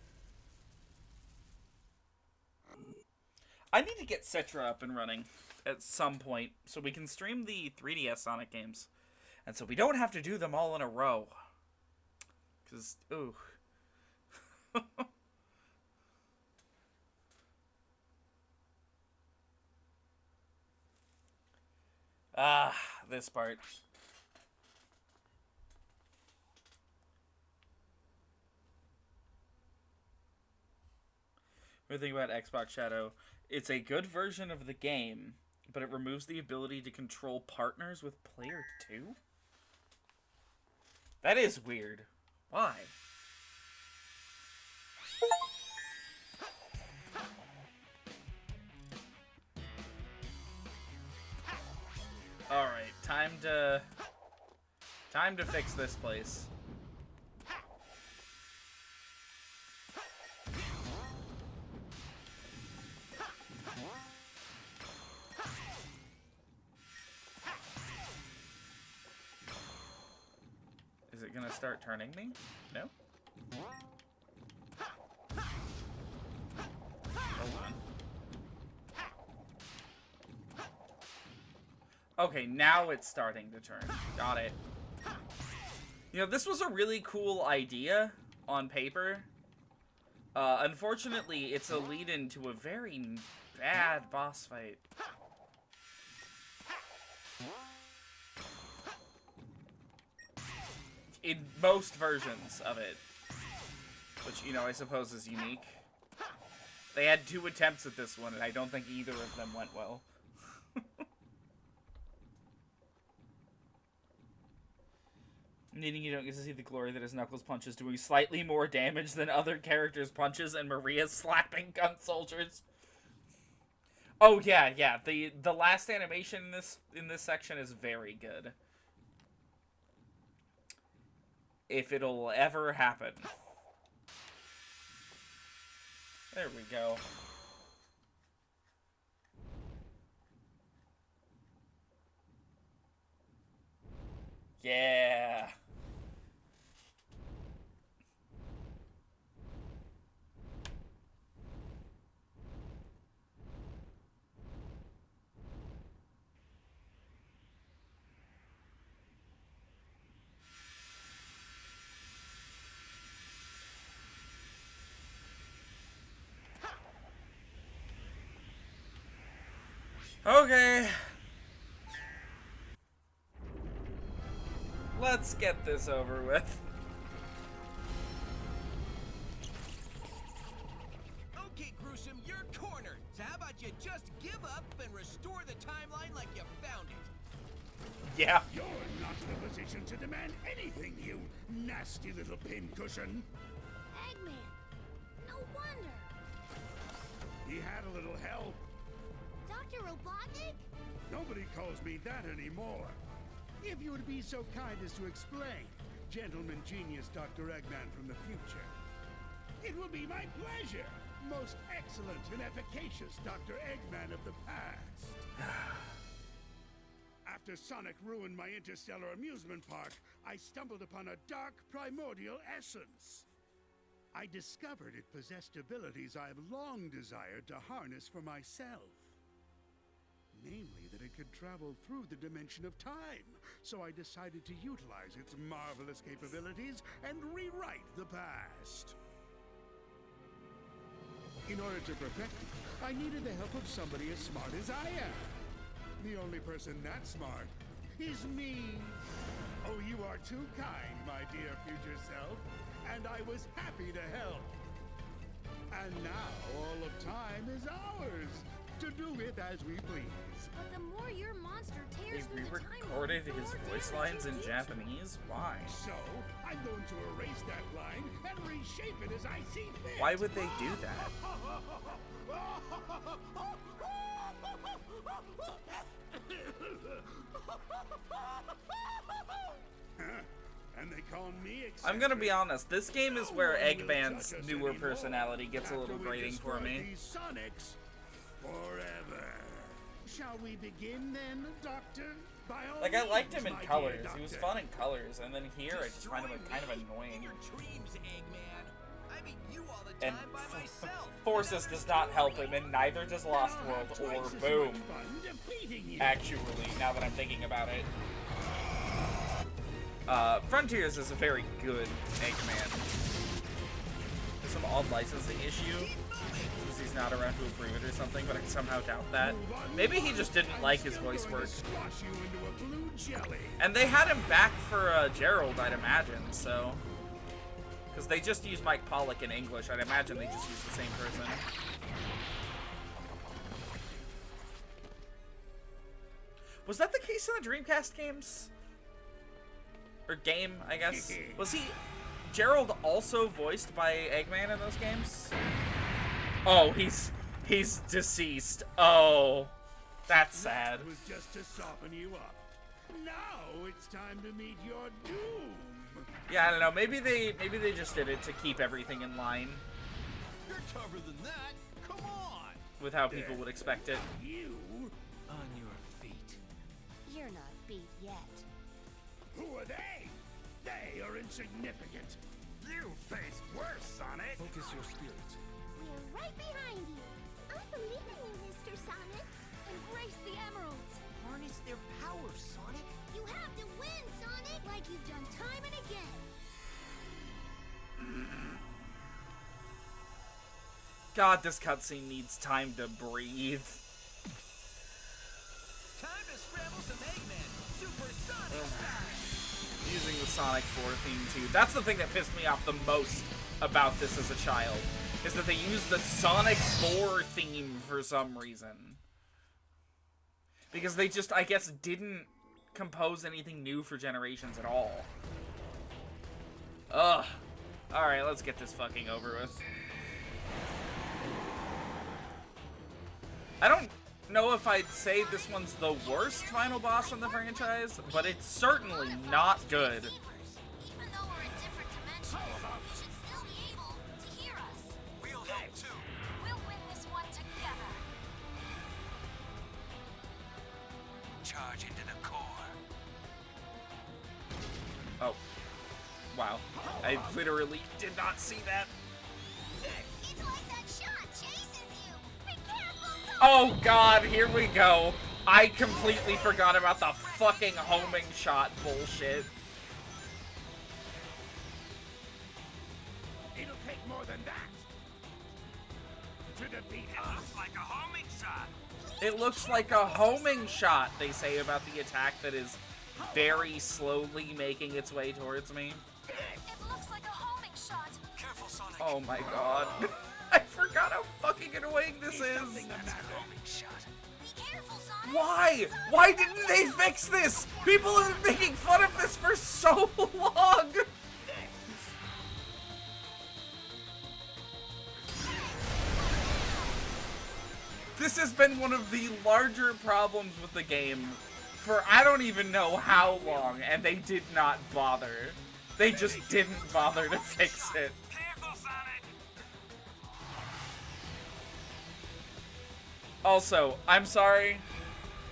I need to get Citra up and running at some point so we can stream the 3DS Sonic games. And so we don't have to do them all in a row. Because, ooh. Ah, this part. What do you think about Xbox Shadow? It's a good version of the game, but it removes the ability to control partners with player 2? That is weird. Why? Alright, time to fix this place. Is it gonna start turning me? No? Hold on. Okay, now it's starting to turn. Got it. You know, this was a really cool idea on paper. Unfortunately, it's a lead-in to a very bad boss fight. In most versions of it. Which, you know, I suppose is unique. They had 2 attempts at this one, and I don't think either of them went well. Meaning you don't get to see the glory that his Knuckles punches doing slightly more damage than other characters' punches and Maria's slapping gun soldiers. Oh yeah, the last animation in this section is very good. If it'll ever happen. There we go. Yeah. Okay. Let's get this over with. Okay, Gruesome, you're cornered. So how about you just give up and restore the timeline like you found it? Yeah. You're not in a position to demand anything, you nasty little pincushion. Eggman! No wonder! He had a little help. Dr. Robotnik? Nobody calls me that anymore. If you would be so kind as to explain, gentleman genius Dr. Eggman from the future. It will be my pleasure, most excellent and efficacious Dr. Eggman of the past. After Sonic ruined my interstellar amusement park, I stumbled upon a dark primordial essence. I discovered it possessed abilities I have long desired to harness for myself. Namely, that it could travel through the dimension of time, so I decided to utilize its marvelous capabilities and rewrite the past. In order to perfect it, I needed the help of somebody as smart as I am. The only person that smart is me. Oh, you are too kind, my dear future self, and I was happy to help. And now all of time is ours, to do with as we please. But the more your monster tears They through the time re-recorded warp, the his more voice damage lines it in deals. Japanese? Why? So, I'm going to erase that line and reshape it as I see fit. Why would they do that? And they call me I'm gonna be eccentric. honest, this game is No where one will Eggman's touch us newer anymore personality gets a little after we grating for destroy me. these Sonics forever. Shall we begin then, Doctor? By all Like, I liked him means, in my colors. dear He was Doctor. fun in colors, and then here I just find him Destroy kind of me annoying. in your dreams, Eggman. I beat you all the And time by myself. Forces does not help him, and neither does Lost I'll World, have or twice as Boom. much fun defeating you. Actually, now that I'm thinking about it. Frontiers is a very good Eggman. There's some odd licensing issue, since he's not around to approve it or something, but I somehow doubt that. Maybe he just didn't like his voice work. Squash you into a blue jelly. And they had him back for Gerald, I'd imagine, so... Because they just used Mike Pollock in English, I'd imagine they just used the same person. Was that the case in the Dreamcast games? Or game, I guess? Was he... Gerald also voiced by Eggman in those games? Oh, he's deceased. Oh, that's sad. That was just to soften you up. Now it's time to meet your doom. Yeah, I don't know. Maybe they just did it to keep everything in line You're tougher than that. Come on. with how people would expect it. You? On your feet. You're not beat yet. Who are they? They are insignificant. You face worse, Sonic. Focus your spirit. We're right behind you. I believe in you, Mr. Sonic. Embrace the emeralds! Harness their power, Sonic. You have to win, Sonic! Like you've done time and again! God, this cutscene needs time to breathe. Time to scramble some Eggman. Super Sonic style. Using the Sonic 4 theme too. That's the thing that pissed me off the most about this as a child. Is that they used the Sonic 4 theme for some reason. Because they just, I guess, didn't compose anything new for Generations at all. Ugh. Alright, let's get this fucking over with. I don't know if I'd say this one's the worst final boss in the franchise, but it's certainly not good. Even though we're in different dimensions, you should still be able to hear us. We'll help too. We'll win this one together. Charge into the core. Oh. Wow. I literally did not see that. It's like that shot chases you! Be careful, Sonic! Oh god, here we go. I completely forgot about the fucking homing shot bullshit. It'll take more than that. To defeat us. Like a homing shot. It looks like a homing shot, they say about the attack that is very slowly making its way towards me. It looks like a homing shot. Careful, Sonic. Oh my god. I forgot how fucking annoying this is. That's a homing shot. Be careful, Sonic! Why? Why didn't they fix this? People have been making fun of this for so long. This has been one of the larger problems with the game for I don't even know how long, and they did not bother. They just didn't bother to fix it. Also, I'm sorry,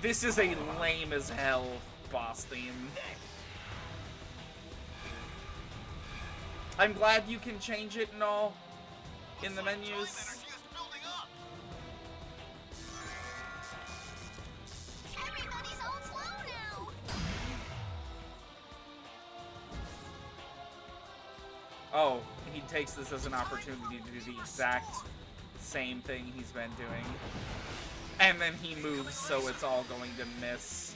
this is a lame as hell boss theme. I'm glad you can change it and all in the menus. Everybody's on slow now. Oh, he takes this as an opportunity to do the exact same thing he's been doing. And then he moves so it's all going to miss.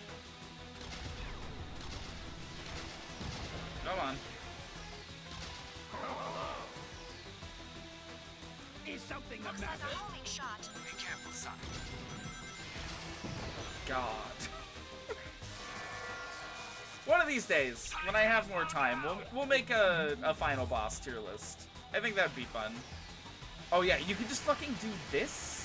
Come on. Is something the matter? Be careful, Sonic. God. One of these days, when I have more time, we'll make a final boss tier list. I think that'd be fun. Oh yeah, you can just fucking do this?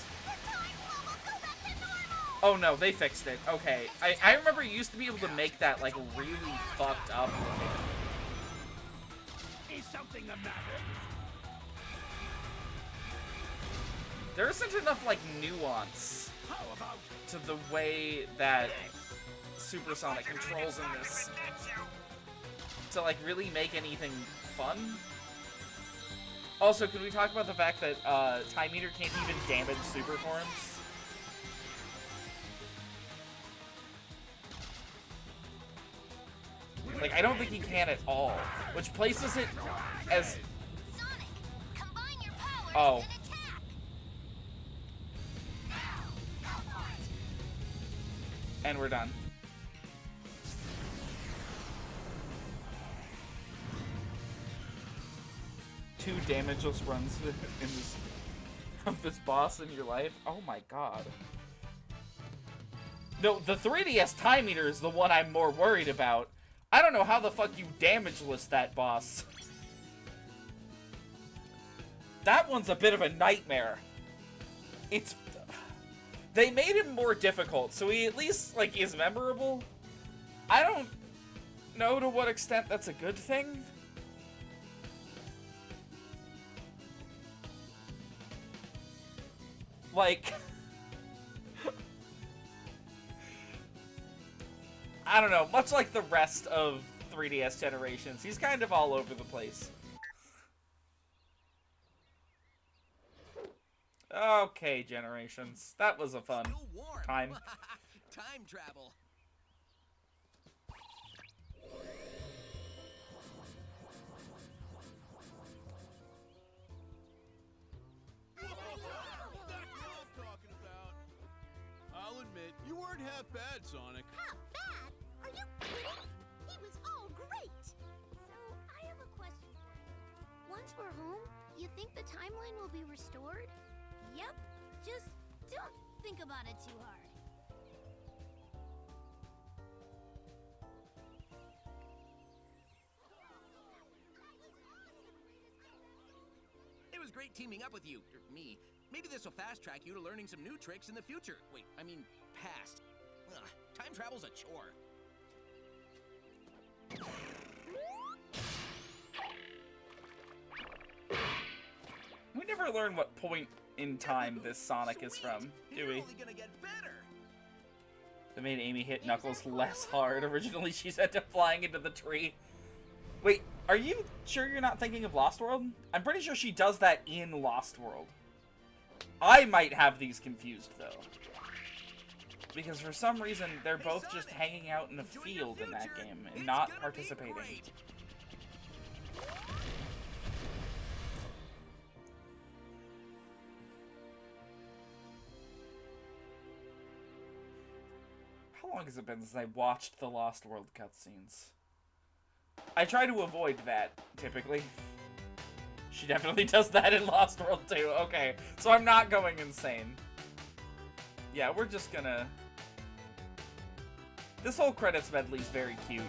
Oh no, they fixed it. Okay. I remember you used to be able to make that, like, really fucked up. Is something the matter? There isn't enough, like, nuance How about to the way that Supersonic controls in this to, like, really make anything fun. Also, can we talk about the fact that Time Eater can't even damage super forms? Like, I don't think he can at all, which places it as... Sonic, combine your powers Oh. and attack. And we're done. Two damageless runs in this of this boss in your life. Oh my god. No, the 3DS Time Meter is the one I'm more worried about. I don't know how the fuck you damageless that boss. That one's a bit of a nightmare. It's... They made him more difficult, so he at least, like, is memorable. I don't know to what extent that's a good thing. Like... I don't know, much like the rest of 3DS generations, he's kind of all over the place. Okay, Generations. That was a fun Still warm. time. Time travel. That's what I'm talking about. I'll admit, you weren't half bad, Sonic. Half bad? Are you kidding? He was all great. So, I have a question for you. Once we're home, you think the timeline will be restored? Yep. Just don't think about it too hard. It was great teaming up with you, or me. Maybe this will fast track you to learning some new tricks in the future. Wait, I mean, past. Ugh, time travel's a chore. We never learn what point in time this Sonic is from, do we? You're only gonna get better. That made Amy hit Knuckles less hard. Originally, she sent him flying into the tree. Wait, are you sure you're not thinking of Lost World? I'm pretty sure she does that in Lost World. I might have these confused, though. Because for some reason, they're both just hanging out in a field in that game and not participating. How long has it been since I watched the Lost World cutscenes? I try to avoid that, typically. She definitely does that in Lost World too. Okay, so I'm not going insane. Yeah, we're just gonna This whole credits medley is very cute.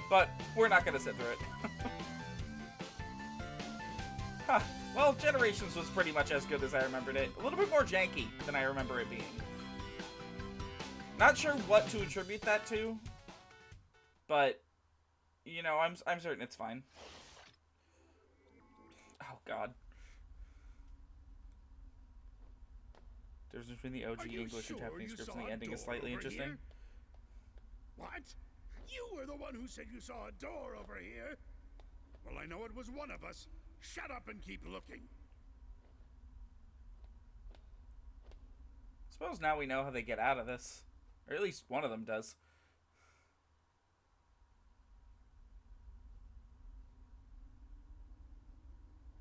But we're not gonna sit through it. Huh. Well, Generations was pretty much as good as I remembered it. A little bit more janky than I remember it being. Not sure what to attribute that to, but you know, I'm certain it's fine. Oh God. Difference between the OG English and Japanese scripts and the ending is slightly interesting. Here? What? You were the one who said you saw a door over here. Well, I know it was one of us. Shut up and keep looking. Suppose now we know how they get out of this. Or at least one of them does.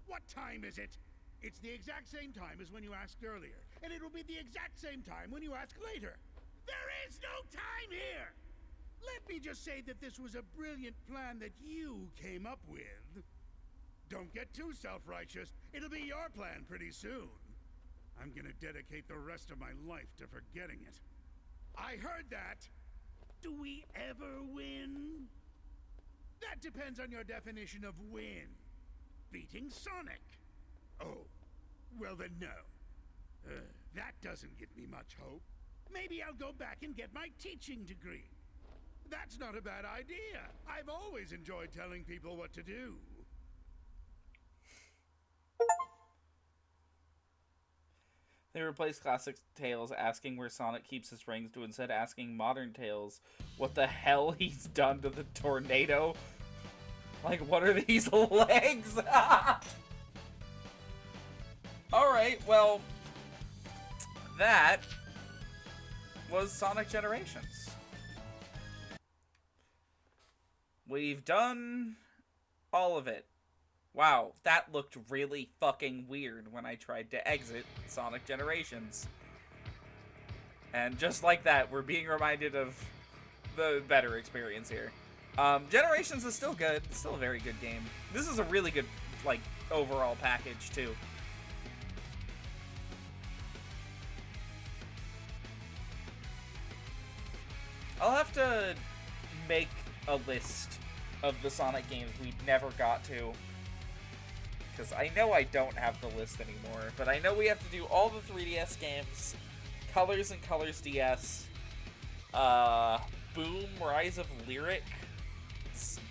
What time is it? It's the exact same time as when you asked earlier. And it'll be the exact same time when you ask later. There is no time here! Let me just say that this was a brilliant plan that you came up with. Don't get too self-righteous. It'll be your plan pretty soon. I'm gonna dedicate the rest of my life to forgetting it. I heard that. Do we ever win? That depends on your definition of win. Beating Sonic. Oh, well then no. That doesn't give me much hope. Maybe I'll go back and get my teaching degree. That's not a bad idea. I've always enjoyed telling people what to do. They replaced classic Tails asking where Sonic keeps his rings to instead asking modern Tails what the hell he's done to the tornado. Like, what are these legs? Alright, well, that was Sonic Generations. We've done all of it. Wow, that looked really fucking weird when I tried to exit Sonic Generations. And just like that, we're being reminded of the better experience here. Generations is still good. It's still a very good game. This is a really good, like, overall package, too. I'll have to make a list of the Sonic games we never got to. Because I know I don't have the list anymore. But I know we have to do all the 3DS games, Colors and Colors DS, Boom, Rise of Lyric,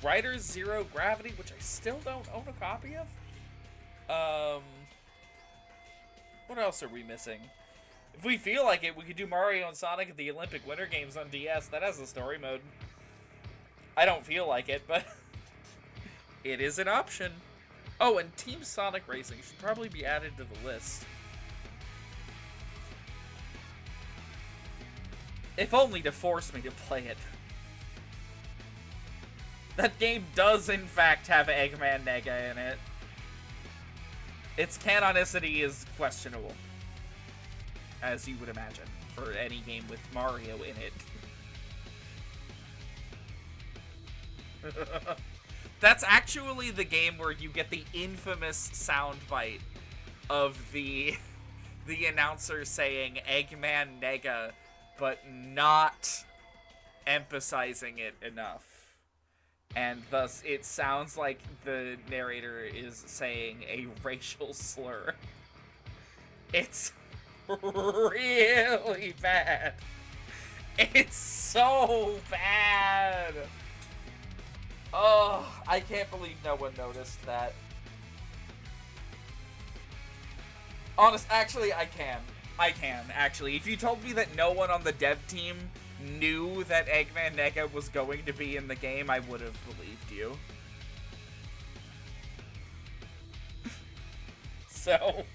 Riders Zero Gravity, which I still don't own a copy of. What else are we missing? If we feel like it, we could do Mario and Sonic at the Olympic Winter Games on DS. That has a story mode. I don't feel like it, but it is an option. Oh, and Team Sonic Racing should probably be added to the list. If only to force me to play it. That game does, in fact, have Eggman Nega in it. Its canonicity is questionable, as you would imagine, for any game with Mario in it. That's actually the game where you get the infamous soundbite of the announcer saying Eggman Nega, but not emphasizing it enough. And thus it sounds like the narrator is saying a racial slur. It's really bad. It's so bad. Oh, I can't believe no one noticed that. Actually, I can, actually. If you told me that no one on the dev team knew that Eggman Nega was going to be in the game, I would have believed you. So...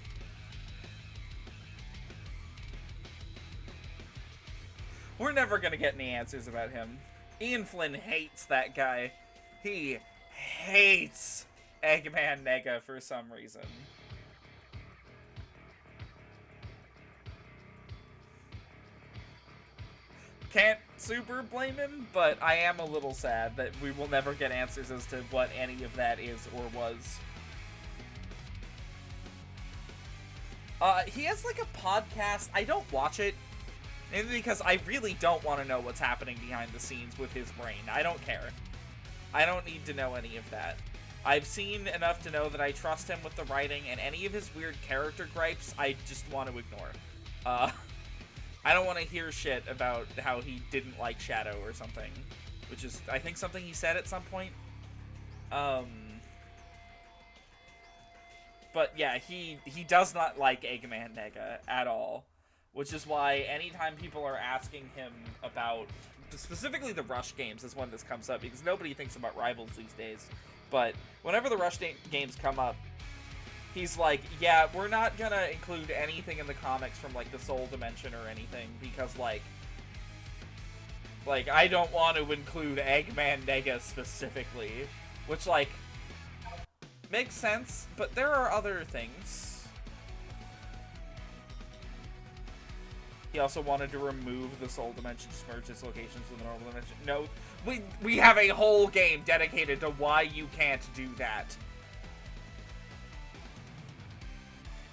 we're never gonna get any answers about him. Ian Flynn hates that guy. He hates Eggman Nega for some reason. Can't super blame him, but I am a little sad that we will never get answers as to what any of that is or was. He has like a podcast. I don't watch it, mainly because I really don't want to know what's happening behind the scenes with his brain. I don't care. I don't need to know any of that. I've seen enough to know that I trust him with the writing, and any of his weird character gripes, I just want to ignore. I don't want to hear shit about how he didn't like Shadow or something, which is, I think, something he said at some point. But yeah, he does not like Eggman Nega at all, which is why anytime people are asking him about, specifically the Rush games is when this comes up, because nobody thinks about Rivals these days, but whenever the Rush games come up, he's like, yeah, we're not gonna include anything in the comics from, like, the Soul Dimension or anything, because, like, I don't want to include Eggman Nega specifically, which, like, makes sense, but there are other things. He also wanted to remove the Soul Dimension, just merge its locations with the normal dimension. No, we have a whole game dedicated to why you can't do that.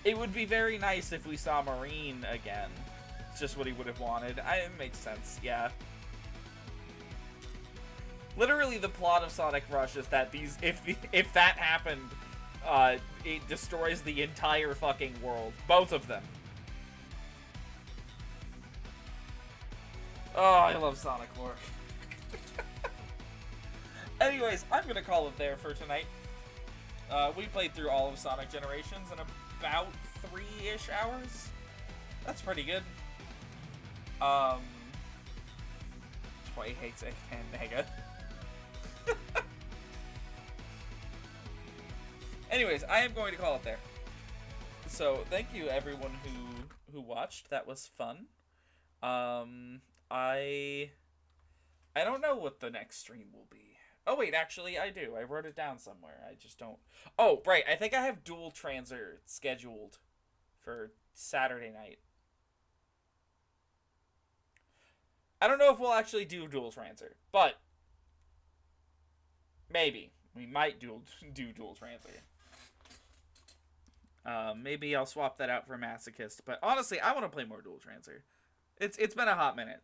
It would be very nice if we saw Marine again. It's just what he would have wanted. It makes sense, yeah. Literally, the plot of Sonic Rush is that if that happened, it destroys the entire fucking world. Both of them. Oh, I love Sonic lore. Anyways, I'm gonna call it there for tonight. We played through all of Sonic Generations in about 3-ish hours. That's pretty good. Toy hates Eggman Nega. Anyways, I am going to call it there. So, thank you everyone who watched. That was fun. I don't know what the next stream will be. Oh wait, actually I do. I wrote it down somewhere. I just don't. Oh, right. I think I have Dual Transer scheduled for Saturday night. I don't know if we'll actually do Dual Transer, but maybe. We might do Dual Transer. Maybe I'll swap that out for Masochist, but honestly, I want to play more Dual Transer. It's been a hot minute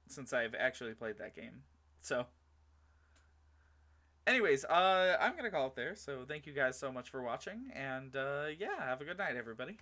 since I've actually played that game. So, anyways, I'm gonna call it there. So thank you guys so much for watching, and yeah, have a good night, everybody.